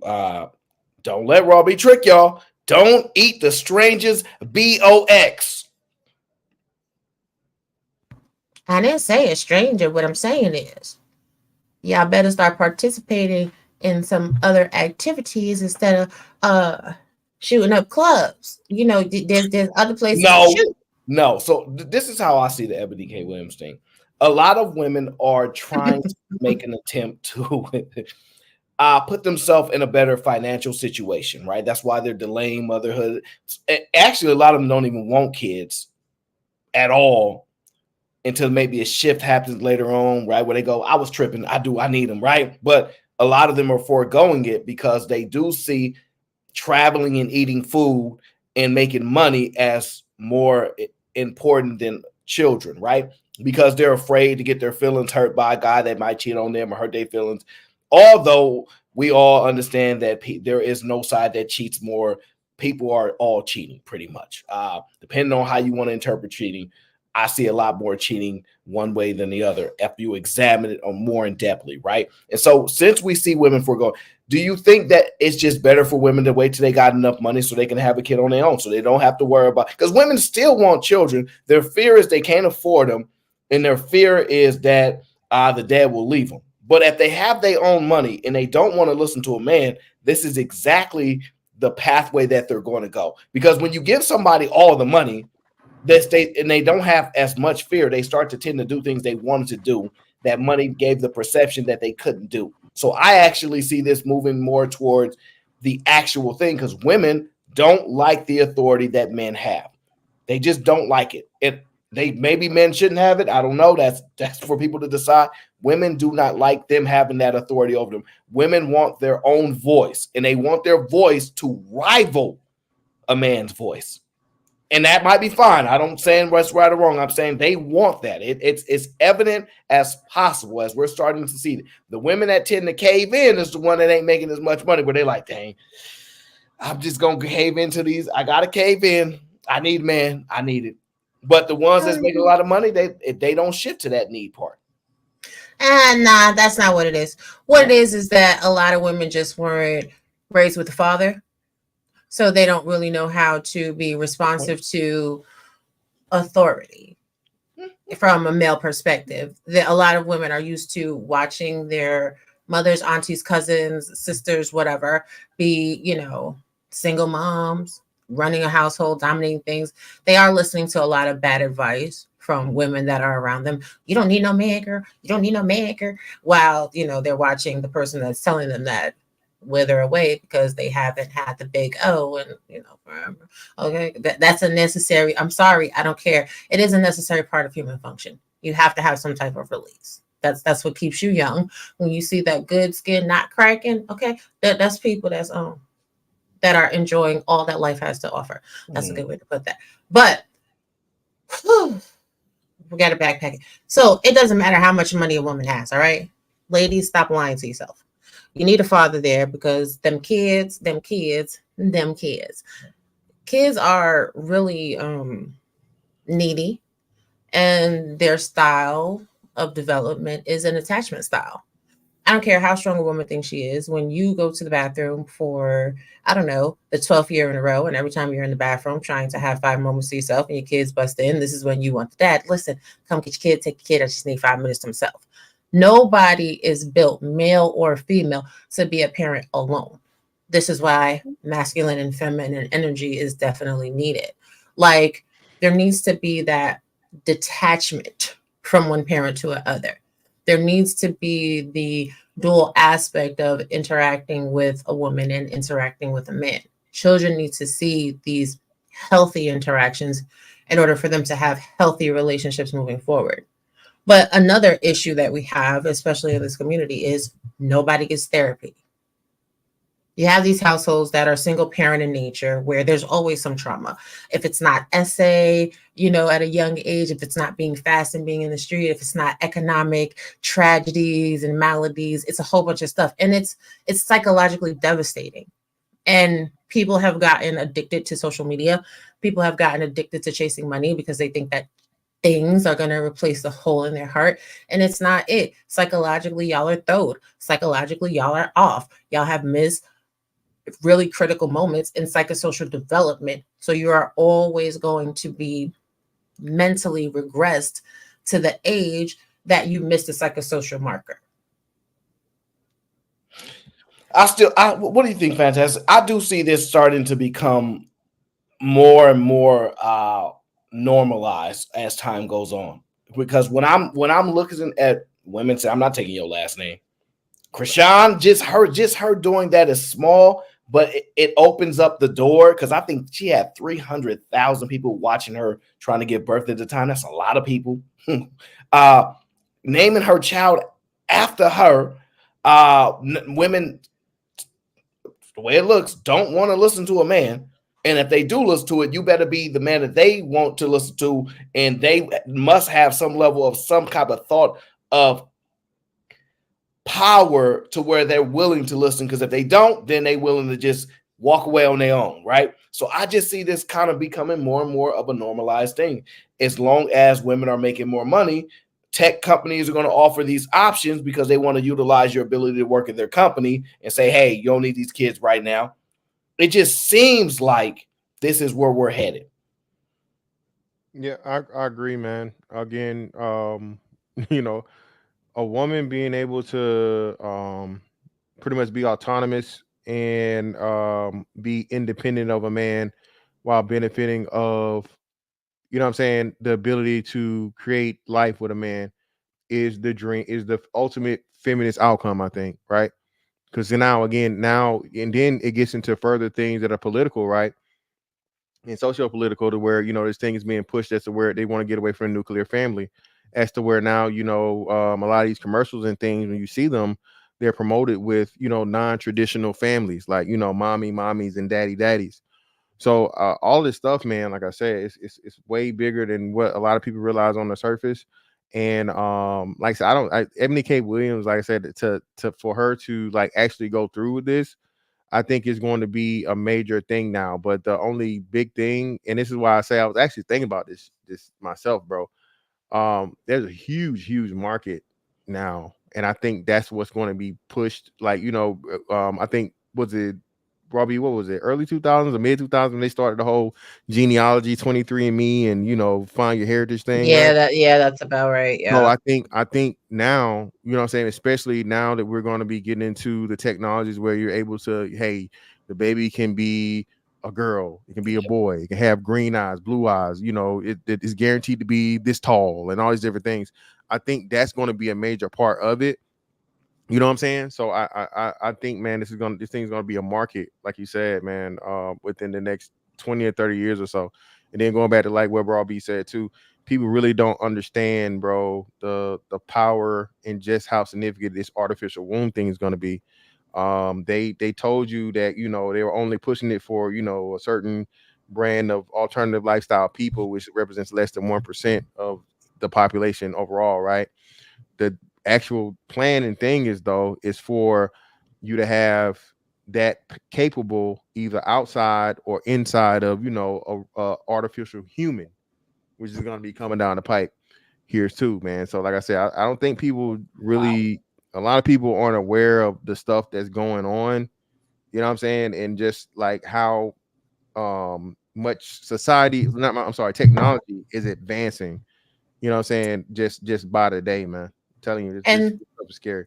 don't let Robbie trick y'all. Don't eat the stranger's BOX. I didn't say a stranger. What I'm saying is, y'all better start participating in some other activities instead of shooting up clubs. There's other places to shoot. No. So this is how I see the Eboni K. Williams thing. A lot of women are trying to make an attempt to put themselves in a better financial situation, right? That's why they're delaying motherhood. Actually, a lot of them don't even want kids at all until maybe a shift happens later on, right? Where they go, I was tripping, I need them, right? But a lot of them are foregoing it because they do see traveling and eating food and making money as more important than children, right? Because they're afraid to get their feelings hurt by a guy that might cheat on them or hurt their feelings. Although we all understand that there is no side that cheats more people are all cheating pretty much. Depending on how you want to interpret cheating, I see a lot more cheating one way than the other if you examine it more in depthly, right? And so since we see women forego, do you think that it's just better for women to wait till they got enough money so they can have a kid on their own, so they don't have to worry about, because women still want children. Their fear is they can't afford them, and their fear is that the dad will leave them. But if they have their own money and they don't want to listen to a man, this is exactly the pathway that they're going to go. Because when you give somebody all the money, they don't have as much fear, they start to tend to do things they wanted to do. That money gave the perception that they couldn't do. So I actually see this moving more towards the actual thing, because women don't like the authority that men have. They just don't like it. Maybe men shouldn't have it. I don't know. That's for people to decide. Women do not like them having that authority over them. Women want their own voice, and they want their voice to rival a man's voice. And that might be fine. I don't saying what's right or wrong. I'm saying they want that. It's evident as possible as we're starting to see. The women that tend to cave in is the one that ain't making as much money, where they're like, dang, I'm just going to cave into these. I got to cave in. I need man. I need it. But the ones that's making a lot of money, they don't shift to that need part. And nah, that's not what it is. What it is that a lot of women just weren't raised with the father. So they don't really know how to be responsive to authority from a male perspective. A lot of women are used to watching their mothers, aunties, cousins, sisters, whatever, be, single moms, running a household, dominating things. They are listening to a lot of bad advice from women that are around them. You don't need no man, girl. You don't need no man, girl. While, they're watching the person that's telling them that wither away because they haven't had the big O and forever. Okay, that's a necessary. I'm sorry, I don't care. It is a necessary part of human function. You have to have some type of release. That's what keeps you young. When you see that good skin not cracking, okay, that's people that are enjoying all that life has to offer. That's a good way to put that. But we got to backpack it. So it doesn't matter how much money a woman has. All right, ladies, stop lying to yourself. You need a father there, because them kids are really needy, and their style of development is an attachment style. I don't care how strong a woman thinks she is. When you go to the bathroom for, I don't know, the 12th year in a row, and every time you're in the bathroom trying to have 5 moments to yourself and your kids bust in, this is when you want the dad. Listen, come get your kid, take your kid. I just need 5 minutes to myself. Nobody is built, male or female, to be a parent alone. This is why masculine and feminine energy is definitely needed. Like, there needs to be that detachment from one parent to another. There needs to be the dual aspect of interacting with a woman and interacting with a man. Children need to see these healthy interactions in order for them to have healthy relationships moving forward. But another issue that we have, especially in this community, is nobody gets therapy. You have these households that are single parent in nature, where there's always some trauma. If it's not essay, at a young age, if it's not being fast and being in the street, if it's not economic tragedies and maladies, it's a whole bunch of stuff. And it's psychologically devastating. And people have gotten addicted to social media. People have gotten addicted to chasing money because they think that things are going to replace the hole in their heart. And it's not it. Psychologically, y'all are throwed. Psychologically, y'all are off. Y'all have missed really critical moments in psychosocial development. So you are always going to be mentally regressed to the age that you missed a psychosocial marker. What do you think, Fantastic? I do see this starting to become more and more normalized as time goes on, because when I'm looking at women, say, I'm not taking your last name, Krishan, just her doing that is small, but it opens up the door, because I think she had 300,000 people watching her trying to give birth at the time. That's a lot of people. Naming her child after her, women, the way it looks, don't want to listen to a man. And if they do listen to it, you better be the man that they want to listen to. And they must have some level of some kind of thought of power to where they're willing to listen. Because if they don't, then they're willing to just walk away on their own, right? So I just see this kind of becoming more and more of a normalized thing. As long as women are making more money, tech companies are going to offer these options because they want to utilize your ability to work at their company and say, hey, you don't need these kids right now. It just seems like this is where we're headed. Yeah, I agree, man. Again, you know, a woman being able to pretty much be autonomous and be independent of a man while benefiting of, you know what I'm saying, the ability to create life with a man is the dream, is the ultimate feminist outcome, I think, right? Because now again, now and then it gets into further things that are political, right? And socio-political, to where, you know, this thing is being pushed as to where they want to get away from the nuclear family, as to where now, you know, a lot of these commercials and things, when you see them, they're promoted with, you know, non-traditional families, like, you know, mommies and daddies. So all this stuff, man, like I said, it's way bigger than what a lot of people realize on the surface. And like I said, Ebony K. Williams, like I said, to for her to like actually go through with this, I think is going to be a major thing now. But the only big thing, and this is why I say I was actually thinking about this myself, bro. There's a huge market now, and I think that's what's going to be pushed. Like, you know, I think, was it Robbie? What was it? Early 2000s or mid 2000s when they started the whole genealogy 23andMe and, you know, find your heritage thing, right? That's about right. So Yeah. I think now, you know what I'm saying, especially now that we're going to be getting into the technologies where you're able to, hey, the baby can be a girl, it can be a boy, it can have green eyes, blue eyes, you know, it is guaranteed to be this tall and all these different things. I think that's going to be a major part of it. You know what I'm saying? So I think, man, this thing's gonna be a market, like you said, man, within the next 20 or 30 years or so. And then going back to like what Rob B said too, people really don't understand, bro, the power and just how significant this artificial womb thing is gonna be. They told you that, you know, they were only pushing it for, you know, a certain brand of alternative lifestyle people, which represents less than 1% of the population overall, right? The actual plan and thing is for you to have that capable either outside or inside of, you know, a artificial human, which is going to be coming down the pipe here too, man. So like I said, I don't think people really, a lot of people aren't aware of the stuff that's going on, you know what I'm saying, and just like how much technology is advancing, you know what I'm saying, just by the day, man. I'm telling you, this And stuff is scary.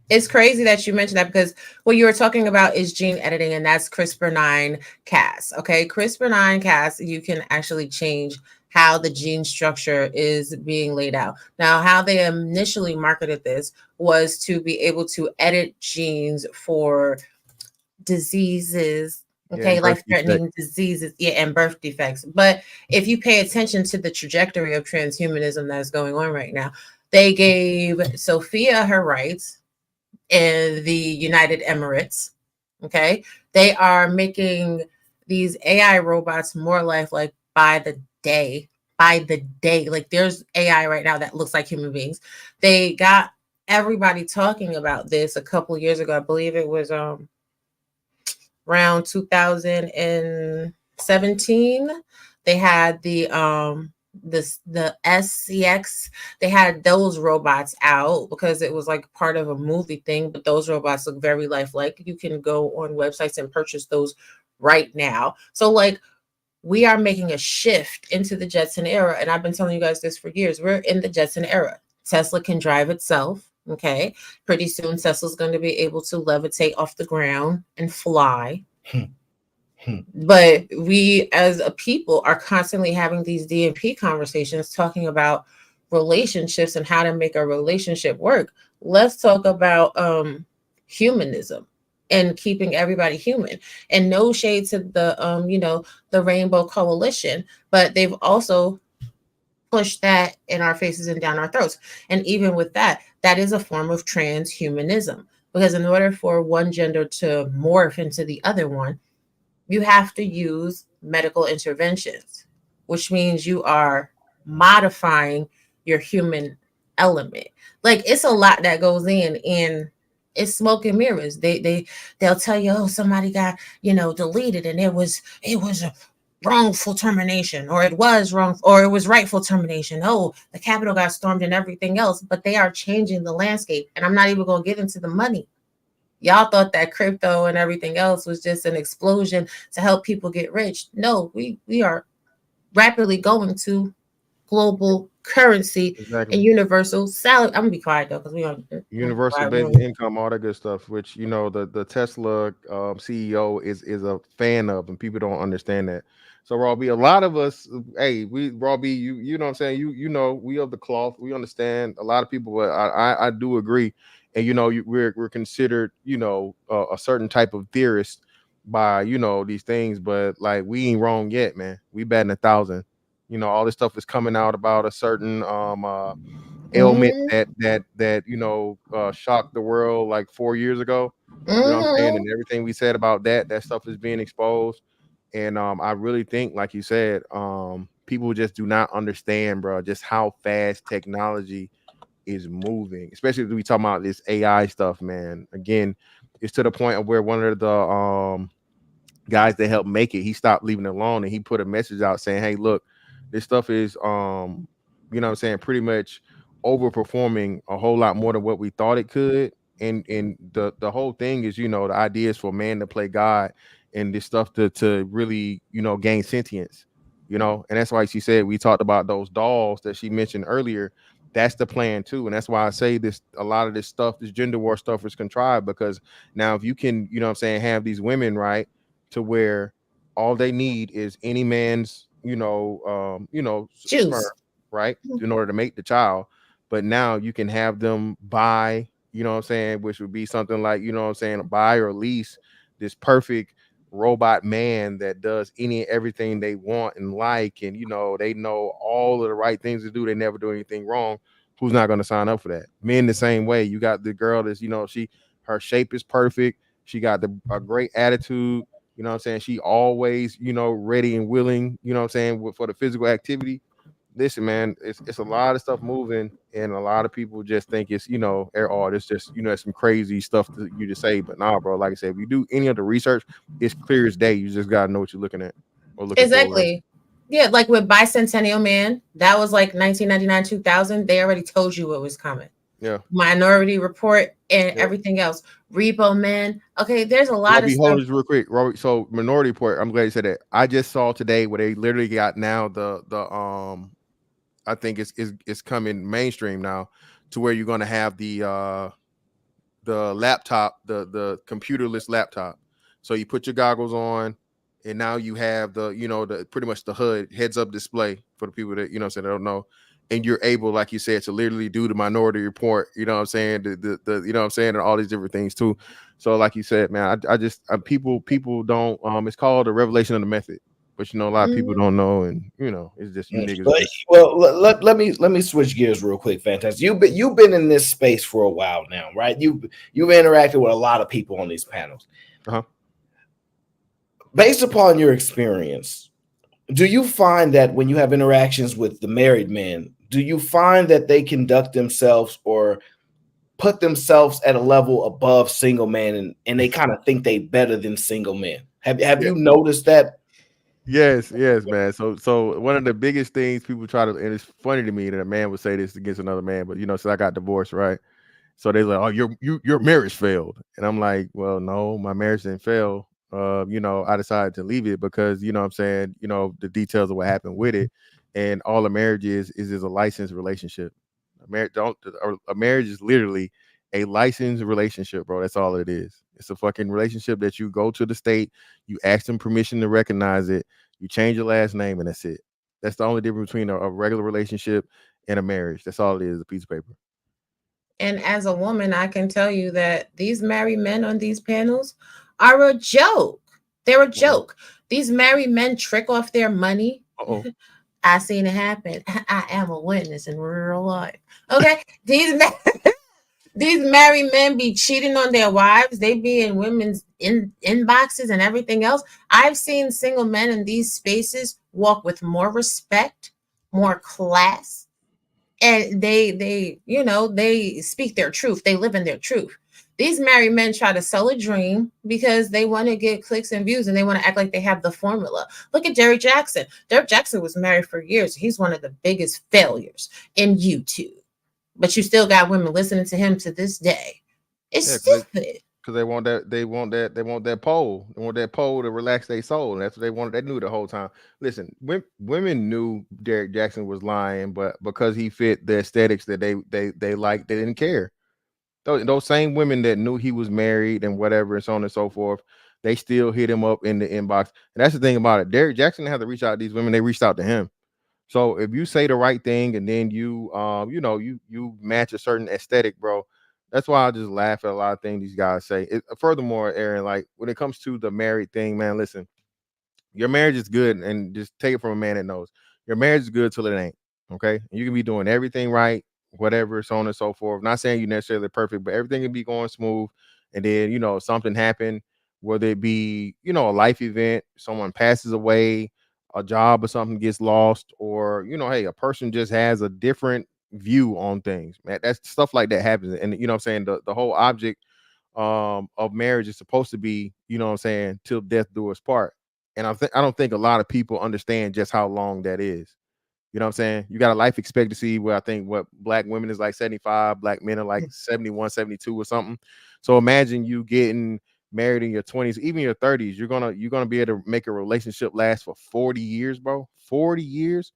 it's crazy that you mentioned that, because what you were talking about is gene editing, and that's CRISPR-9-Cas. Okay, CRISPR-9-Cas, you can actually change how the gene structure is being laid out. Now, how they initially marketed this was to be able to edit genes for diseases, Yeah, and okay, birth life-threatening diseases, yeah, and birth defects. But if you pay attention to the trajectory of transhumanism that's going on right now, they gave Sophia her rights in the United Emirates. Okay. They are making these AI robots more lifelike by the day. By the day. Like, there's AI right now that looks like human beings. They got everybody talking about this a couple of years ago. I believe it was around 2017. They had the SCX, they had those robots out because it was like part of a movie thing, but those robots look very lifelike. You can go on websites and purchase those right now. So like, we are making a shift into the Jetson era, and I've been telling you guys this for years. We're in the Jetson era. Tesla can drive itself. Okay, pretty soon Tesla's going to be able to levitate off the ground and fly. But we as a people are constantly having these DMP conversations talking about relationships and how to make a relationship work. Let's talk about humanism and keeping everybody human. And no shade to the the Rainbow Coalition, but they've also pushed that in our faces and down our throats. And even with that, that is a form of transhumanism, because in order for one gender to morph into the other one, you have to use medical interventions, which means you are modifying your human element. Like, it's a lot that goes in It's smoke and mirrors. They'll tell you, oh, somebody got, deleted, and it was a wrongful termination, or it was wrong, or it was rightful termination. Oh, the Capitol got stormed and everything else, but they are changing the landscape. And I'm not even going to get into the money. Y'all thought that crypto and everything else was just an explosion to help people get rich. No, we are rapidly going to global currency and universal salary. I'm gonna be quiet though, because we on universal basic income, all that good stuff, which the Tesla CEO is a fan of, and people don't understand that. So Robbie, a lot of us, hey, Robbie, you know what I'm saying, we of the cloth, we understand a lot of people, but I do agree, and we're considered a certain type of theorist by these things, but like we ain't wrong yet, man. We batting 1,000. All this stuff is coming out about a certain ailment that shocked the world like 4 years ago. You know what I'm saying? And everything we said about that stuff is being exposed. And I really think, like you said, people just do not understand, bro, just how fast technology is moving, especially if we talk about this AI stuff, man. Again, it's to the point of where one of the guys that helped make it, he stopped leaving it alone, and he put a message out saying, hey, look, this stuff is what I'm saying, pretty much overperforming a whole lot more than what we thought it could. And the whole thing is, the idea is for man to play God, and this stuff to really, gain sentience, and that's why she said, we talked about those dolls that she mentioned earlier. That's the plan too. And that's why I say a lot of this stuff, this gender war stuff is contrived, because now if you can, have these women, right, to where all they need is any man's, sperm, right, in order to make the child. But now you can have them buy, which would be something like, buy or lease this perfect robot man that does any and everything they want and like, and they know all of the right things to do. They never do anything wrong. Who's not going to sign up for that? Men the same way. You got the girl that's, her shape is perfect. She got a great attitude. She always, ready and willing, for the physical activity. Listen, man, it's a lot of stuff moving, and a lot of people just think it's, it's just, it's some crazy stuff that you just say. But nah, bro, like I said, if you do any of the research, it's clear as day. You just gotta know what you're looking at or looking exactly. Yeah, like with Bicentennial Man, that was like 1999, 2000. They already told you what was coming. Yeah. Minority Report and everything else. Repo Man. Okay, there's a lot of stuff. Hold this real quick, Robert. So Minority Report, I'm glad you said that. I just saw today where they literally got now the I think it's coming mainstream now, to where you're gonna have the laptop, the computerless laptop. So you put your goggles on, and now you have the pretty much the HUD heads up display for the people that they don't know. And you're able, like you said, to literally do the Minority Report, and all these different things too. So like you said, man, I just people don't it's called the revelation of the method. But a lot of people don't know, and it's just you niggas. Well, let me switch gears real quick, Fantastic. You've been in this space for a while now, right? You've interacted with a lot of people on these panels. Based upon your experience, do you find that when you have interactions with the married men, do you find that they conduct themselves or put themselves at a level above single men, and they kind of think they better than single men? Have you noticed that? Yes, man. So one of the biggest things people try to, and it's funny to me that a man would say this against another man, but so I got divorced, right? So they're like, oh, your marriage failed. And I'm like, well, no, my marriage didn't fail. I decided to leave it because, the details of what happened with it. And all a marriage is a licensed relationship. A marriage is literally a licensed relationship, bro. That's all it is. It's a fucking relationship that you go to the state, you ask them permission to recognize it, you change your last name, and that's it. That's the only difference between a regular relationship and a marriage. That's all it is, a piece of paper. And as a woman, I can tell you that these married men on these panels are a joke. They're a joke. These married men trick off their money. I seen it happen. I am a witness in real life. Okay. These married men be cheating on their wives. They be in women's inboxes and everything else. I've seen single men in these spaces walk with more respect, more class, and they speak their truth. They live in their truth. These married men try to sell a dream because they want to get clicks and views and they want to act like they have the formula. Look at Jerry Jackson. Derek Jackson was married for years. He's one of the biggest failures in YouTube. But you still got women listening to him to this day. It's Yeah, stupid. because they want that pole. They want that pole to relax their soul. And that's what they wanted. They knew the whole time. Listen, women knew Derek Jackson was lying, but because he fit the aesthetics that they liked, they didn't care. Those same women that knew he was married and whatever and so on and so forth, they still hit him up in the inbox. And that's the thing about it. Derek Jackson didn't have to reach out to these women; they reached out to him. So if you say the right thing and then you match a certain aesthetic, bro, that's why I just laugh at a lot of things these guys say. Furthermore, Aaron, like when it comes to the married thing, man, listen, your marriage is good, and just take it from a man that knows your marriage is good till it ain't. Okay, you can be doing everything right, whatever, so on and so forth. Not saying you're necessarily perfect, but everything can be going smooth. And then something happened, whether it be a life event, someone passes away, a job or something gets lost, or hey, a person just has a different view on things. Man, that's stuff like that happens, and what I'm saying, the whole object of marriage is supposed to be, what I'm saying, till death do us part. And I don't think a lot of people understand just how long that is. You know what I'm saying? You got a life expectancy where I think what black women is like 75, black men are like 71, 72 or something. So imagine you getting married in your 20s, even your 30s. You're gonna be able to make a relationship last for 40 years, bro. 40 years.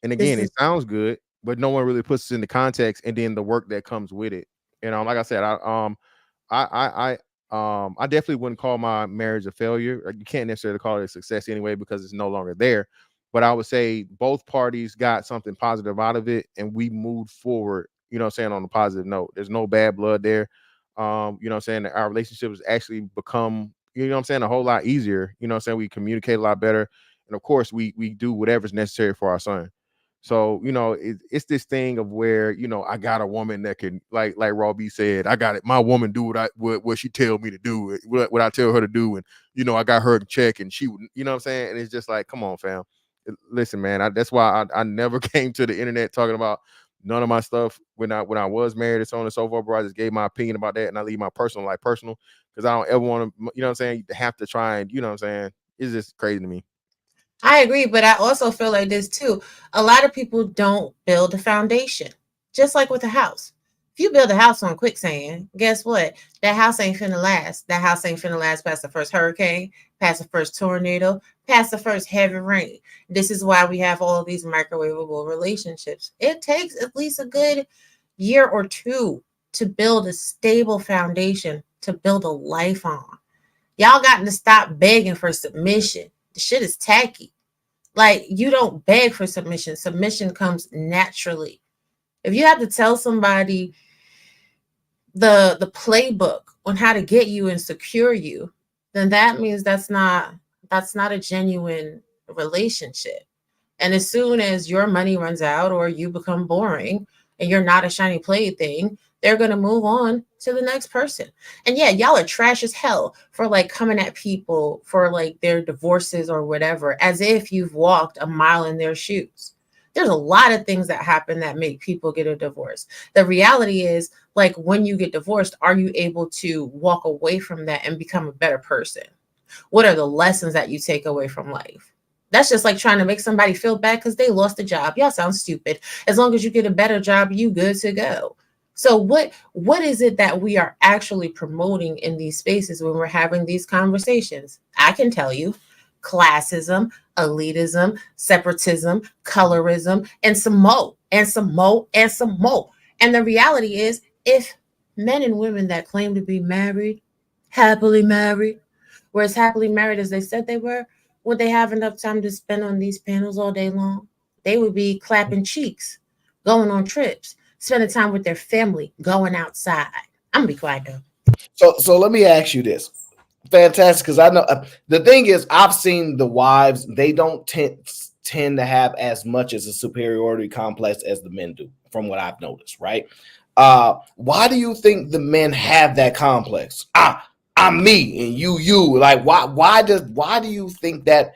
And This again, is it sounds good, but no one really puts it into context and then the work that comes with it. Like I said, I definitely wouldn't call my marriage a failure. You can't necessarily call it a success anyway because it's no longer there. But I would say both parties got something positive out of it, and we moved forward. What I'm saying, on a positive note. There's no bad blood there. What I'm saying, our relationship has actually become, what I'm saying, a whole lot easier. What I'm saying, we communicate a lot better, and of course, we do whatever's necessary for our son. So it's this thing of where I got a woman that can, like Robbie said, I got it. My woman do what she tell me to do, what I tell her to do, and I got her to check, and she would, what I'm saying, and it's just like, come on, fam. Listen, man, that's why I never came to the internet talking about none of my stuff when I was married and so on and so forth, bro. I just gave my opinion about that, and I leave my personal life personal because I don't ever want to, what I'm saying, have to try and, what I'm saying, it's just crazy to me. I agree, but I also feel like this too. A lot of people don't build a foundation, just like with a house. If you build a house on quicksand, guess what? That house ain't finna last. That house ain't finna last past the first hurricane, past the first tornado, past the first heavy rain. This is why we have all of these microwavable relationships. It takes at least a good year or two to build a stable foundation to build a life on. Y'all got to stop begging for submission. The shit is tacky. Like, you don't beg for submission. Submission comes naturally. If you have to tell somebody the playbook on how to get you and secure you, then that means that's not a genuine relationship. And as soon as your money runs out or you become boring and you're not a shiny plaything, they're going to move on to the next person. And yeah, y'all are trash as hell for like coming at people for like their divorces or whatever, as if you've walked a mile in their shoes. There's a lot of things that happen that make people get a divorce. The reality is, like, when you get divorced, are you able to walk away from that and become a better person? What are the lessons that you take away from life? That's just like trying to make somebody feel bad because they lost a job. Y'all sound stupid. As long as you get a better job, you good to go. So what is it that we are actually promoting in these spaces when we're having these conversations? I can tell you: classism, elitism, separatism, colorism, and some more, and some more, and some more. And the reality is, if men and women that claim to be married, happily married, were as happily married as they said they were, would they have enough time to spend on these panels all day long? They would be clapping cheeks, going on trips, spending time with their family, going outside. I'm gonna be quiet though. So let me ask you this. Fantastic, because I know the thing is, I've seen the wives, they don't tend to have as much as a superiority complex as the men do, from what I've noticed, right? Why do you think the men have that complex? I'm me and you. Like, why do you think that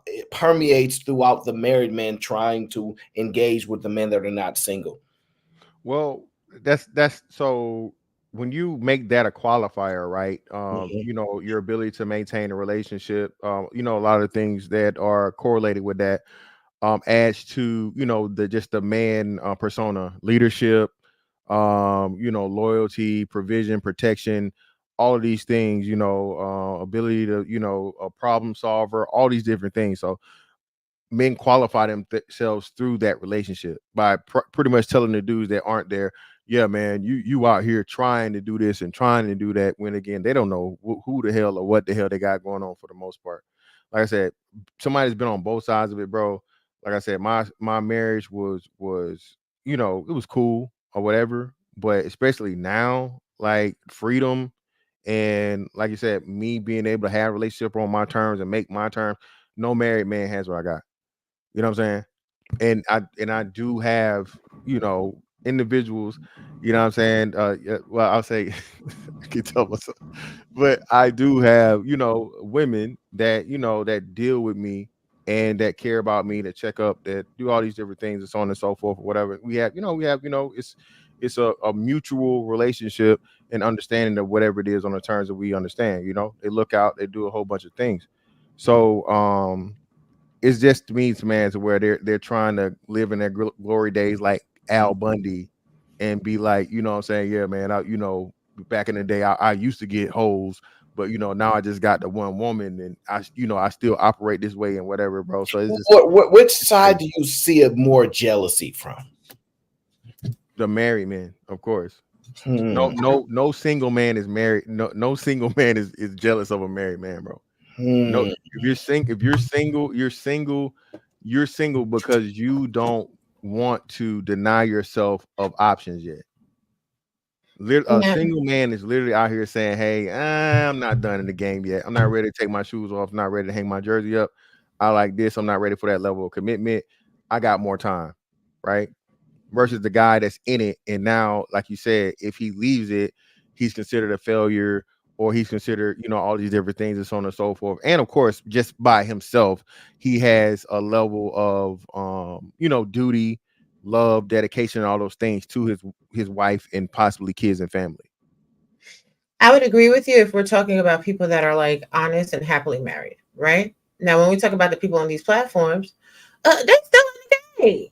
it permeates throughout the married men trying to engage with the men that are not single? Well, that's so. when you make that a qualifier, right? Mhm. You know, your ability to maintain a relationship, you know, a lot of things that are correlated with that, adds to, you know, the just the man persona, leadership, you know, loyalty, provision, protection, all of these things, you know, ability to, you know, a problem solver, all these different things. So men qualify themselves through that relationship by pretty much telling the dudes that aren't there, yeah, man, you out here trying to do this and trying to do that, when again they don't know who the hell or what the hell they got going on for the most part. Like I said, somebody's been on both sides of it, bro. Like I said, my marriage was, you know, it was cool or whatever, but especially now, like freedom, and like you said, me being able to have a relationship on my terms and make my terms, no married man has what I got. You know what I'm saying? And I do have, you know, individuals, you know what I'm saying? Yeah, well, I'll say I can tell myself, but I do have, you know, women that, you know, that deal with me and that care about me, that check up, that do all these different things and so on and so forth, or whatever. We have, you know, it's a mutual relationship and understanding of whatever it is on the terms that we understand, you know. They look out, they do a whole bunch of things. So it's just means, man, to where they're trying to live in their glory days like Al Bundy and be like, you know what I'm saying? Yeah, man, you know, back in the day, I used to get hoes, but you know, now I just got the one woman, and you know, I still operate this way and whatever, bro. So it's just Which side do you see a more jealousy from? the married men, of course. Hmm. No single man is married. No single man is jealous of a married man, bro. No, Hmm. if you're single, you're single because you don't want to deny yourself of options yet. A Yeah. single man is literally out here saying, "Hey, I'm not done in the game yet. I'm not ready to take my shoes off. I'm not ready to hang my jersey up. I like this. I'm not ready for that level of commitment. I got more time." Right? Versus the guy that's in it, and now, like you said, if he leaves it, he's considered a failure, or he's considered, you know, all these different things and so on and so forth. And of course, just by himself, he has a level of you know, duty, love, dedication, and all those things to his wife and possibly kids and family. I would agree with you if we're talking about people that are like honest and happily married, right? Now, when we talk about the people on these platforms, they still in the game.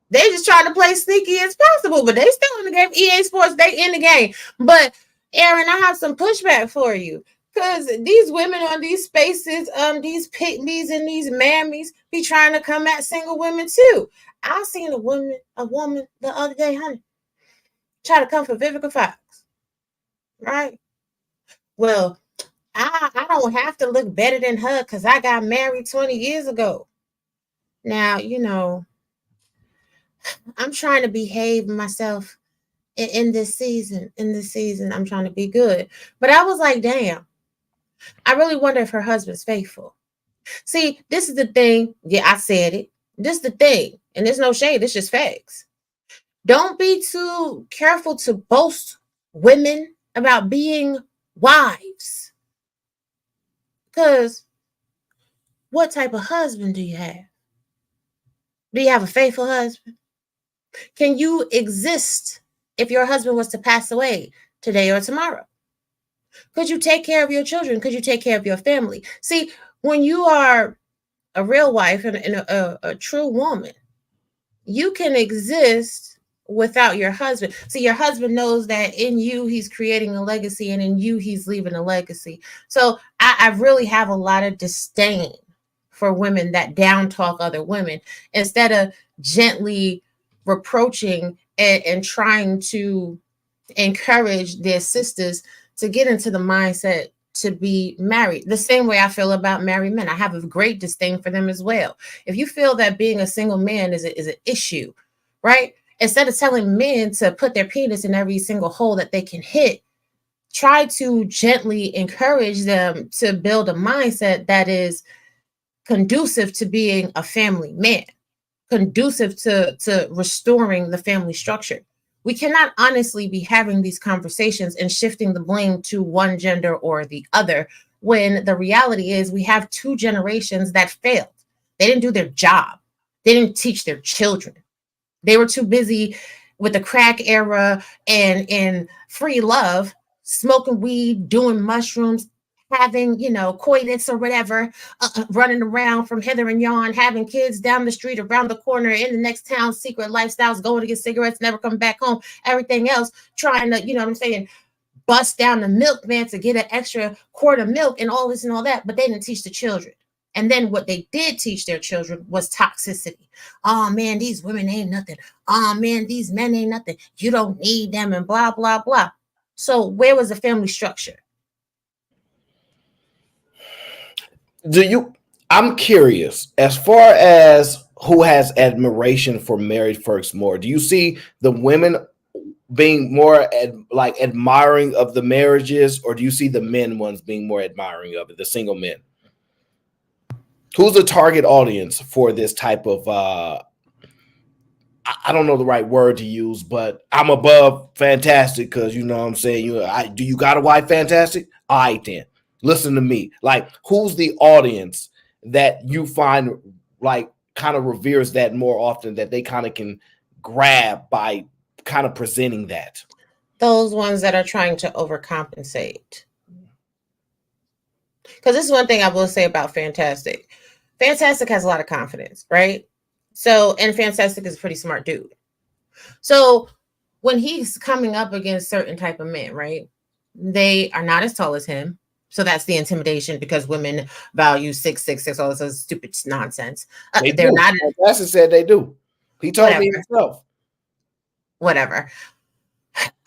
They just trying to play sneaky as possible, but they still in the game. EA Sports, they in the game. But Aaron, I have some pushback for you. Because these women on these spaces, these pick-me's and these mammies be trying to come at single women too. I seen a woman the other day, honey, try to come for Vivica Fox, right? Well, I don't have to look better than her because I got married 20 years ago. Now, you know, I'm trying to behave myself in this season. In this season, I'm trying to be good. But I was like, damn, I really wonder if her husband's faithful. See, this is the thing. Yeah, I said it. This is the thing. And there's no shade, it's just facts. Don't be too careful to boast women about being wives. Because what type of husband do you have? Do you have a faithful husband? Can you exist if your husband was to pass away today or tomorrow? Could you take care of your children? Could you take care of your family? See, when you are a real wife and a true woman, you can exist without your husband. See, your husband knows that in you, he's creating a legacy, and in you, he's leaving a legacy. So I really have a lot of disdain for women that down talk other women instead of gently reproaching and trying to encourage their sisters to get into the mindset to be married. The same way I feel about married men. I have a great disdain for them as well. If you feel that being a single man is an issue, right? Instead of telling men to put their penis in every single hole that they can hit, try to gently encourage them to build a mindset that is conducive to being a family man, conducive to restoring the family structure. We cannot honestly be having these conversations and shifting the blame to one gender or the other when the reality is we have two generations that failed. They didn't do their job. They didn't teach their children. They were too busy with the crack era and free love, smoking weed, doing mushrooms, having, coitus or whatever, running around from hither and yon, having kids down the street, around the corner, in the next town, secret lifestyles, going to get cigarettes, never coming back home, everything else, trying to, what I'm saying, bust down the milkman to get an extra quart of milk and all this and all that, but they didn't teach the children. And then what they did teach their children was toxicity. Oh man, these women ain't nothing. Oh man, these men ain't nothing. You don't need them and blah, blah, blah. So where was the family structure? I'm curious, as far as who has admiration for married folks more, do you see the women being more admiring of the marriages, or do you see the men ones being more admiring of it, the single men? Who's the target audience for this type of I don't know the right word to use, but I'm above fantastic because you know what I'm saying. Do you got a wife fantastic? All right then. Listen to me. Like, who's the audience that you find like kind of reveres that more often, that they kind of can grab by kind of presenting that? Those ones that are trying to overcompensate. Because this is one thing I will say about Fantastic. Fantastic has a lot of confidence, right? So, and Fantastic is a pretty smart dude. So when he's coming up against certain type of men, right? They are not as tall as him. So that's the intimidation, because women value 6'6", all this stupid nonsense. They're not. Fantastic said they do. He told me himself. Whatever.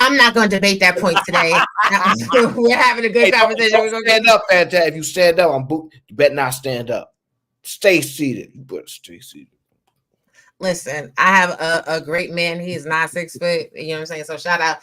I'm not going to debate that point today. We're having a good conversation. We're gonna stand up, Fantastic. If you stand up, you better not stand up. Stay seated. You better stay seated. Listen, I have a great man. He is not 6 foot. You know what I'm saying? So shout out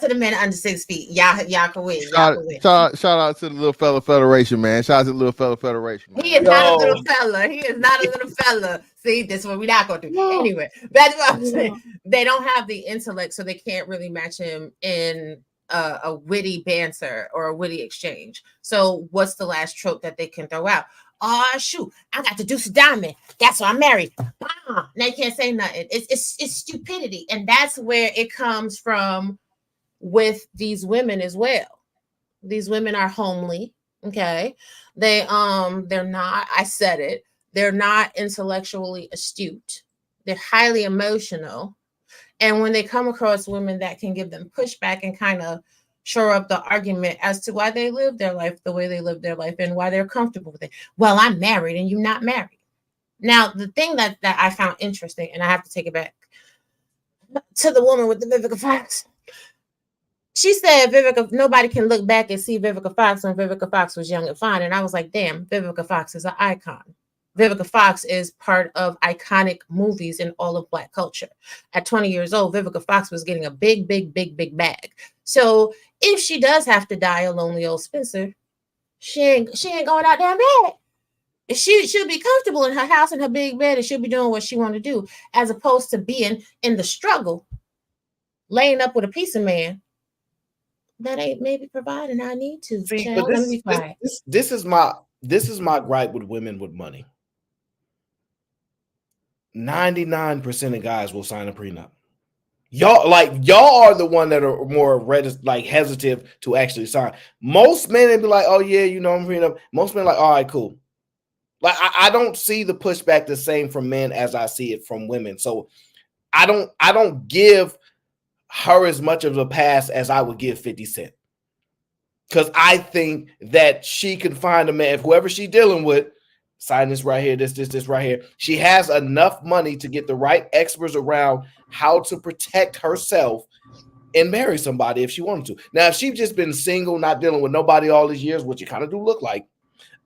to the men under 6 feet. Y'all can win. Shout out to the Little Fella Federation, man. Shout out to the Little Fella Federation. Man. He is not a little fella. He is not a little fella. See, this is what we're not gonna do. Anyway, that's what I'm saying. They don't have the intellect, so they can't really match him in a witty banter or a witty exchange. So what's the last trope that they can throw out? Oh shoot, I got to Deuce Diamond. That's why I'm married. Now you can't say nothing. It's stupidity. And that's where it comes from with these women as well. These women are homely. Okay. They're not, I said it, they're not intellectually astute. They're highly emotional. And when they come across women that can give them pushback and kind of shore up the argument as to why they live their life the way they live their life and why they're comfortable with it. Well, I'm married and you're not married. Now, the thing that I found interesting, and I have to take it back to the woman with the Vivica Fox. She said, nobody can look back and see Vivica Fox when Vivica Fox was young and fine. And I was like, damn, Vivica Fox is an icon. Vivica Fox is part of iconic movies in all of Black culture. At 20 years old, Vivica Fox was getting a big bag. So if she does have to die a lonely old Spencer, she ain't going out there bad. She'll be comfortable in her house in her big bed, and she'll be doing what she want to do, as opposed to being in the struggle, laying up with a piece of man that ain't maybe providing I need to. See, but this is my gripe with women with money. 99% of guys will sign a prenup. Y'all are the one that are more hesitant to actually sign. Most men would be like, oh yeah, you know, I'm prenup. Most men are like, all right, cool. Like I don't see the pushback the same from men as I see it from women. So I don't give her as much of a pass as I would give 50 Cent. Because I think that she can find a man, whoever she's dealing with, sign this right here, this right here. She has enough money to get the right experts around how to protect herself and marry somebody if she wanted to. Now, if she's just been single, not dealing with nobody all these years, which you kind of do look like,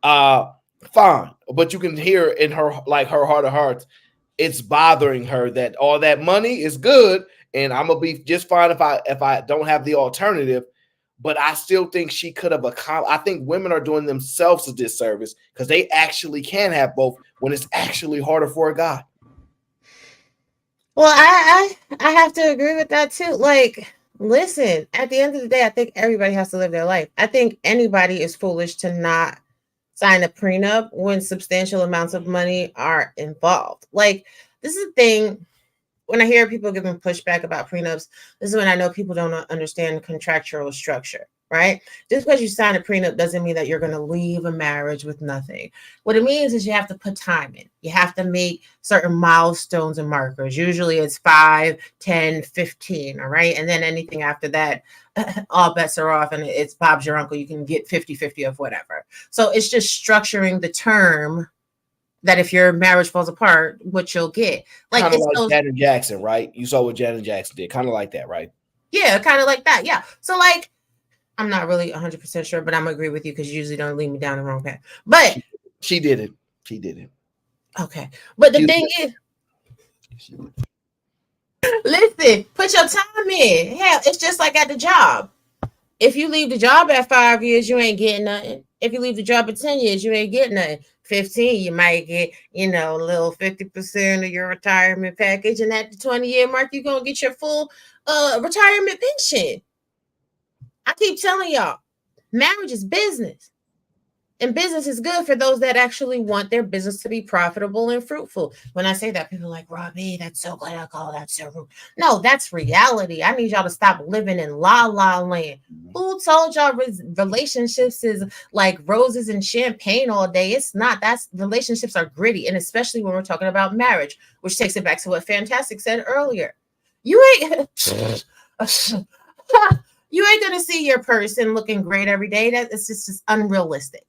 fine. But you can hear in her, like her heart of hearts, it's bothering her that all that money is good and I'm gonna be just fine if I don't have the alternative. But I still think she could have I think women are doing themselves a disservice because they actually can have both when it's actually harder for a guy. Well, I have to agree with that too. Like, listen, at the end of the day, I think everybody has to live their life. I think anybody is foolish to not sign a prenup when substantial amounts of money are involved. Like, this is the thing. when I hear people giving pushback about prenups, this is when I know people don't understand contractual structure, right? Just because you sign a prenup doesn't mean that you're going to leave a marriage with nothing. What it means is you have to put time in. You have to make certain milestones and markers. Usually it's 5, 10, 15, all right? And then anything after that, all bets are off and it's Bob's your uncle. You can get 50-50 of whatever. So it's just structuring the term that if your marriage falls apart, what you'll get. Like kind of it's like those, Janet Jackson, right? You saw what Janet Jackson did, kind of like that, right? yeah, kind of like that. Yeah. So like, I'm not really 100% sure, but I'm gonna agree with you because you usually don't lead me down the wrong path. But she did it. She did it. Okay. But the thing is, listen, put your time in. Hell, it's just like at the job. If you leave the job at 5 years, you ain't getting nothing. If you leave the job at 10 years, you ain't getting nothing. 15, you might get, a little 50% of your retirement package. And at the 20-year mark, you're going to get your full retirement pension. I keep telling y'all, marriage is business. And business is good for those that actually want their business to be profitable and fruitful. When I say that, people are like, Robbie, that's so clinical. That's so rude. No, that's reality. I need y'all to stop living in la la land. Who told y'all relationships is like roses and champagne all day? It's not. Relationships are gritty. And especially when we're talking about marriage, which takes it back to what Fantastic said earlier. You ain't you ain't gonna see your person looking great every day. It's just unrealistic.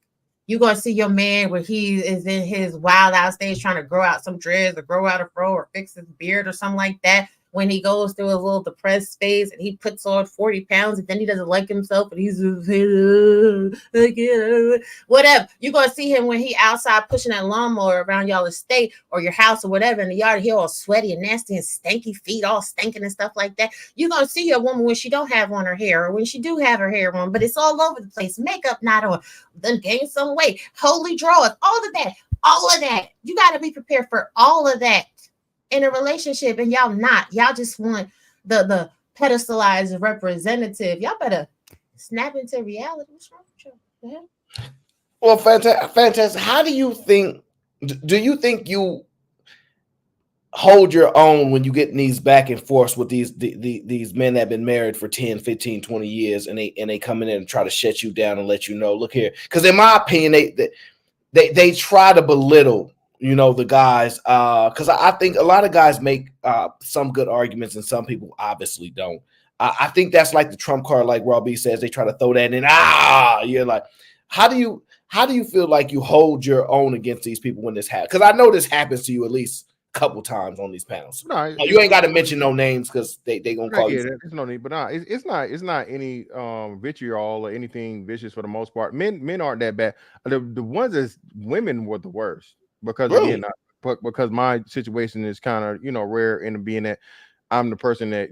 You're going to see your man where he is in his wild out stage trying to grow out some dreads or grow out a fro or fix his beard or something like that. When he goes through a little depressed phase and he puts on 40 pounds and then he doesn't like himself and he's whatever. You're going to see him when he outside pushing that lawnmower around y'all estate or your house or whatever in the yard. He all sweaty and nasty and stanky feet all stinking and stuff like that. You're going to see your woman when she don't have on her hair or when she do have her hair on, but it's all over the place. Makeup not on. Then gain some weight. Holy drawers. All of that. All of that. You got to be prepared for all of that in a relationship, and y'all not. Y'all just want the pedestalized representative. Y'all better snap into reality. What's wrong with you? Well, fantastic. How do you think? Do you think you hold your own when you get in these back and forths with these men that have been married for 10, 15, 20 years, and they come in and try to shut you down and let you know, look here? Because in my opinion, they try to belittle the guys, because I think a lot of guys make some good arguments and some people obviously don't. I think that's like the trump card, like Robbie says, they try to throw that in. You're like, how do you feel like you hold your own against these people when this happens? Because I know this happens to you at least a couple times on these panels. No, you ain't got to mention no names because they gonna call you. There's no need, but it's not any vitriol or anything vicious for the most part. Men aren't that bad. The ones that women were the worst. Because really? Again, because my situation is kind of rare in being that I'm the person that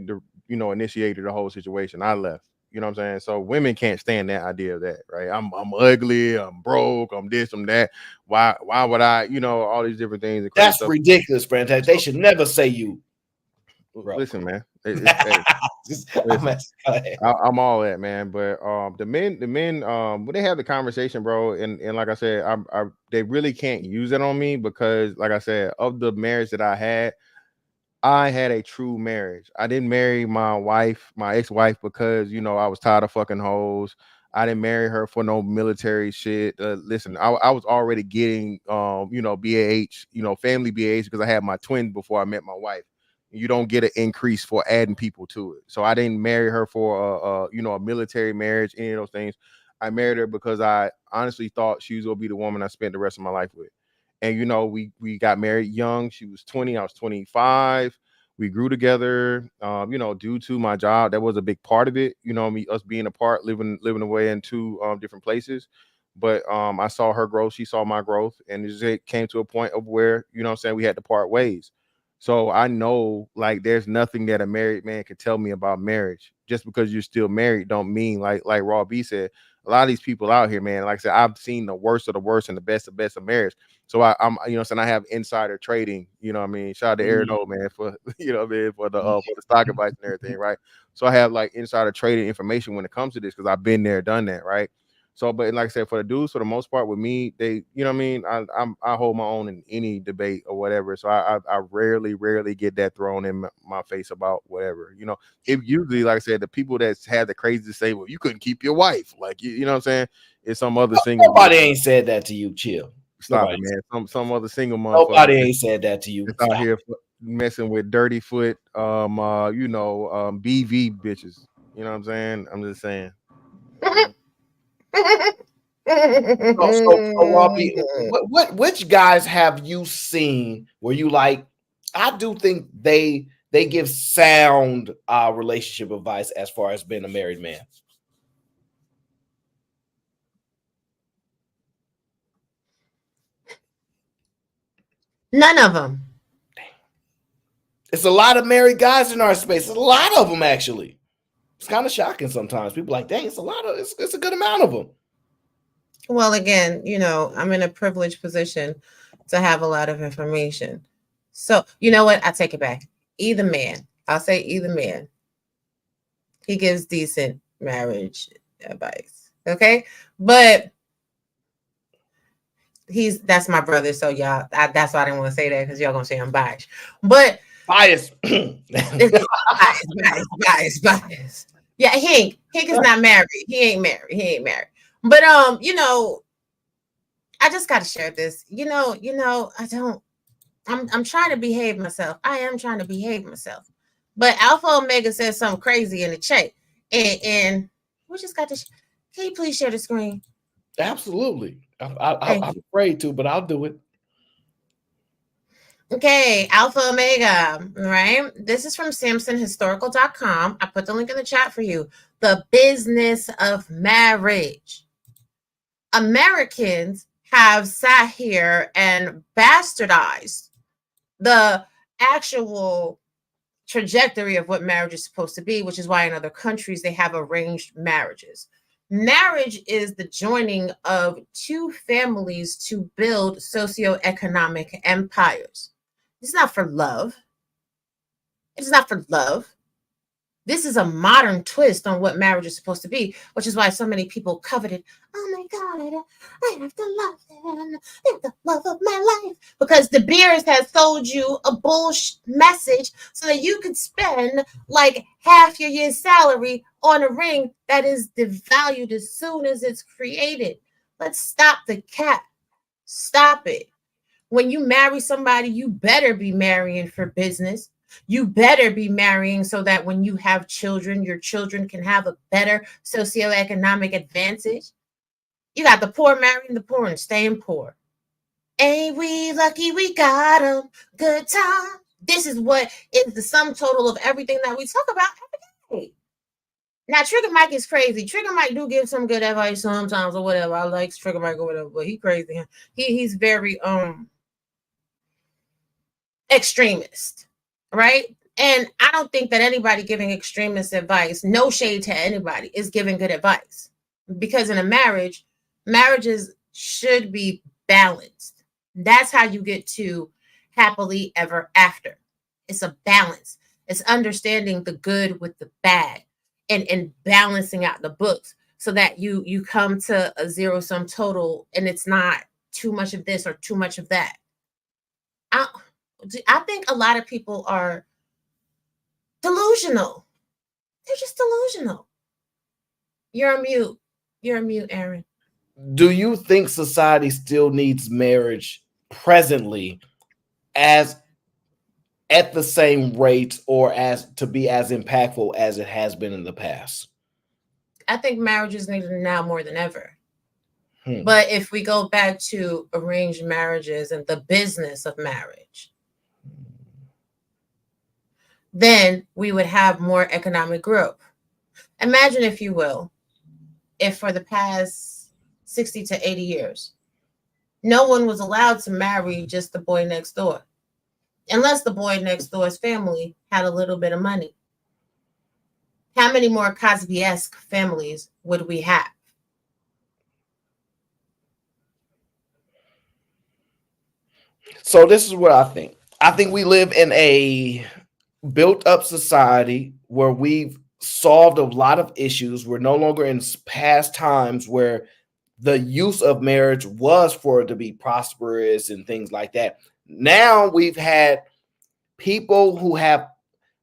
initiated the whole situation. I left, you know what I'm saying? So women can't stand that idea of that, right? I'm ugly, I'm broke, I'm this, I'm that. Why would I, all these different things? That's ridiculous, Fantastic. They should never say you. Bro. Listen, man. I'm all that, man. But the men, when they have the conversation, bro, and like I said, they really can't use it on me because, like I said, of the marriage that I had a true marriage. I didn't marry my ex-wife, because I was tired of fucking hoes. I didn't marry her for no military shit. Listen, I was already getting BAH, family BAH, because I had my twins before I met my wife. You don't get an increase for adding people to it. So I didn't marry her for a military marriage, any of those things. I married her because I honestly thought she was gonna be the woman I spent the rest of my life with. And we got married young. She was 20, I was 25. We grew together. Due to my job, that was a big part of it. Us being apart, living away in two different places. But I saw her growth, she saw my growth, and it came to a point of where, we had to part ways. So I know, like, there's nothing that a married man could tell me about marriage. Just because you're still married don't mean, like Raw B said, a lot of these people out here, man, like I said, I've seen the worst of the worst and the best of marriage. So I'm I have insider trading, shout out to Aaron O, man, for for the stock advice and everything, right? So I have like insider trading information when it comes to this, because I've been there, done that, right? So, but like I said, for the dudes, for the most part, with me, they, you know what I mean. I hold my own in any debate or whatever. So I rarely get that thrown in my face about whatever. You know, it usually, like I said, the people that have the crazy to say, well, you couldn't keep your wife, like you know what I'm saying. It's some other single. Nobody ain't said that to you. Chill. Stop Nobody. it, man. Some other single Nobody motherfucker ain't said that to you. that's out here messing with dirty foot, you know, BV bitches. You know what I'm saying? I'm just saying. So Robbie, which guys have you seen where you like? I do think they give sound relationship advice as far as being a married man. None of them. It's a lot of married guys in our space. It's a lot of them, actually. It's kind of shocking sometimes. People are like, dang, it's a lot of it's a good amount of them. Well, again, you know, I'm in a privileged position to have a lot of information. So, you know what? I take it back. Either man, I'll say either man. He gives decent marriage advice. Okay. But that's my brother. So y'all, that's why I didn't want to say that, because y'all gonna say I'm biased. But bias. bias. Yeah, Hank is not married. He ain't married. But you know, I just gotta share this. You know, I'm trying to behave myself. I am trying to behave myself. But Alpha Omega says something crazy in the chat. And we just got to can you please share the screen? Absolutely. I'm afraid to, but I'll do it. Okay, Alpha Omega, right? This is from SamsonHistorical.com. I put the link in the chat for you. The business of marriage. Americans have sat here and bastardized the actual trajectory of what marriage is supposed to be, which is why in other countries they have arranged marriages. Marriage is the joining of two families to build socioeconomic empires. It's not for love. It's not for love. This is a modern twist on what marriage is supposed to be, which is why so many people coveted, oh my God, I have to love them. They're the love of my life. Because De Beers has sold you a bullshit message so that you could spend like half your year's salary on a ring that is devalued as soon as it's created. Let's stop the cap. Stop it. When you marry somebody, you better be marrying for business. You better be marrying so that when you have children, your children can have a better socioeconomic advantage. You got the poor marrying the poor and staying poor. Ain't we lucky we got them? Good time. This is what is the sum total of everything that we talk about every day. Now, Trigger Mike is crazy. Trigger Mike do give some good advice sometimes or whatever. I like Trigger Mike or whatever, but he crazy. He's very extremist, right? And I don't think that anybody giving extremist advice, no shade to anybody, is giving good advice. Because in a marriage, marriages should be balanced. That's how you get to happily ever after. It's a balance. It's understanding the good with the bad and balancing out the books so that you come to a zero sum total and it's not too much of this or too much of that. I think a lot of people are delusional. They're just delusional. You're on mute, Aaron. Do you think society still needs marriage presently as at the same rate or as to be as impactful as it has been in the past? I think marriage is needed now more than ever. But if we go back to arranged marriages and the business of marriage, then we would have more economic growth. Imagine, if you will, if for the past 60 to 80 years, no one was allowed to marry just the boy next door, unless the boy next door's family had a little bit of money. How many more Cosby-esque families would we have? So this is what I think. I think we live in a built-up society where we've solved a lot of issues. We're no longer in past times where the use of marriage was for it to be prosperous and things like that. Now we've had people who have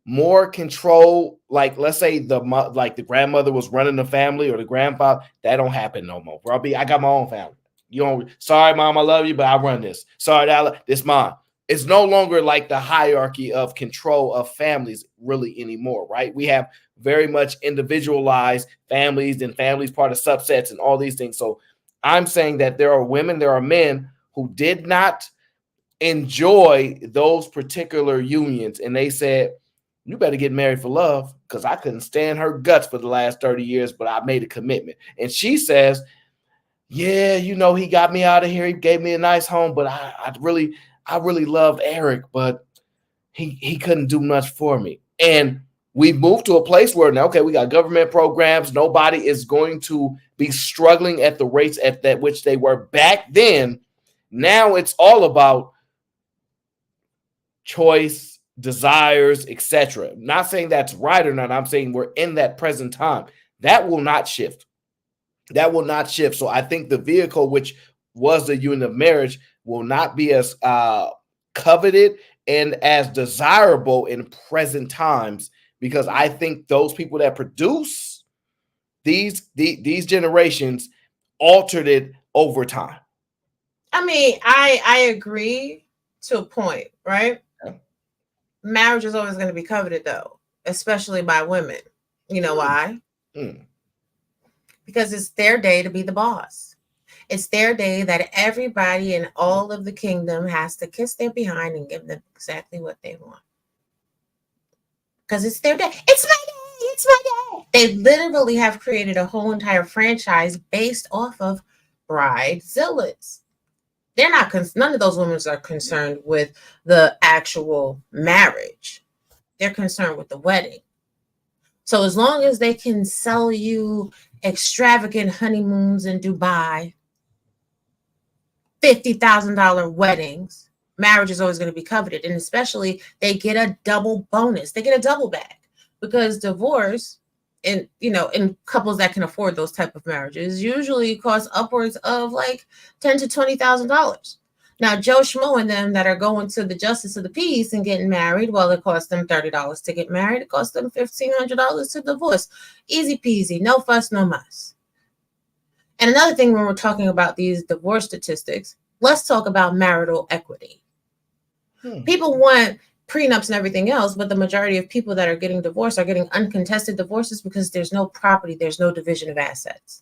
more control, like let's say the grandmother was running the family or the grandfather. That don't happen no more, bro. I got my own family. You don't. Sorry, mom, I love you, but I run this. Sorry, this mine. It's no longer like the hierarchy of control of families really anymore, right? We have very much individualized families and families part of subsets and all these things. So I'm saying that there are women, there are men who did not enjoy those particular unions, and they said, you better get married for love, because I couldn't stand her guts for the last 30 years, but I made a commitment. And she says, yeah, he got me out of here. He gave me a nice home, but I really loved Eric, but he couldn't do much for me. And we've moved to a place where now, okay, we got government programs. Nobody is going to be struggling at the rates at that which they were back then. Now it's all about choice, desires, etc. Not saying that's right or not. I'm saying we're in that present time. That will not shift. That will not shift. So I think the vehicle, which was the union of marriage, will not be as coveted and as desirable in present times, because I think those people that produce these generations altered it over time. I mean, I agree to a point, right? Yeah. Marriage is always going to be coveted, though, especially by women. You know why? Because it's their day to be the boss. It's their day that everybody in all of the kingdom has to kiss their behind and give them exactly what they want. Because it's their day. It's my day. It's my day. They literally have created a whole entire franchise based off of bridezilla's. They're not, none of those women are concerned with the actual marriage. They're concerned with the wedding. So as long as they can sell you extravagant honeymoons in Dubai, $50,000 weddings, marriage is always going to be coveted. And especially they get a double bonus. They get a double bag, because divorce in couples that can afford those type of marriages usually cost upwards of like $10,000 to $20,000. Now, Joe Schmo and them that are going to the justice of the peace and getting married, well, it costs them $30 to get married. It costs them $1,500 to divorce. Easy peasy, no fuss, no muss. And another thing, when we're talking about these divorce statistics, let's talk about marital equity. People want prenups and everything else, but the majority of people that are getting divorced are getting uncontested divorces because there's no property, there's no division of assets.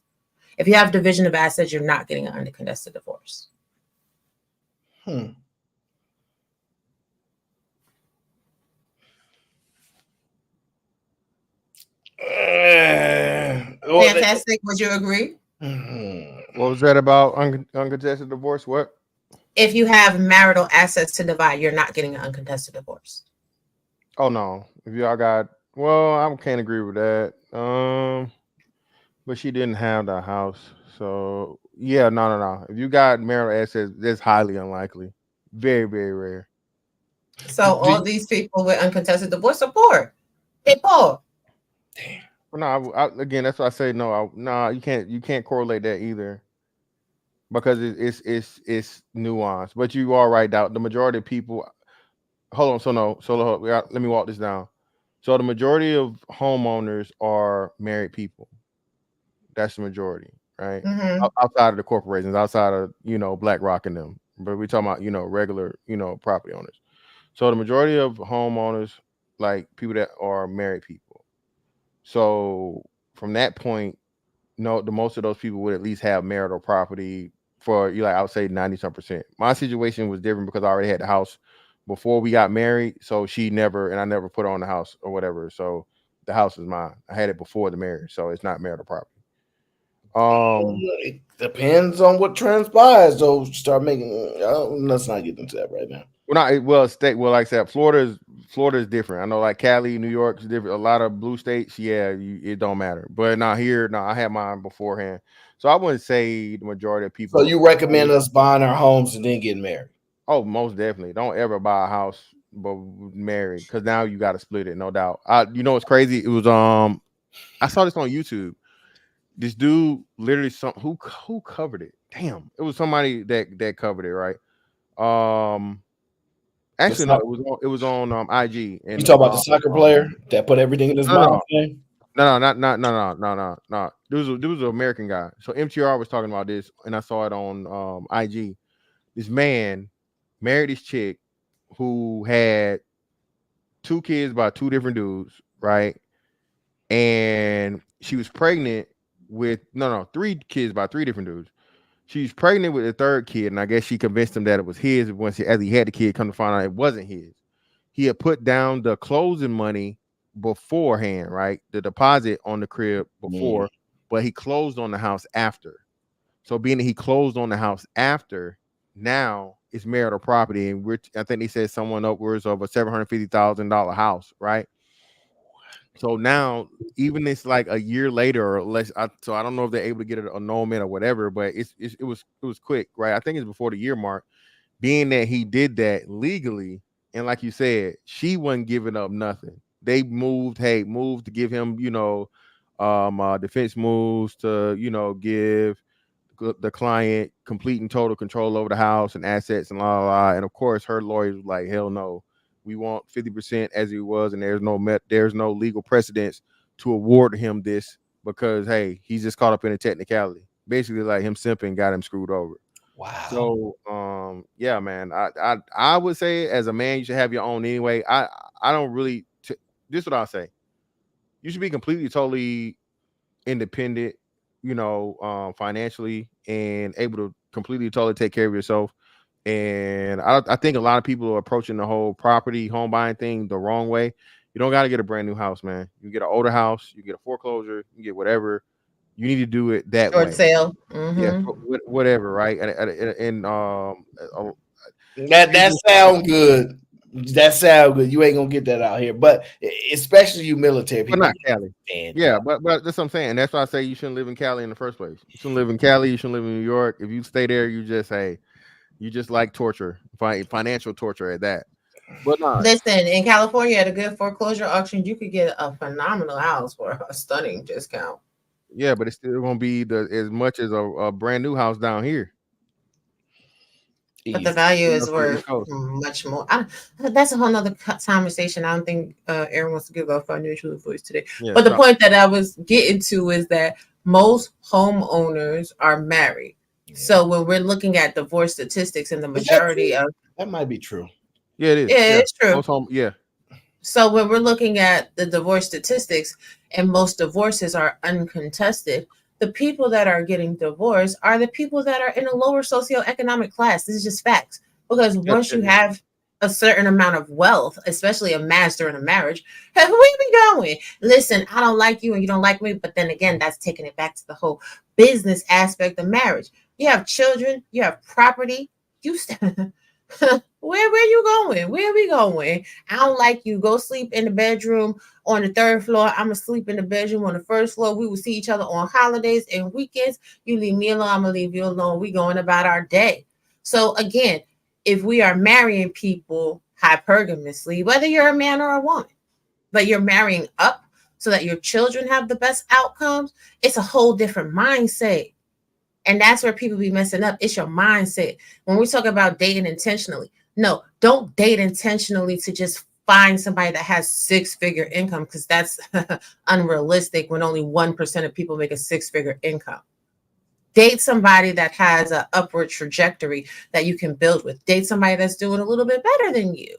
If you have division of assets, you're not getting an uncontested divorce. Fantastic. Would you agree? What was that about uncontested divorce? What? If you have marital assets to divide, you're not getting an uncontested divorce. Oh no. If y'all got, well, I can't agree with that. But she didn't have the house. So yeah, no. If you got marital assets, that's highly unlikely. Very, very rare. So all these people with uncontested divorce are poor. They're poor. Damn. Well, no, again, that's why I say no. You can't correlate that either, because it's nuanced. But you are right. Out the majority of people. Hold on. So let me walk this down. So the majority of homeowners are married people. That's the majority, right? Mm-hmm. Outside of the corporations, outside of BlackRock and them. But we're talking about regular property owners. So the majority of homeowners, like people that are married people. So from that point, the most of those people would at least have marital property for I would say 90-some%. My situation was different because I already had the house before we got married. So I never put her on the house or whatever. So the house is mine. I had it before the marriage, so it's not marital property. It depends on what transpires. So start making. Let's not get into that right now. Well, like I said, Florida is different. I know, like Cali, New York is different. A lot of blue states, it don't matter. But now here, I had mine beforehand, so I wouldn't say the majority of people. So you recommend us buying our homes and then getting married? Oh, most definitely. Don't ever buy a house but married, because now you got to split it, no doubt. What's crazy? It was I saw this on YouTube. this dude literally who covered it. Damn, it was somebody that covered it, right? Actually, no, it was on IG. And you talk about the soccer player that put everything in his mouth? No, no. There was an American guy. So MTR was talking about this, and I saw it on IG. This man married this chick who had 2 kids by 2 different dudes, right? And she was pregnant with 3 kids by 3 different dudes. She's pregnant with the 3rd kid, and I guess she convinced him that it was his. As he had the kid, come to find out it wasn't his. He had put down the closing money beforehand, right? The deposit on the crib before, but he closed on the house after. So being that he closed on the house after, now it's marital property, and I think they said someone upwards of a $750,000 house, right? So now, even it's like a year later or less. So I don't know if they're able to get an annulment or whatever, but it was quick, right? I think it's before the year mark. Being that he did that legally, and like you said, she wasn't giving up nothing. They moved to give him, defense moves to, give the client complete and total control over the house and assets and blah, blah, blah. And of course, her lawyers was like, hell no. We want 50% as he was, and there's no legal precedence to award him this because, hey, he's just caught up in a technicality. Basically, like him simping got him screwed over. Wow. So, yeah, man, I would say as a man, you should have your own anyway. I don't really. This is what I'll say. You should be completely, totally independent, financially, and able to completely, totally take care of yourself. And I think a lot of people are approaching the whole home buying thing the wrong way. You don't got to get a brand new house, man. You get an older house, you get a foreclosure, you get whatever. You need to do it that way. Short sale. Yeah, whatever, right? And that sound good. That sound good. You ain't gonna get that out here, but especially you military people. But not Cali. Yeah, but that's what I'm saying. That's why I say you shouldn't live in Cali in the first place. You shouldn't live in Cali. You shouldn't live in New York. If you stay there, you just like torture, financial torture at that. But listen, in California, at a good foreclosure auction, you could get a phenomenal house for a stunning discount. Yeah, but it's still gonna be as much as a brand new house down here. But the value is worth much more. That's a whole nother conversation. I don't think Aaron wants to give a financial advice today. Yeah, but the point that I was getting to is that most homeowners are married. Yeah. So when we're looking at divorce statistics, and the majority of that might be true. Yeah, it is. Yeah, it's true. Yeah. So when we're looking at the divorce statistics, and most divorces are uncontested, the people that are getting divorced are the people that are in a lower socioeconomic class. This is just facts. Because once you have a certain amount of wealth, especially amassed during a marriage, hey, where we going? Listen, I don't like you and you don't like me. But then again, that's taking it back to the whole business aspect of marriage. You have children, you have property. Where you going? Where are we going? I don't like you. Go sleep in the bedroom on the 3rd floor. I'm gonna sleep in the bedroom on the 1st floor. We will see each other on holidays and weekends. You leave me alone, I'm gonna leave you alone. We going about our day. So again, if we are marrying people hypergamously, whether you're a man or a woman, but you're marrying up so that your children have the best outcomes, it's a whole different mindset. And that's where people be messing up. It's your mindset. When we talk about dating intentionally, no, don't date intentionally to just find somebody that has 6-figure income, because that's unrealistic when only 1% of people make a 6-figure income. Date somebody that has an upward trajectory that you can build with. Date somebody that's doing a little bit better than you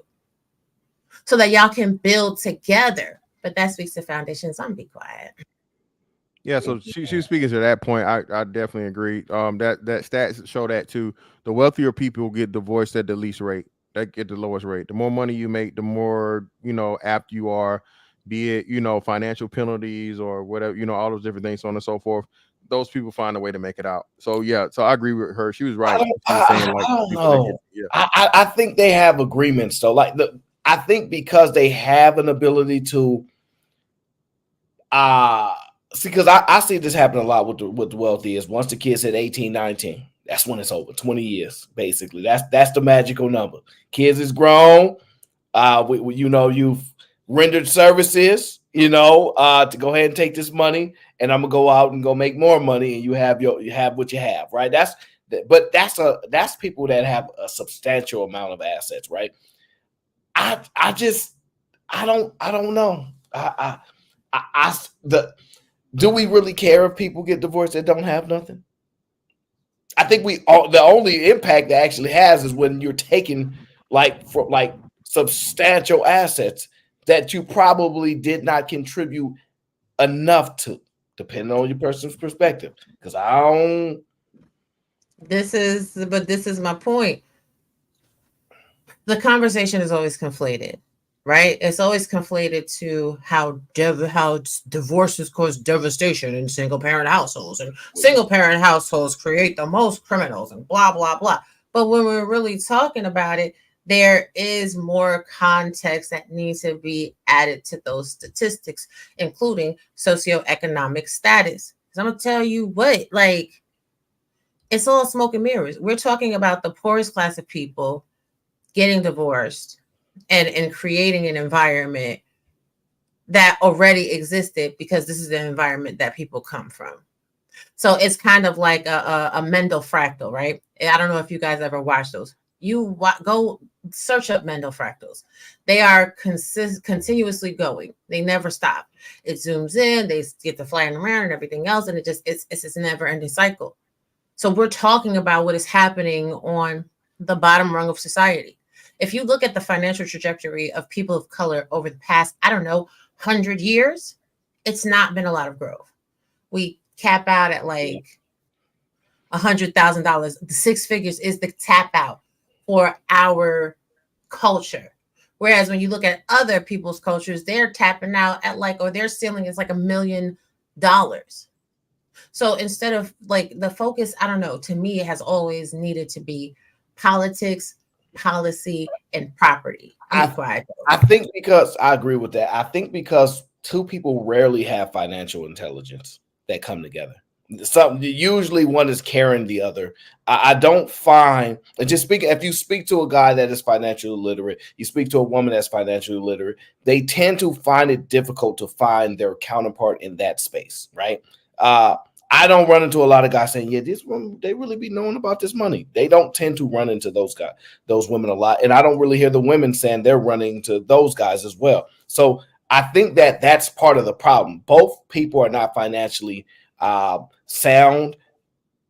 so that y'all can build together. But that speaks to foundations. I'm gonna be quiet. Yeah, so she was speaking to that point. I definitely agree. That stats show that too. The wealthier people get divorced at the least rate. They get the lowest rate. The more money you make, the more apt you are. Be it financial penalties or whatever, all those different things, so on and so forth. Those people find a way to make it out. So yeah, so I agree with her. She was right. I don't know. I think they have agreements though. I think because they have an ability to see, because I see this happen a lot with the wealthy is once the kids hit 18, 19, that's when it's over. 20 years, basically. That's the magical number. Kids is grown. You've rendered services. to go ahead and take this money, and I'm gonna go out and go make more money, and you have what you have, right? That's people that have a substantial amount of assets, right? I don't know. Do we really care if people get divorced that don't have nothing? I think the only impact that actually has is when you're taking like substantial assets that you probably did not contribute enough to, depending on your person's perspective. Because This is my point. The conversation is always conflated, right? It's always conflated to how divorces cause devastation in single parent households, and single parent households create the most criminals, and blah blah blah. But when we're really talking about it, there is more context that needs to be added to those statistics, including socioeconomic status. Because I'm gonna tell you what, like, it's all smoke and mirrors. We're talking about the poorest class of people getting divorced and creating an environment that already existed, because this is the environment that people come from. So it's kind of like a Mendel fractal, right? I don't know if you guys ever watched those. Go search up Mendel fractals. They are continuously going. They never stop. It zooms in, they get to flying around and everything else, and it's this never ending cycle. So we're talking about what is happening on the bottom rung of society. If you look at the financial trajectory of people of color over the past, 100 years, it's not been a lot of growth. We cap out at like $100,000. The six figures is the tap out for our culture. Whereas when you look at other people's cultures, they're tapping out at their ceiling is like $1 million. So instead of like the focus, to me, it has always needed to be politics, policy, and property. I think, because I agree with that. I think because two people rarely have financial intelligence that come together. Usually one is carrying the other. I don't find, and if you speak to a guy that is financially literate, you speak to a woman that's financially literate, they tend to find it difficult to find their counterpart in that space, right? I don't run into a lot of guys saying, yeah, this woman, they really be knowing about this money. They don't tend to run into those women a lot. And I don't really hear the women saying they're running to those guys as well. So I think that that's part of the problem. Both people are not financially sound,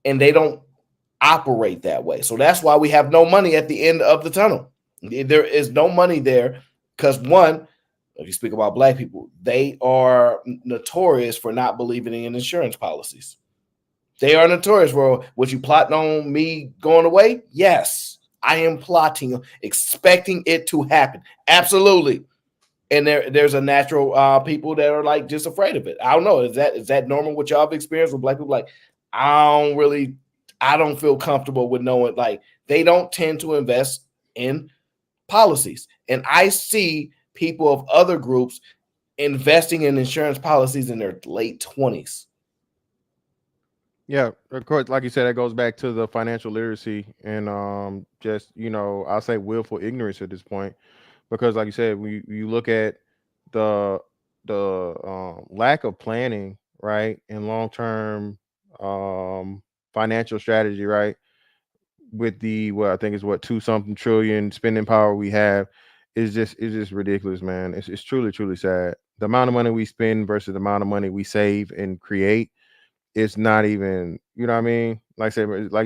and they don't operate that way. So that's why we have no money at the end of the tunnel. There is no money there because, one, if you speak about Black people, they are notorious for not believing in insurance policies. They are notorious for, what you plotting on me going away? Yes, I am plotting, expecting it to happen. Absolutely. And there's a natural people that are like just afraid of it. I don't know. Is that normal? What y'all have experienced with Black people? Like, I don't feel comfortable with knowing, like, they don't tend to invest in policies. And I see people of other groups investing in insurance policies in their late 20s. Yeah, of course, like you said, that goes back to the financial literacy and just, I'll say willful ignorance at this point, because like you said, you look at the lack of planning, right, and long-term financial strategy, right, with the I think is 2-something trillion spending power we have is just ridiculous, man. It's truly sad. The amount of money we spend versus the amount of money we save and create, it's not even, you know what I mean? Like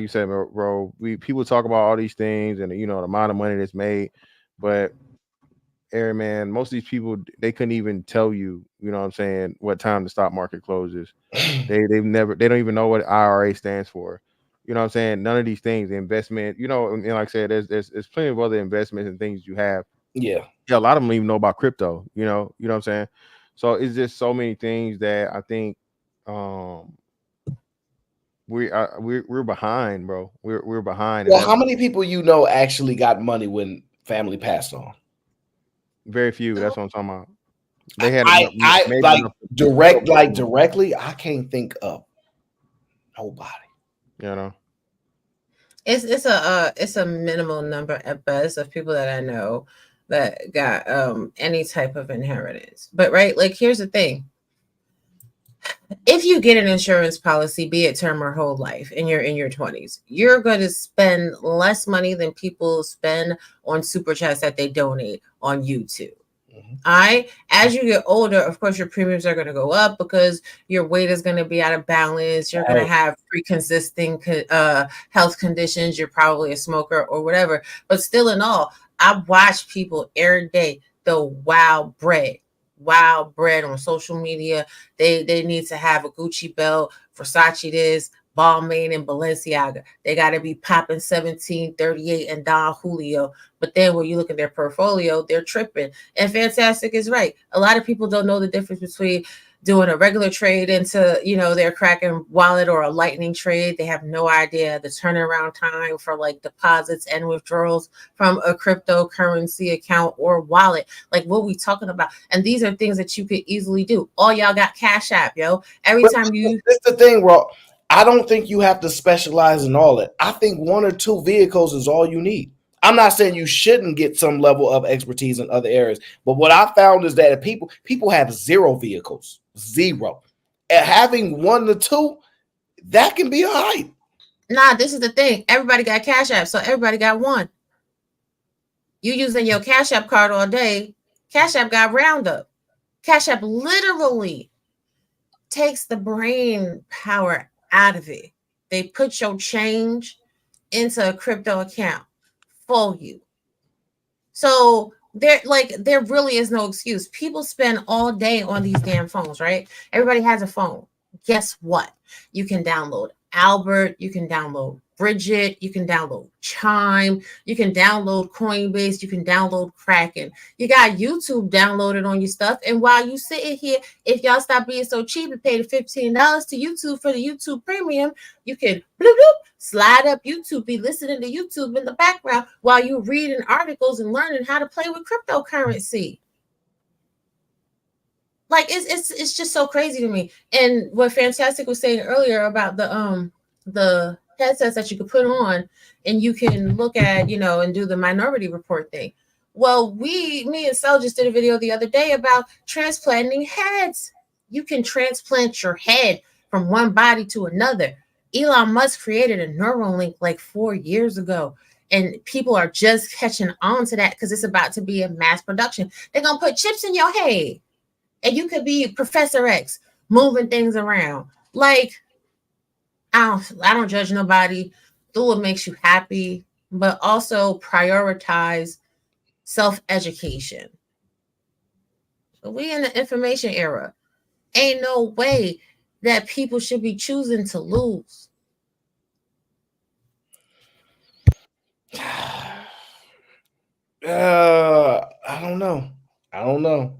you said, bro, people talk about all these things and the amount of money that's made, but Aaron, man, most of these people, they couldn't even tell you, you know what I'm saying, what time the stock market closes. They don't even know what IRA stands for. You know what I'm saying? None of these things, investment, and like I said, there's plenty of other investments and things you have. Yeah, a lot of them don't even know about crypto. You know what I'm saying? So it's just so many things that I think we're behind, bro. We're behind. Well, how many people actually got money when family passed on? Very few. That's what I'm talking about. They had directly. I can't think of nobody. It's a minimal number at best of people that I know. that got any type of inheritance. But right, like here's the thing. If you get an insurance policy, be it term or whole life, and you're in your 20s, you're going to spend less money than people spend on super chats that they donate on YouTube. As you get older, of course, your premiums are going to go up because your weight is going to be out of balance. You're going to have pre-existing health conditions. You're probably a smoker or whatever. But still, in all, I watch people every day, the wild bread on social media. They need to have a Gucci belt, Versace this, Balmain and Balenciaga. They got to be popping 1738 and Don Julio. But then when you look at their portfolio, they're tripping. And Fantastic is right. A lot of people don't know the difference between doing a regular trade into, their Kraken wallet or a Lightning trade. They have no idea the turnaround time for like deposits and withdrawals from a cryptocurrency account or wallet. Like what we talking about? And these are things that you could easily do. All y'all got Cash App, yo. Every time you. That's the thing, bro. I don't think you have to specialize in all that. I think one or two vehicles is all you need. I'm not saying you shouldn't get some level of expertise in other areas, but what I found is that people have zero vehicles, zero. And having one or two, that can be all right. Nah, this is the thing. Everybody got Cash App, so everybody got one. You using your Cash App card all day, Cash App got Roundup. Cash App literally takes the brain power out of it. They put your change into a crypto account for you. So there really is no excuse. People spend all day on these damn phones, right? Everybody has a phone. Guess what? You can download Albert, you can download Bridget, you can download Chime, you can download Coinbase, you can download Kraken. You got YouTube downloaded on your stuff. And while you sitting here, if y'all stop being so cheap and pay the $15 to YouTube for the YouTube premium, you can bloop, bloop, slide up YouTube, be listening to YouTube in the background while you reading articles and learning how to play with cryptocurrency. Like it's just so crazy to me. And what Fantastic was saying earlier about the headsets that you could put on and you can look at, and do the Minority Report thing. Well, me and Sel just did a video the other day about transplanting heads. You can transplant your head from one body to another. Elon Musk created a Neuralink like 4 years ago. And people are just catching on to that because it's about to be a mass production. They're going to put chips in your head. And you could be Professor X moving things around. Like, I don't judge nobody. Do what makes you happy, but also prioritize self-education. So we in the information era. Ain't no way that people should be choosing to lose. I don't know.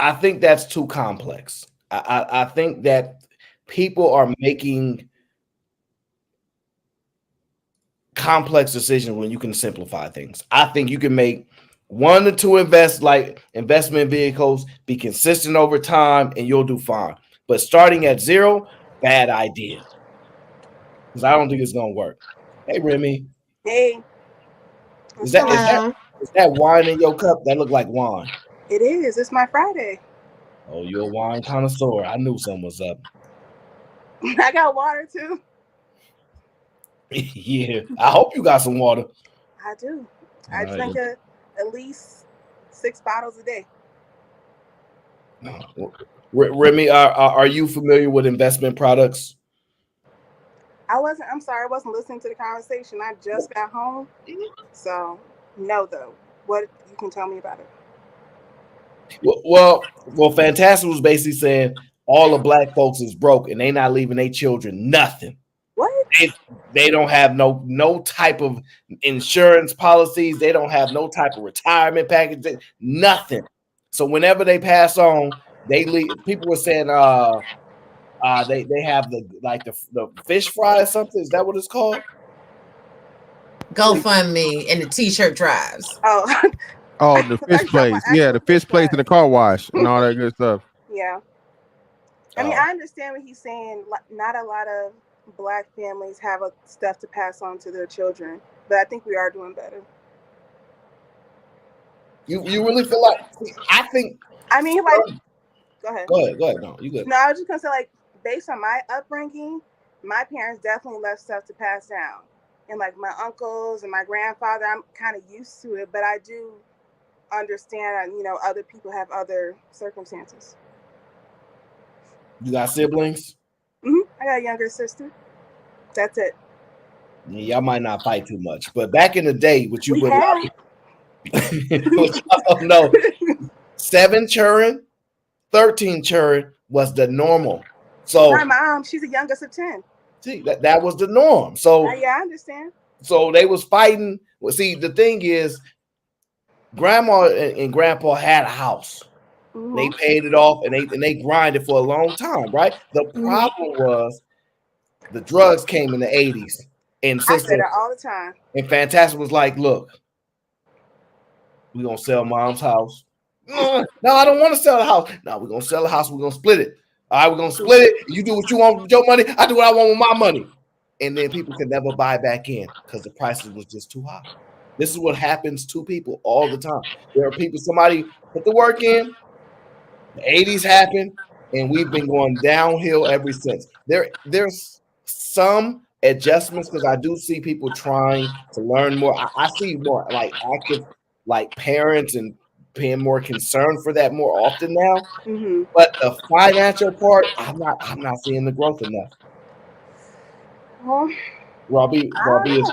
I think that's too complex. I think that people are making complex decisions when you can simplify things. I think you can make one or two investment vehicles, be consistent over time, and you'll do fine. But starting at zero, bad idea. Because I don't think it's gonna work. Hey, Remy. Hey. Is that wine in your cup? That look like wine. It is. It's my Friday. Oh, you're a wine connoisseur. I knew something was up. I got water too. Yeah, I hope you got some water. I do. I drink at least 6 bottles a day. Remy, are you familiar with investment products? I'm sorry, I wasn't listening to the conversation. I just got home. So, no, though. What you can tell me about it? Well, Fantastic was basically saying all the black folks is broke and they not leaving their children nothing. What? They don't have no type of insurance policies. They don't have no type of retirement package. Nothing. So whenever they pass on, they leave. People were saying they have the fish fry or something. Is that what it's called? GoFundMe and the t-shirt drives. Oh, the fish place. Yeah, the fish place and the car wash and all that good stuff. Yeah. I mean, I understand what he's saying. Not a lot of black families have stuff to pass on to their children, but I think we are doing better. You really feel like? I think. I mean, like, go ahead. Go ahead. No, you good. No, I was just gonna say, like, based on my upbringing, my parents definitely left stuff to pass down, and like my uncles and my grandfather, I'm kind of used to it, but I do understand, other people have other circumstances. You got siblings? I got a younger sister. That's it. Yeah, y'all might not fight too much, but back in the day, what you would no, 7 children, 13 children was the normal. So my mom, she's the youngest of 10. See, that was the norm. So yeah, I understand. So they was fighting. Well, see, the thing is, grandma and grandpa had a house. They paid it off and they grinded for a long time, right? The problem was the drugs came in the 80s. And I said it all the time. And Fantastic was like, look, we're gonna sell mom's house. No, I don't want to sell the house. No, we're gonna sell the house, we're gonna split it. All right, we're gonna split it. You do what you want with your money, I do what I want with my money. And then people can never buy back in because the prices was just too high. This is what happens to people all the time. There are people, somebody put the work in, the 80s happened, and we've been going downhill ever since. There's some adjustments because I do see people trying to learn more. I see more like active, like parents and being more concerned for that more often now. But the financial part, I'm not seeing the growth enough. Well, Robbie is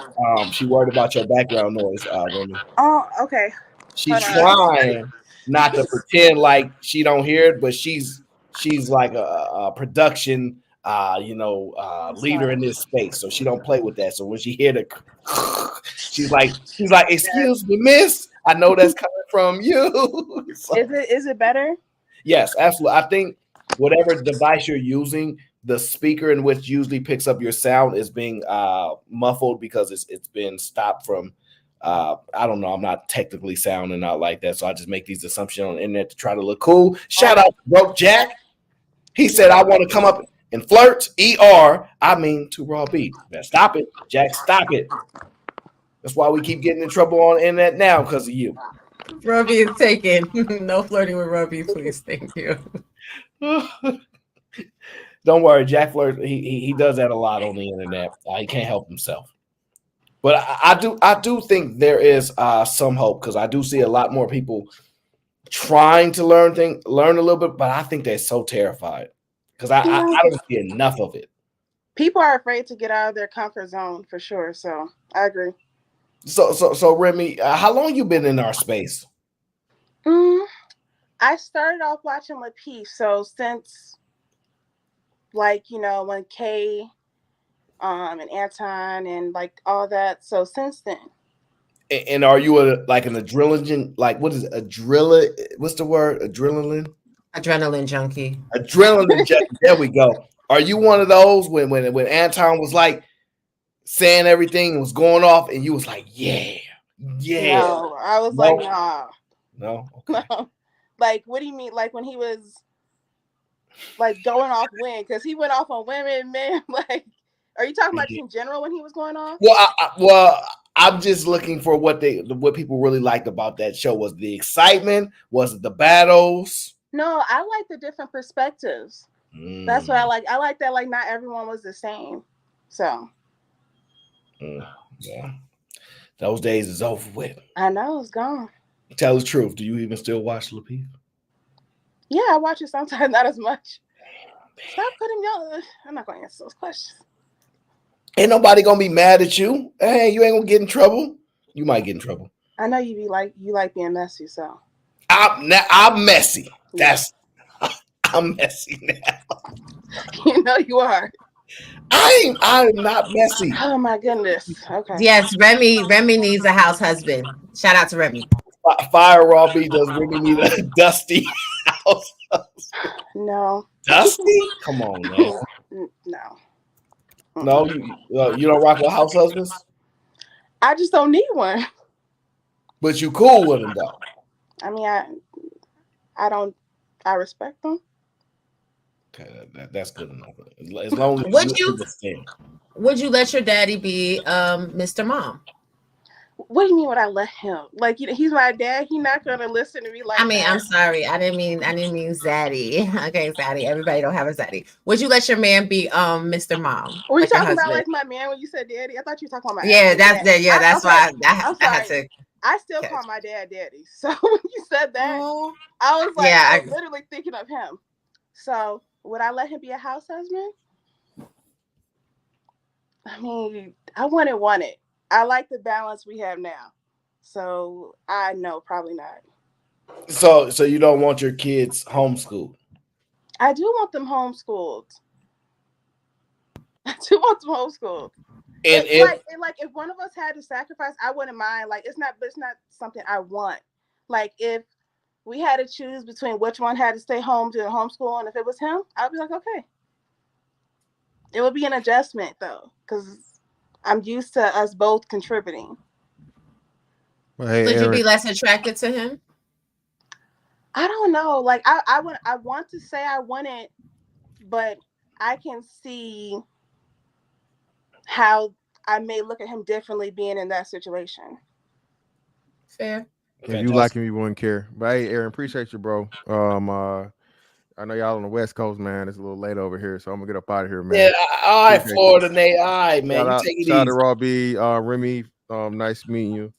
she worried about your background noise, Remy. Oh, okay. She's trying not to pretend like she don't hear it, but she's like a production leader in this space, so she don't play with that. So when she hear the she's like, excuse me, miss, I know that's coming from you. So, is it better? Yes, absolutely. I think whatever device you're using, the speaker in which usually picks up your sound is being muffled because it's been stopped from I don't know, I'm not technically sounding out like that, so I just make these assumptions on the internet to try to look cool. Shout out to Broke Jack. He said, I want to come up and flirt, I mean to Raw B. Now stop it, Jack, stop it. That's why we keep getting in trouble on the internet now, because of you. Robbie is taken. No flirting with Robbie, please. Thank you. Don't worry, Jack flirt. He does that a lot on the internet. He can't help himself. But I do think there is some hope because I do see a lot more people trying to learn a little bit, but I think they're so terrified because I don't see enough of it. People are afraid to get out of their comfort zone for sure. So I agree. So Remy, how long you been in our space? I started off watching Lapeef, so since when Kay and Anton and like all that. So since then. And are you an adrenaline, like what is it? What's the word? Adrenaline? Adrenaline junkie. Adrenaline junkie. There we go. Are you one of those when Anton was like saying everything was going off and you was like, yeah. No, I was like, nah. No? Okay. No. Like, what do you mean? Like when he was like going off when? Because he went off on women, men. Like, are you talking about in general when he was going off? Well, I'm just looking for what people really liked about that show. Was the excitement? Was it the battles? No, I like the different perspectives. That's what I like. I like that like not everyone was the same. So. Yeah. Those days is over with. I know, it's gone. Tell the truth. Do you even still watch Lapeef? Yeah, I watch it sometimes, not as much. Stop putting y'all. I'm not going to answer those questions. Ain't nobody gonna be mad at you. Hey, you ain't gonna get in trouble. You might get in trouble. I know you like being messy, so. I'm messy. I'm messy now. You know you are. I'm not messy. Oh my goodness. Okay. Yes, Remy needs a house husband. Shout out to Remy. Fire Raw B, does Remy need a dusty house husband? No. Dusty? Come on, man. No. No, you don't rock with house husbands? I just don't need one. But you cool with them though. I mean, I respect them. Okay, that's good enough. As long as would you let your daddy be Mr. Mom? What do you mean? What I let him? Like, he's my dad. He's not gonna listen to me like I mean, that. I'm sorry. I didn't mean Zaddy. Okay, Zaddy. Everybody don't have a Zaddy. Would you let your man be Mr. Mom? Were you Like your talking about husband? like my man when you said daddy? I thought you were talking about my Yeah, actual that's dad. that. Yeah, that's Okay, why I'm I had sorry. to I still catch. call my dad daddy. So when you said that, Oh, I was like, yeah. I was literally thinking of him. So would I let him be a house husband? I mean, I wouldn't want it. I like the balance we have now. So I know probably not. So you don't want your kids homeschooled? I do want them homeschooled. I do want them homeschooled. And if Like if one of us had to sacrifice, I wouldn't mind. Like it's not something I want. Like if we had to choose between which one had to stay home to the homeschool, and if it was him, I'd be like, okay. It would be an adjustment though, because I'm used to us both contributing. Well, hey, Would you be Aaron. less attracted to him? I don't know. Like I want to say I want it, but I can see how I may look at him differently being in that situation. Fair. If you like him, you wouldn't care. But hey, Aaron, appreciate you, bro. I know y'all on the West Coast, man. It's a little late over here, so I'm gonna get up out of here, Yeah, man. all right, Appreciate you. Florida Nate. All right, man. Shout You out, take it shout out to easy. Raw B, Remy. Nice meeting you.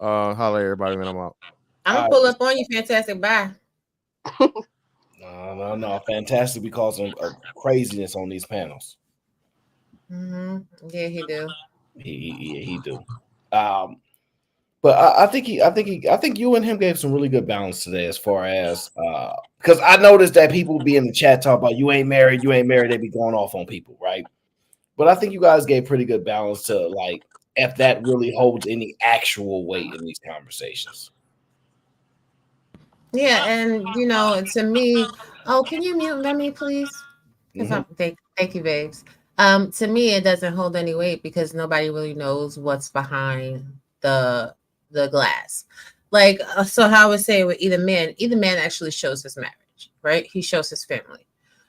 Holla at everybody, man. I'm out. I'm gonna pull up on you, fantastic. Bye. No. Fantastic because of craziness on these panels. Yeah, he do. He do. But I think you and him gave some really good balance today, as far as because I noticed that people be in the chat talk about you ain't married, they be going off on people, right? But I think you guys gave pretty good balance to like if that really holds any actual weight in these conversations. Yeah, and to me, can you mute Remy, please? Because thank you, babes. To me, it doesn't hold any weight because nobody really knows what's behind the glass. Like, so how I would say with either man actually shows his marriage, right? He shows his family.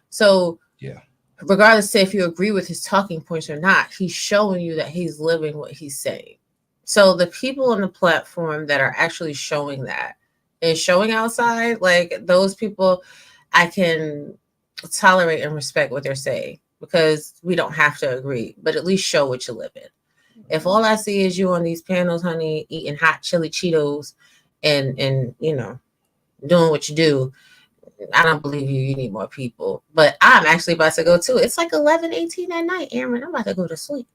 So yeah, regardless of if you agree with his talking points or not, he's showing you that he's living what he's saying. So the people on the platform that are actually showing that and showing outside, like those people, I can tolerate and respect what they're saying because we don't have to agree, but at least show what you live in. If all I see is you on these panels, honey, eating hot chili Cheetos and doing what you do, I don't believe you. You need more people. But I'm actually about to go too. It's like 11:18 at night, Aaron. I'm about to go to sleep.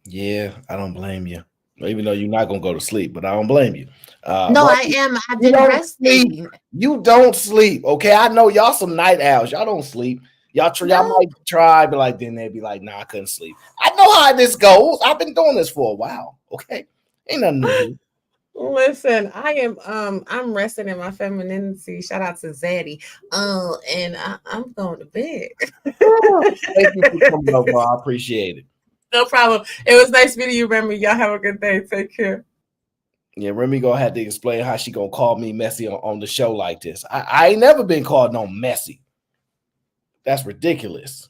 Yeah, I don't blame you. Even though you're not gonna go to sleep, but I don't blame you. No, I am. I've been resting. You don't sleep, okay? I know y'all some night owls. Y'all don't sleep. Y'all might try, but like then they'd be like, "Nah, I couldn't sleep." I know how this goes. I've been doing this for a while. Okay, ain't nothing new here. Listen, I am I'm resting in my femininity. Shout out to Zaddy. And I'm going to bed. Thank you for coming over. I appreciate it. No problem. It was nice meeting you, Remy. Y'all have a good day. Take care. Yeah, Remy gonna have to explain how she gonna call me messy on the show like this. I ain't never been called no messy. That's ridiculous.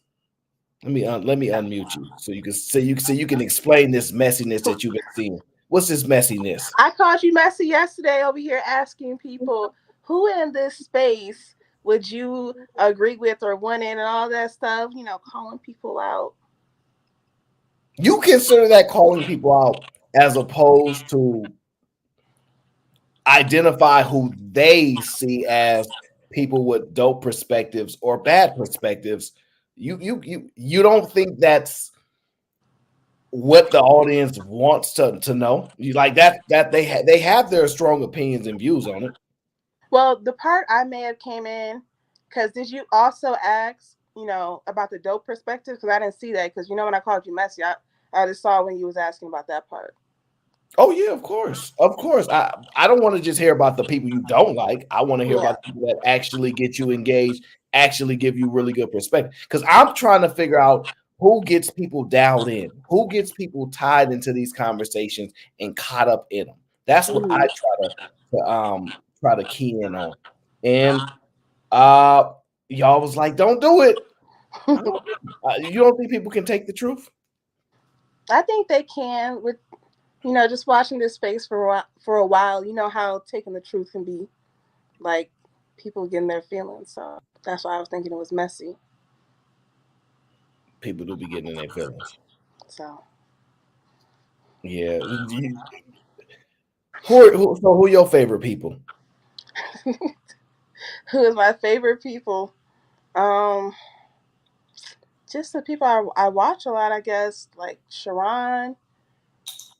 Let me unmute you so you can explain this messiness that you've been seeing. What's this messiness? I called you messy yesterday over here asking people who in this space would you agree with or want in and all that stuff, calling people out. You consider that calling people out as opposed to identify who they see as people with dope perspectives or bad perspectives. You don't think that's what the audience wants to know? You like that they have their strong opinions and views on it. Well, the part I may have came in, because did you also ask, about the dope perspective? Because I didn't see that. Because when I called you messy, I just saw when you was asking about that part. Oh yeah, of course. I don't want to just hear about the people you don't like. I want to hear about people that actually get you engaged, actually give you really good perspective. Because I'm trying to figure out who gets people dialed in, who gets people tied into these conversations and caught up in them. That's what I try to key in on. And y'all was like, "Don't do it." You don't think people can take the truth? I think they can. Just watching this space for a while, you know how taking the truth can be, like people getting their feelings. So that's why I was thinking it was messy. People do be getting in their feelings. So Yeah. Who are your favorite people? who is my favorite people? Um, just the people I watch a lot, I guess, like Sharon,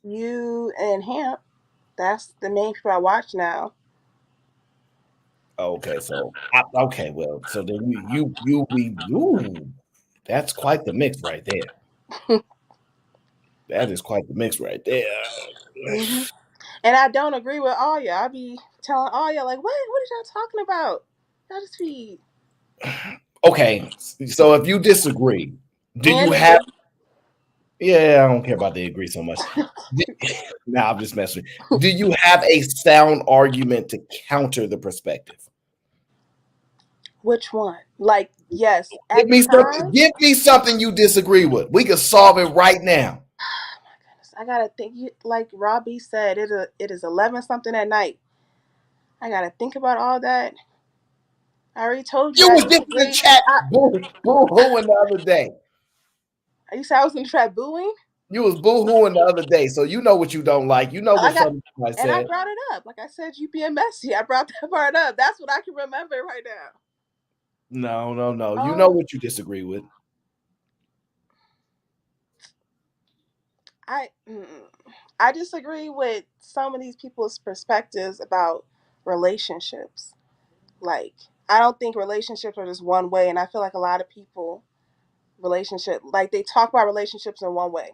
you, and Hamp. That's the main people I watch now. Okay, so okay, well, so then that's quite the mix right there. That is quite the mix right there. Hmm. And I don't agree with all y'all. I be telling all y'all like, what? What are y'all talking about? Y'all just be Okay, so if you disagree, do you and have? agree. Yeah, I don't care about the agree so much. Nah, I'm just messing. Do you have a sound argument to counter the perspective? Which one? Like, yes, Give at the me something. time. Give me something you disagree with. We can solve it right now. Oh my goodness, I gotta think. You like Robbie said, it is 11 something at night. I gotta think about all that. I already told you You I was just in the disagree. chat, boo hooing the other day. You said I was gonna try booing. You was boo hooing the other day, so you know what you don't like. You know what I got, something I and I said. brought it up. Like I said, you being messy. I brought that part up. That's what I can remember right now. No. You know Um, what you disagree with. I I disagree with some of these people's perspectives about relationships. Like, I don't think relationships are just one way, and I feel like a lot of people they talk about relationships in one way,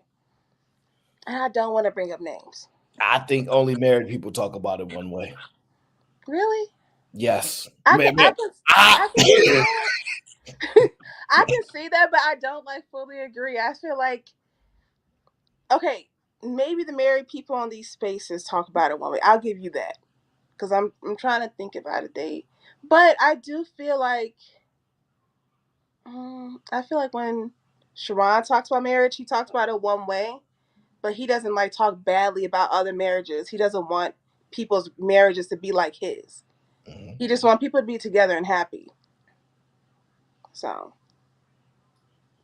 and I don't want to bring up names. I think only married people talk about it one way. Really, Yes, I can man. I can I, I can see that. I can see that, but I don't like fully agree. I feel like okay, maybe the married people on these spaces talk about it one way. I'll give you that because I'm trying to think about it. But I do feel like I feel like when Sharon talks about marriage, he talks about it one way, but he doesn't like talk badly about other marriages. He doesn't want people's marriages to be like his. Mhm. He just wants people to be together and happy. So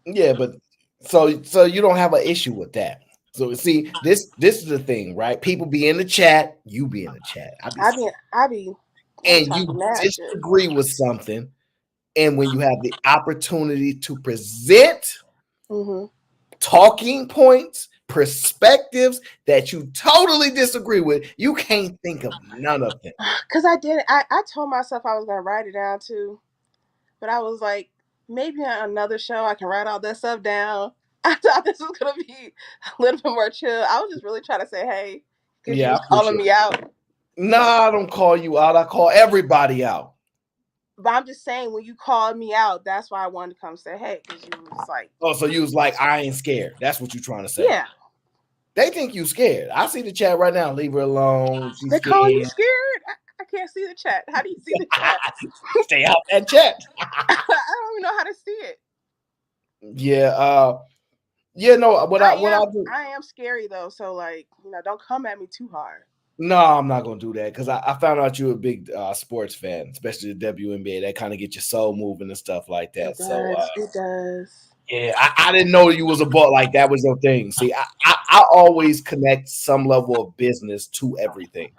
Yeah, but so you don't have an issue with that. So see, this is the thing, right? People be in the chat, you be in the chat. I be And you talking mad shit. disagree with something, and when you have the opportunity to present Hmm. talking points, perspectives that you totally disagree with, you can't think of none of them. Cause I told myself I was gonna write it down too, but I was like, maybe on another show I can write all that stuff down. I thought this was gonna be a little bit more chill. I was just really trying to say hey, because you Yeah, I was calling appreciate me it. out. No, I don't call you out. I call everybody out. But I'm just saying when you called me out, that's why I wanted to come say hey, because you was like, Oh, so you was like, I ain't scared. That's what you're trying to say. yeah, They think you scared. I see the chat right now. Leave her alone. She's they're calling you scared. scared. I can't see the chat. How do you see the chat? Stay out that chat. I don't even know how to see it. Yeah, yeah, no, what I do. I am scary though, so like, don't come at me too hard. No, I'm not gonna do that because I found out you're a big sports fan, especially the WNBA. That kind of get your soul moving and stuff like It that. So does. It does. yeah, I didn't know you was a ball like that was your thing. See, I always connect some level of business to everything.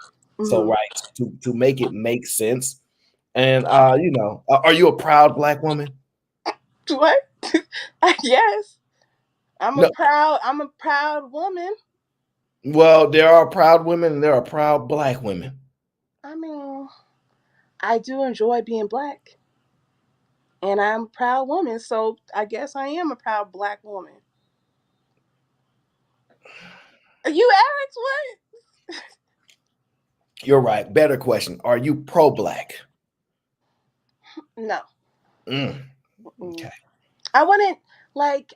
So Hmm. right to make it make sense. And are you a proud black woman? What? Yes. No. I'm a proud woman. Well, there are proud women and there are proud black women. I mean, I do enjoy being black. And I'm a proud woman, so I guess I am a proud black woman. You asked what? You're right. Better question. Are you pro-black? No. Mm, Mm-mm. okay. I wouldn't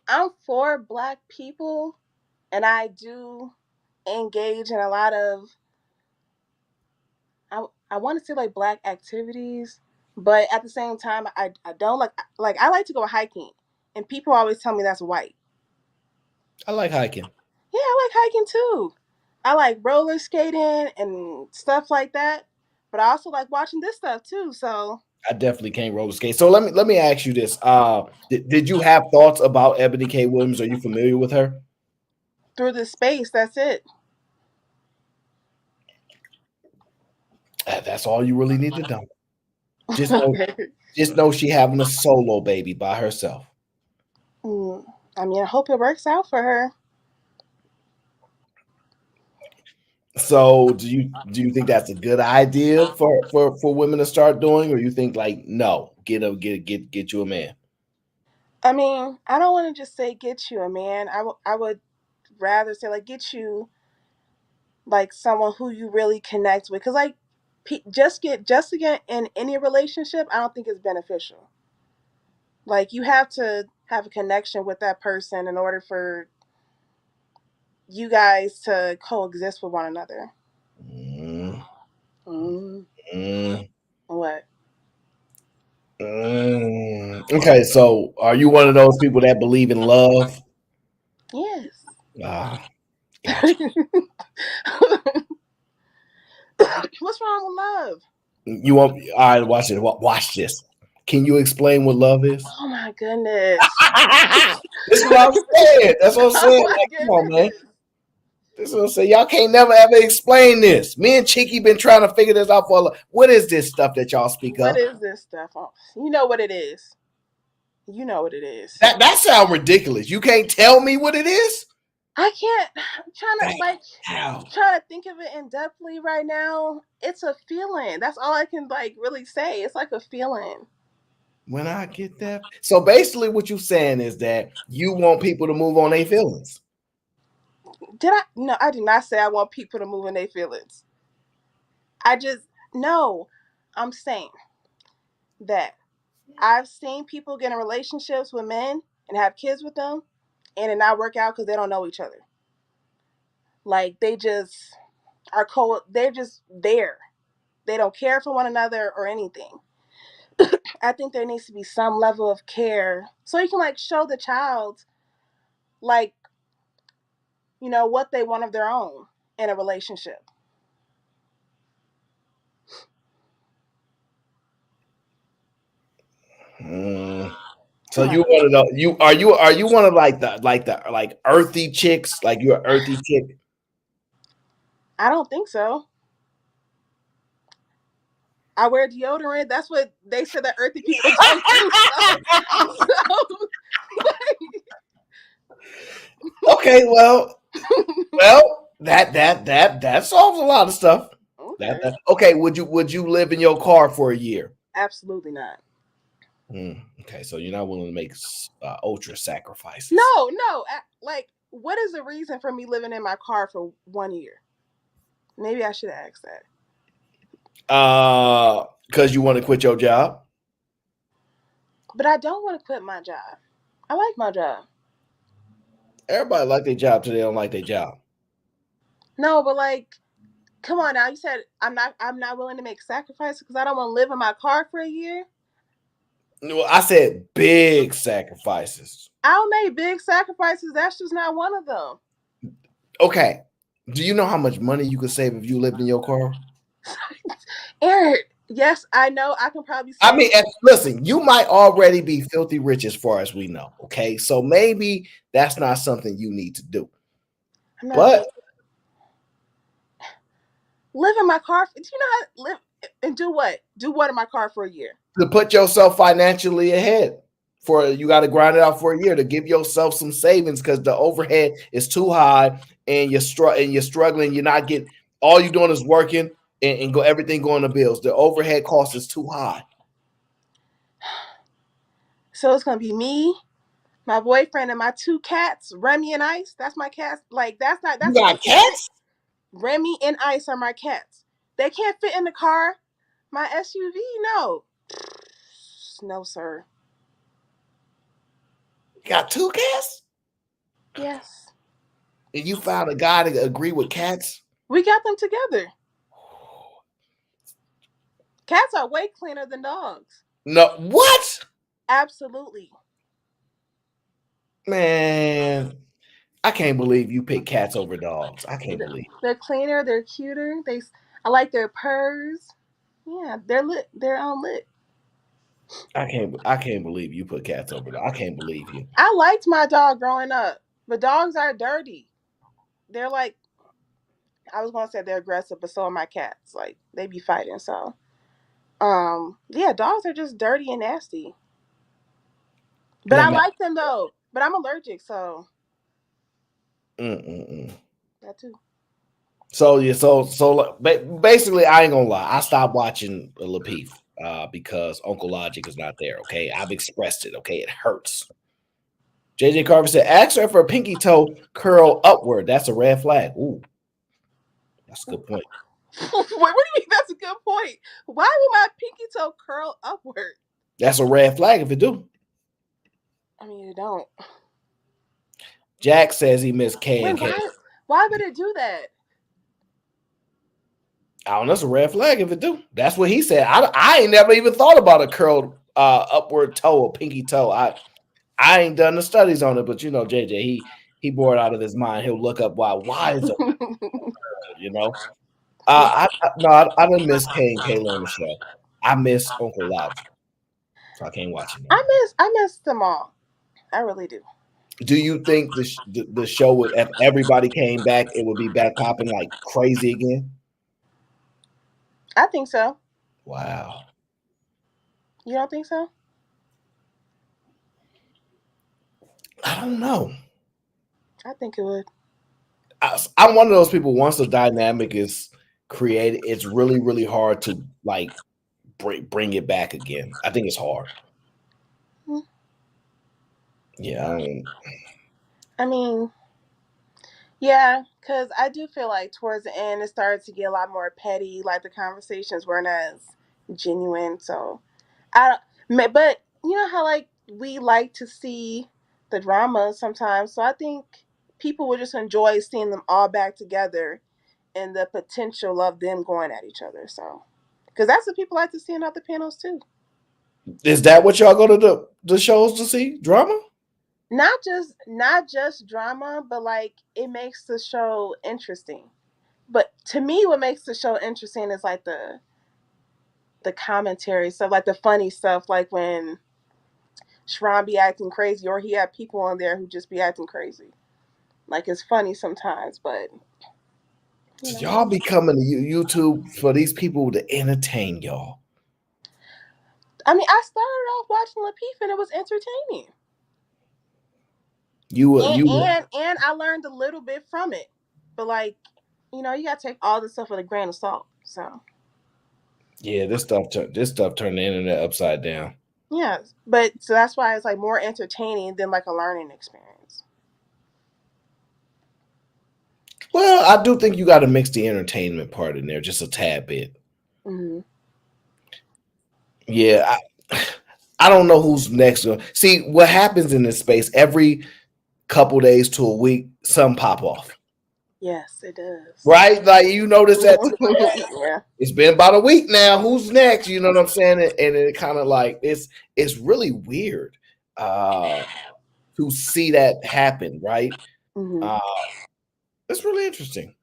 I'm for black people and I do engage in a lot of I want to say like black activities, but at the same time I don't like I like to go hiking and people always tell me that's white. I like hiking. Yeah, I like hiking too. I like roller skating and stuff like that, but I also like watching this stuff too. So I definitely can't roller skate. So let me ask you this. Did you have thoughts about Eboni K. Williams? Are you familiar with her? through the space, that's it. That's all you really need to know. Just know, Okay. just know she having a solo baby by herself. I mean, I hope it works out for her. So do you think that's a good idea for women to start doing, or you think like no, get you a man? I mean, I don't want to just say get you a man. I would rather say like get you like someone who you really connect with, because like just to get in any relationship, I don't think it's beneficial. Like you have to have a connection with that person in order for you guys to coexist with one another. Mm, Mm, mm, what? Okay, so are you one of those people that believe in love? Yes. Ah, gotcha. What's wrong with love? You want all right? Watch it. Watch this. Can you explain what love is? Oh my goodness. This is what I'm saying. That's what I'm Oh saying. my Like, come on, man. goodness. This is what I'm saying. Y'all can't never ever explain this. Me and Cheeky been trying to figure this out for a what is this stuff that y'all speak What of? is this stuff? Oh, you know what it is. You know what it is. That sounds ridiculous. You can't tell me what it is? I can't. I'm How? trying to think of it in depthly right now. It's a feeling. That's all I can like really say. It's like a feeling. When I get that. So basically what you're saying is that you want people to move on their feelings. Did I? No, I did not say I want people to move in their feelings. I just no. I'm saying that I've seen people get in relationships with men and have kids with them, and it not work out because they don't know each other. Like they just are They're just there. They don't care for one another or anything. I think there needs to be some level of care so you can like show the child like what they want of their own in a relationship. Mm. So Oh my you god. want to know you one of like earthy chicks? Like you're an earthy chick? I don't think so. I wear deodorant. That's what they said that earthy people don't do. So Okay, that solves a lot of stuff. okay. Okay. Would you live in your car for a year? Absolutely not. Okay, so you're not willing to make ultra sacrifices. No, no. Like, what is the reason for me living in my car for 1 year? Maybe I should ask that. Because you want to quit your job. But I don't want to quit my job. I like my job. Everybody like their job till they don't like their job. No, but like, come on now. You said I'm not willing to make sacrifices because I don't want to live in my car for a year. No, I said big sacrifices. I'll make big sacrifices. That's just not one of them. Okay. Do you know how much money you could save if you lived in your car? Eric, yes, I know. I can probably I say mean, listen, you might already be filthy rich as far as we know. Okay. So maybe that's not something you need to do. I'm not But live in my car. Do you know how to live and do what? Do what in my car for a year? to put yourself financially ahead, you got to grind it out for a year to give yourself some savings because the overhead is too high and you're struggling. You're not getting, all you're doing is working and go everything going to bills. The overhead cost is too high. So it's gonna be me, my boyfriend, and my two cats, Remy and Ice. That's my cats. Like You they got can't fit. cats? Remy and Ice are my cats. They can't fit in the car. My SUV, no. No, sir. You got two cats? Yes. And you found a guy to agree with cats? We got them together. Cats are way cleaner than dogs. No, what? Absolutely. Man, I can't believe you pick cats over dogs. I can't believe. They're cleaner. They're cuter. I like their purrs. Yeah, they're lit. They're on lit. I can't believe you put cats over dogs. I can't believe you. I liked my dog growing up, but dogs are dirty. They're like, I was gonna say they're aggressive, but so are my cats. Like they be fighting. So, yeah, dogs are just dirty and nasty. But Now, I like them though. But I'm allergic, so mm-mm-mm. that too. So yeah, basically, I ain't gonna lie. I stopped watching Lapeef because Uncle Logic is not there. Okay, I've expressed it. Okay, it hurts. JJ Carver said, "Ask her for a pinky toe curl upward. That's a red flag." Ooh, that's a good point. Wait, what do you mean? That's a good point. Why would my pinky toe curl upward? That's a red flag if it do. I mean, it don't. Jack says he missed K Wait, and K. why would it do that? I don't know. That's a red flag if it do. That's what he said. I ain't never even thought about a curled upward toe or pinky toe. I ain't done the studies on it, but you know, JJ, he bore it out of his mind. He'll look up why is it, you know. I didn't miss K and Kayla on the show. I miss Uncle Logic, so I can't watch it. I miss them all. I really do. Do you think the show would, if everybody came back, it would be back popping like crazy again? I think so. Wow. You don't think so? I don't know. I think it would. I'm one of those people. Once the dynamic is created, it's really, really hard to like bring it back again. I think it's hard. Hmm. Yeah. I mean, yeah, because I do feel like towards the end it started to get a lot more petty. Like the conversations weren't as genuine. So I don't. But you know how like we like to see the drama sometimes. So I think people would just enjoy seeing them all back together and the potential of them going at each other. So because that's what people like to see in other panels too. Is that what y'all go to the shows to see? Drama? Not just drama, but like it makes the show interesting. But to me, what makes the show interesting is like the commentary stuff, like the funny stuff, like when Shran be acting crazy, or he had people on there who just be acting crazy. Like it's funny sometimes, but you know. Y'all be coming to YouTube for these people to entertain y'all. I mean, I started off watching Lapeef and it was entertaining. And I learned a little bit from it, but like, you know, you gotta take all this stuff with a grain of salt. So yeah, this stuff turned the internet upside down. yeah, but so that's why it's like more entertaining than like a learning experience. Well, I do think you got to mix the entertainment part in there just a tad bit. Mm-hmm. Yeah, I don't know who's next. See, what happens in this space every couple days to a week, some pop off. Yes, it does. Right? Like you notice that too. Yeah. It's been about a week now. Who's next? You know what I'm saying? And it kind of like it's really weird to see that happen, right? Mm-hmm. It's really interesting.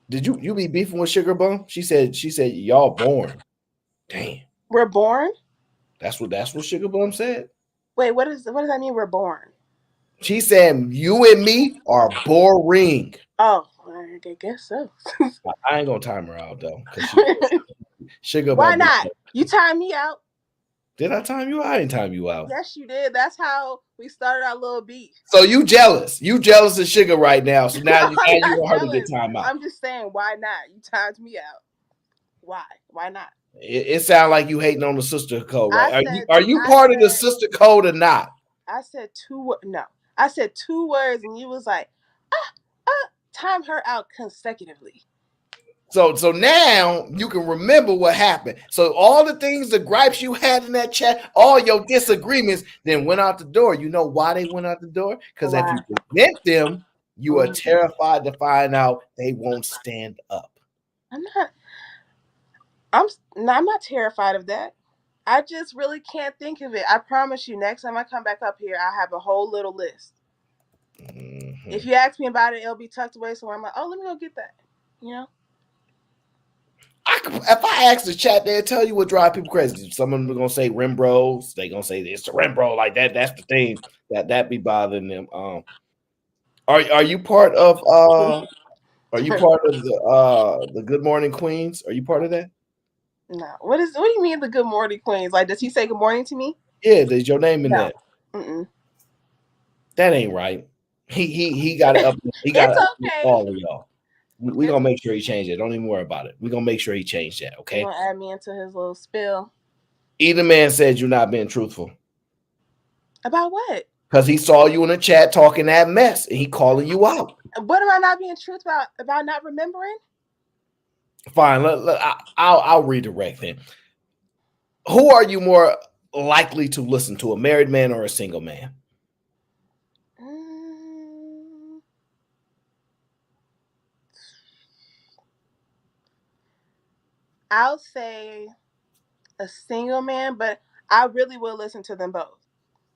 Did you be beefing with Sugar Bum? She said y'all born. Damn. We're born? That's what Sugar Bum said. Wait, what does that mean? We're born? She said you and me are boring. Oh, I guess so. I ain't gonna time her out though, because Sugar Bum. Why not? You time me out. Did I time you out? I didn't time you out. Yes, you did. That's how we started our little beef. So you jealous? You jealous of Sugar right now? So now you want her to get time out. I'm just saying, why not? You timed me out. Why? Why not? It sounds like you hating on the sister code, right? Are you part of the sister code or not? I said I said 2 words, and you was like, time her out consecutively. So now you can remember what happened. So all the things, the gripes you had in that chat, all your disagreements, then went out the door. You know why they went out the door? Because if you prevent them, you are terrified to find out they won't stand up. I'm not terrified of that. I just really can't think of it. I promise you, next time I come back up here, I have a whole little list. Mm-hmm. If you ask me about it, it'll be tucked away somewhere. I'm like, oh, let me go get that. You know. If I ask the chat, they'll tell you what drive people crazy. Some of them are gonna say Rembros. They gonna say it's the Rembro like that. That's the thing that be bothering them. Are you part of Are you part of the Good Morning Queens? Are you part of that? No. What do you mean the good morning queens? Like, does he say good morning to me? Yeah, there's your name in No. that. Mm-mm. That ain't right. He got it up. He got It's it up with okay. all of y'all. We gonna make sure he changed it. Don't even worry about it. We gonna make sure he changed that. He's Okay. gonna add me into his little spill. Either man said you're not being truthful About what? because he saw you in the chat talking that mess and he calling you out. What am I not being truthful about not remembering? Fine. I'll redirect him. Who are you more likely to listen to, a married man or a single man? I'll say a single man, but I really will listen to them both.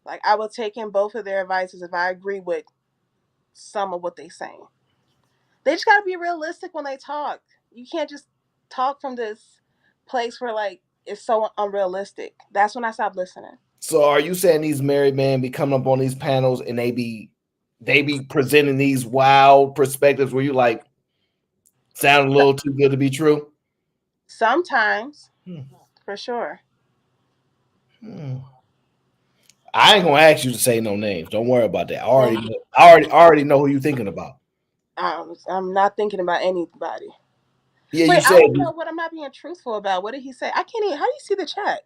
Like, I will take in both of their advices if I agree with some of what they're saying. They just gotta be realistic when they talk. You can't just talk from this place where like it's so unrealistic. That's when I stopped listening. So are you saying these married men be coming up on these panels and they be presenting these wild perspectives where you like sound a little too good to be true? Sometimes, for sure. I ain't gonna ask you to say no names. Don't worry about that. I already know who you're thinking about. I'm not thinking about anybody. Yeah, Wait, you I said. don't know what I'm not being truthful about. What did he say? I can't even. How do you see the chat?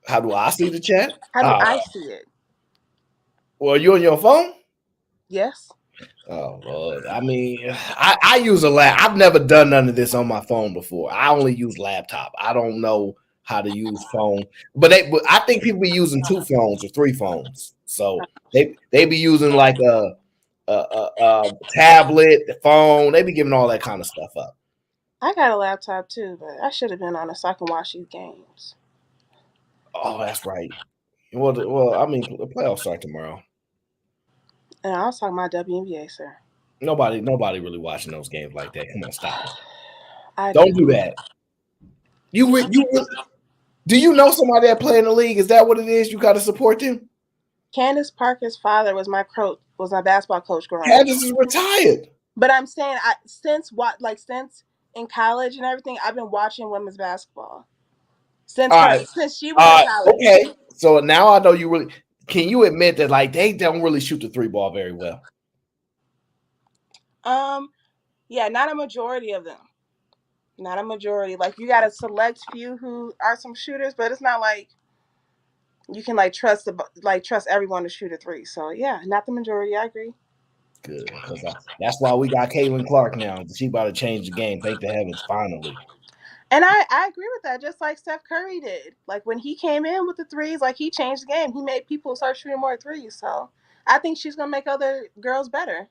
How do I see the chat? How do I see it? Well, you on your phone? Yes. Oh Lord. I mean, I use a lap. I've never done none of this on my phone before. I only use laptop. I don't know how to use phone. But I think people be using 2 phones or 3 phones. So they be using like a tablet, the phone. They be giving all that kind of stuff up. I got a laptop too, but I should have been on it so I can watch these games. Oh, that's right. Well, I mean, the playoffs start tomorrow. And I was talking about WNBA, sir. Nobody really watching those games like that. Come on, stop it. I Don't do that. Do you know somebody that play in the league? Is that what it is? You got to support them. Candace Parker's father was my basketball coach growing up. Candace is retired. But I'm saying, since in college and everything, I've been watching women's basketball since she was in college. Okay, so now I know you really. Can you admit that like they don't really shoot the 3 ball very well? Yeah, not a majority of them. Not a majority. Like, you got a select few who are some shooters, but it's not like you can trust everyone to shoot a 3. So yeah, not the majority. I agree. Good, because that's why we got Caitlin Clark now. She about to change the game. Thank the heavens, finally. And I agree with that. Just like Steph Curry did. Like, when he came in with the threes, like, he changed the game. He made people start shooting more threes. So I think she's gonna make other girls better.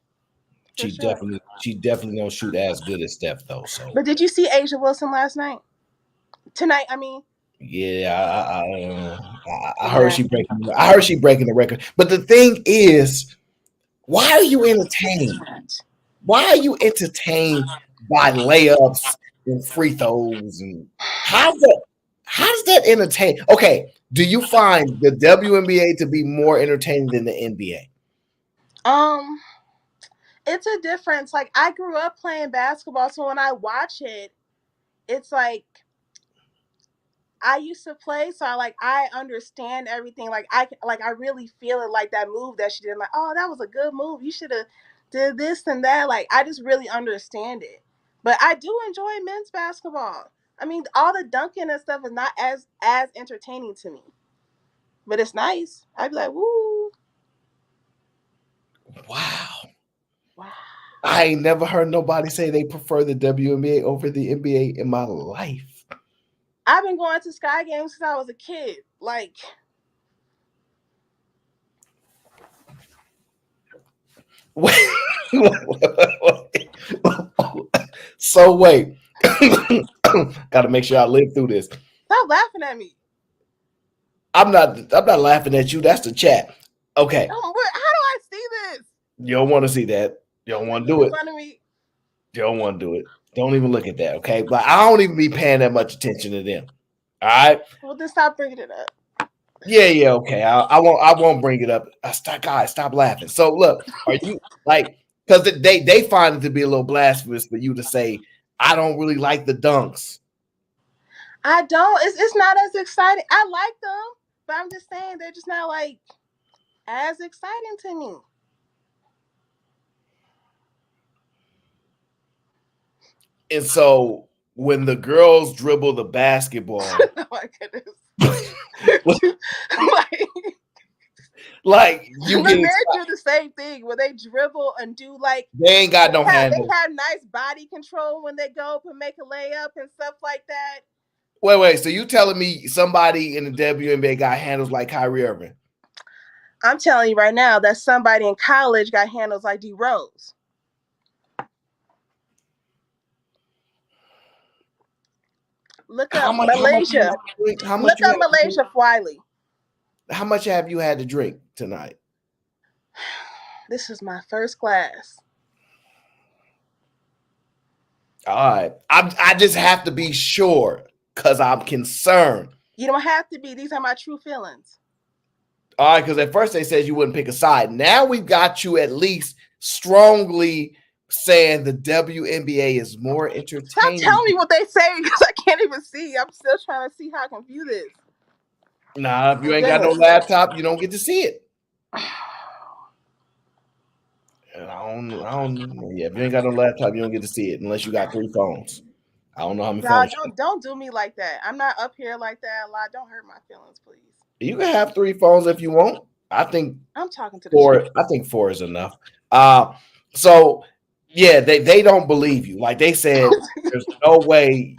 She definitely don't shoot as good as Steph though. So. But did you see Asia Wilson last night? Tonight, I mean. Yeah, I heard she breaking. I heard she breaking the record. But the thing is, why are you entertained? Why are you entertained by layups and free throws? And how does that entertain? Okay, do you find the WNBA to be more entertaining than the NBA? It's a difference. Like, I grew up playing basketball, so when I watch it, it's like I used to play, so I understand everything. I really feel it, like that move that she did. I'm like, oh, that was a good move. You should have did this and that. Like, I just really understand it. But I do enjoy men's basketball. I mean, all the dunking and stuff is not as entertaining to me, but it's nice. I'd be like, woo. Wow. I ain't never heard nobody say they prefer the WNBA over the NBA in my life. I've been going to Sky games since I was a kid. Like, so wait, gotta make sure I live through this. Stop laughing at me. I'm not laughing at you. That's the chat. Okay. How do I see this? You don't want to see that. You don't want to do it. Fun of me. You don't want to do it. Don't even look at that, okay? But I don't even be paying that much attention to them. All right. Well, then stop bringing it up. Yeah, okay. I won't bring it up. Guys, stop laughing. So look, are you like because they find it to be a little blasphemous for you to say I don't really like the dunks. I don't. It's not as exciting. I like them, but I'm just saying they're just not like as exciting to me. And so when the girls dribble the basketball, Oh my goodness. like you men get do the same thing where they dribble and do like they ain't got no handle. They have nice body control when they go up and make a layup and stuff like that. Wait. So you telling me somebody in the WNBA got handles like Kyrie Irving? I'm telling you right now that somebody in college got handles like D Rose. Look up Malaysia. Look up Malaysia Wiley. How much have you had to drink tonight? This is my first class. All right. I just have to be sure because I'm concerned. You don't have to be. These are my true feelings. All right, because at first they said you wouldn't pick a side. Now we've got you at least strongly saying the WNBA is more entertaining. Stop telling me what they say because I can't even see. I'm still trying to see how I can view this. Nah, if you ain't got no laptop, you don't get to see it. Yeah, if you ain't got no laptop, you don't get to see it unless you got 3 phones. I don't know how many phones. Don't do me like that. I'm not up here like that a lot. Don't hurt my feelings, please. You can have 3 phones if you want. I think I'm talking to the 4. I think 4 is enough. So yeah, they don't believe you. Like they said, there's no way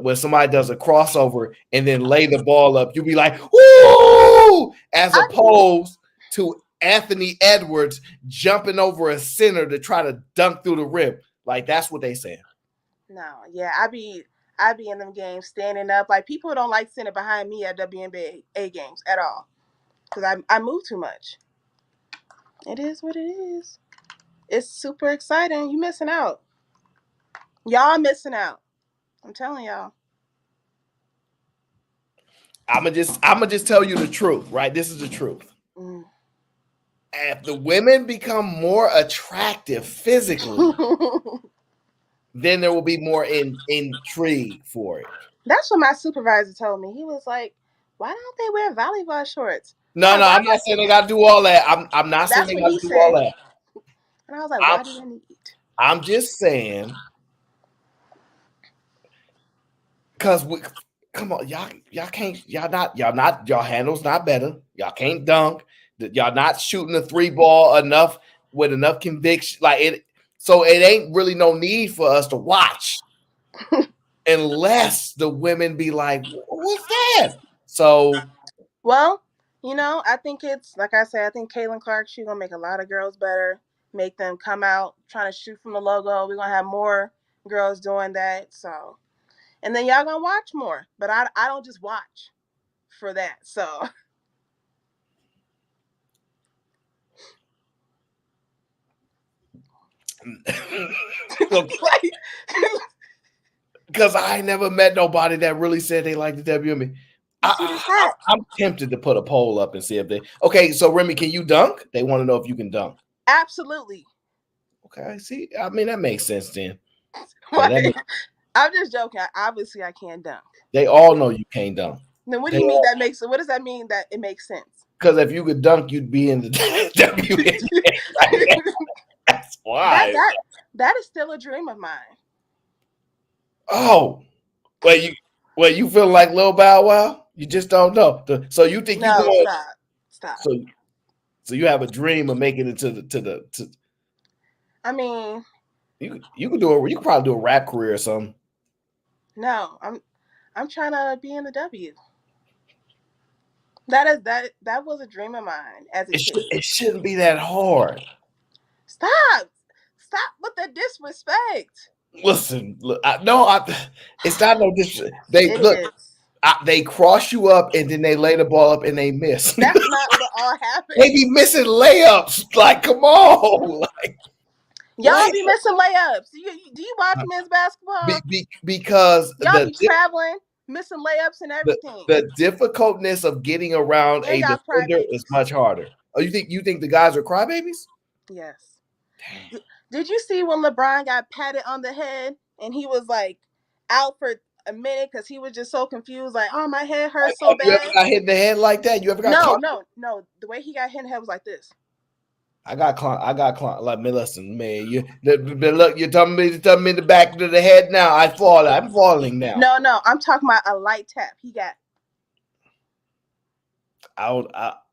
when somebody does a crossover and then lay the ball up, you'll be like, woo! As opposed to Anthony Edwards jumping over a center to try to dunk through the rim. Like that's what they saying. No, yeah, I be in them games standing up. Like people don't like sitting behind me at WNBA games at all because I move too much. It is what it is. It's super exciting. You missing out. Y'all missing out. I'm telling y'all. I'ma just tell you the truth, right? This is the truth. If the women become more attractive physically, then there will be more intrigue for it. That's what my supervisor told me. He was like, "Why don't they wear volleyball shorts?" No, I'm not saying they got to do all that. I'm not saying they got to do all that. And I was like, "Why do they need?" I'm just saying, because come on, y'all can't, y'all handles not better. Y'all can't dunk. Y'all not shooting the 3 ball enough with enough conviction. Like it, so it ain't really no need for us to watch unless the women be like, "What's that?" So, well, I think it's like I said. I think Caitlin Clark, she's gonna make a lot of girls better. Make them come out trying to shoot from the logo. We're gonna have more girls doing that. So, and then y'all gonna watch more. But I don't just watch for that. So. Because I never met nobody that really said they like the WNBA. I'm tempted to put a poll up and see if they. Okay, so Remy, can you dunk? They want to know if you can dunk. Absolutely. Okay, see, I mean that makes sense then. I'm just joking. Obviously, I can't dunk. They all know you can't dunk. Then what do you mean that makes? What does that mean that it makes sense? Because if you could dunk, you'd be in the WNBA. That's why. That is still a dream of mine. Oh, you feel like Lil Bow Wow? You just don't know. So you think no, you going? Stop. So you have a dream of making it to the. I mean, you could do you could probably do a rap career or something. No, I'm trying to be in the W. That was a dream of mine as a kid. It shouldn't be that hard. Stop with the disrespect. Listen, look, it's not no disrespect. They cross you up and then they lay the ball up and they miss. That's not what all happened. They be missing layups. Like, come on. Like, y'all be missing layups. Do you watch men's basketball? Because y'all be traveling, missing layups and everything. The difficultness of getting around a defender is much harder. Oh, you think the guys are crybabies? Yes. Did you see when LeBron got patted on the head and he was like out for a minute because he was just so confused, like, oh, my head hurts so bad. You ever got hit in the head like that? You ever got caught? No. The way he got hit in the head was like this. I got clown. Like, listen, man. Look, you're telling me in the back of the head now. I'm falling now. No. I'm talking about a light tap. He got. And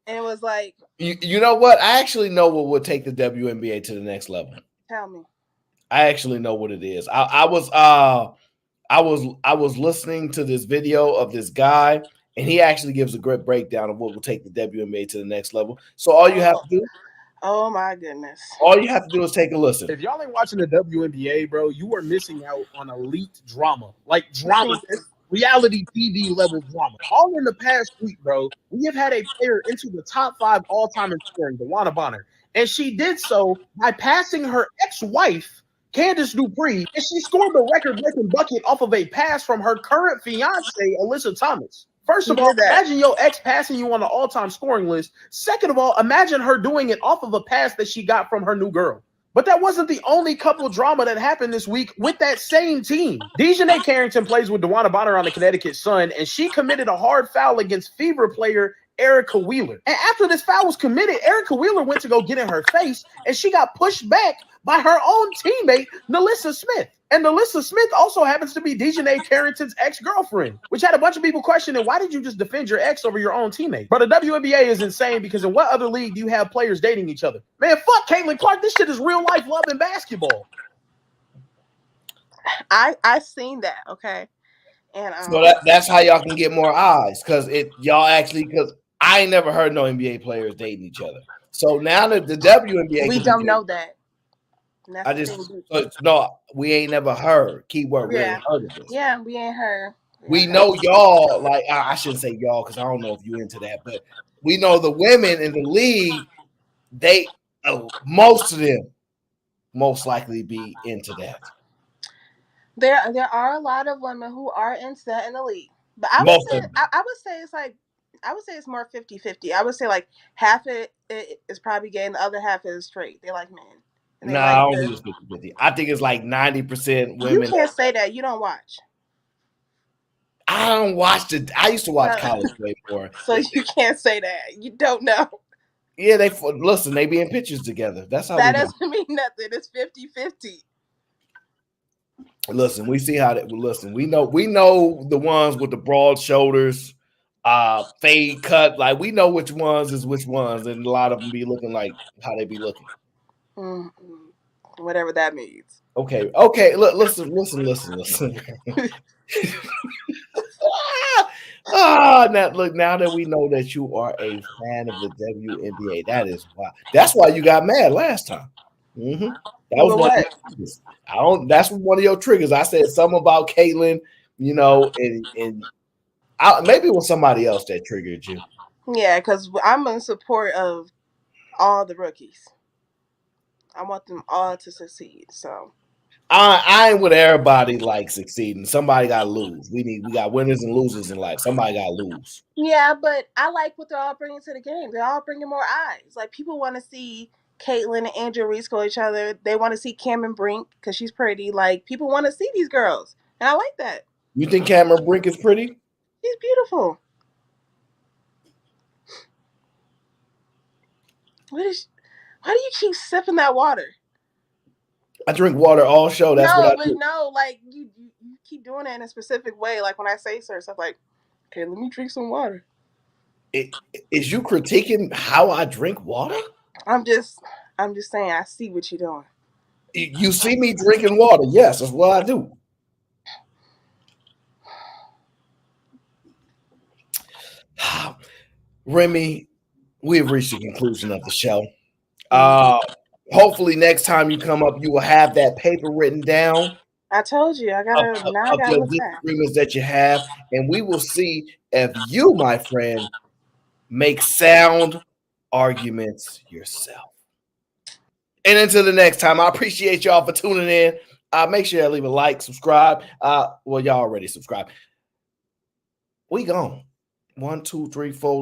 it was like. You know what? I actually know what would take the WNBA to the next level. Tell me. I actually know what it is. I was listening to this video of this guy, and he actually gives a great breakdown of what will take the WNBA to the next level. So all you have to do. Oh my goodness. All you have to do is take a listen. If y'all ain't watching the WNBA, bro, you are missing out on elite drama. Like drama, reality TV level drama. All in the past week, bro, we have had a player into the top 5 all-time in scoring, DeWanna Bonner. And she did so by passing her ex-wife, Candace Dupree, and she scored the record-breaking bucket off of a pass from her current fiance, Alyssa Thomas. First of all, imagine your ex passing you on the all-time scoring list. Second of all, imagine her doing it off of a pass that she got from her new girl. But that wasn't the only couple drama that happened this week with that same team. Dejanay Carrington plays with DeWanna Bonner on the Connecticut Sun, and she committed a hard foul against Fever player Erica Wheeler. And after this foul was committed, Erica Wheeler went to go get in her face, and she got pushed back by her own teammate, Nalissa Smith. And Nalissa Smith also happens to be Dejanay Carrington's ex-girlfriend, which had a bunch of people questioning, why did you just defend your ex over your own teammate? But the WNBA is insane because in what other league do you have players dating each other? Man, fuck Caitlin Clark. This shit is real life love and basketball. I've seen that, okay? And so that's how y'all can get more eyes, because I ain't never heard no NBA players dating each other. So now that the WNBA, we don't know that. We ain't never heard. Keyword, we ain't heard of this. Yeah, we ain't heard. We know y'all, like, I shouldn't say y'all because I don't know if you into that, but we know the women in the league, most of them most likely be into that. There are a lot of women who are into that in the league. But I would say it's more 50-50. I would say like half it is probably gay and the other half is straight. They like men. No, I don't think it's 50-50. I think it's like 90% women. You can't say that. You don't watch. I don't watch I used to watch college way more. So you can't say that. You don't know. Yeah, they be in pictures together. That's how that doesn't mean nothing. It's 50-50. Listen, we see how that. Listen, we know the ones with the broad shoulders, fade cut. Like we know which ones is which ones, and a lot of them be looking like how they be looking. Whatever that means. Okay. Look, listen. Now that we know that you are a fan of the WNBA, that is why. That's why you got mad last time. Mm-hmm. That was one of your triggers. That's one of your triggers. I said something about Caitlin, and maybe it was somebody else that triggered you. Yeah, because I'm in support of all the rookies. I want them all to succeed. So I ain't with everybody like succeeding. Somebody got to lose. We got winners and losers in life. Somebody got to lose. Yeah, but I like what they're all bringing to the game. They're all bringing more eyes. Like people want to see Caitlin and Andrea Reese go each other. They want to see Cameron Brink because she's pretty. Like people want to see these girls, and I like that. You think Cameron Brink is pretty? She's beautiful. Why do you keep sipping that water? I drink water all show. That's what I do. No, like you keep doing it in a specific way. Like when I say certain stuff, like, okay, let me drink some water. Is you critiquing how I drink water? I'm just saying. I see what you're doing. You see me drinking water? Yes, that's what I do. Remy, we have reached the conclusion of the show. Hopefully next time you come up, you will have that paper written down I told you, I gotta now I of gotta your look back. disagreements that you have, and we will see if you, my friend, make sound arguments yourself. And until the next time, I appreciate y'all for tuning in. Make sure you leave a like, subscribe. Well, y'all already subscribed. We gone. 1, 2, 3, 4.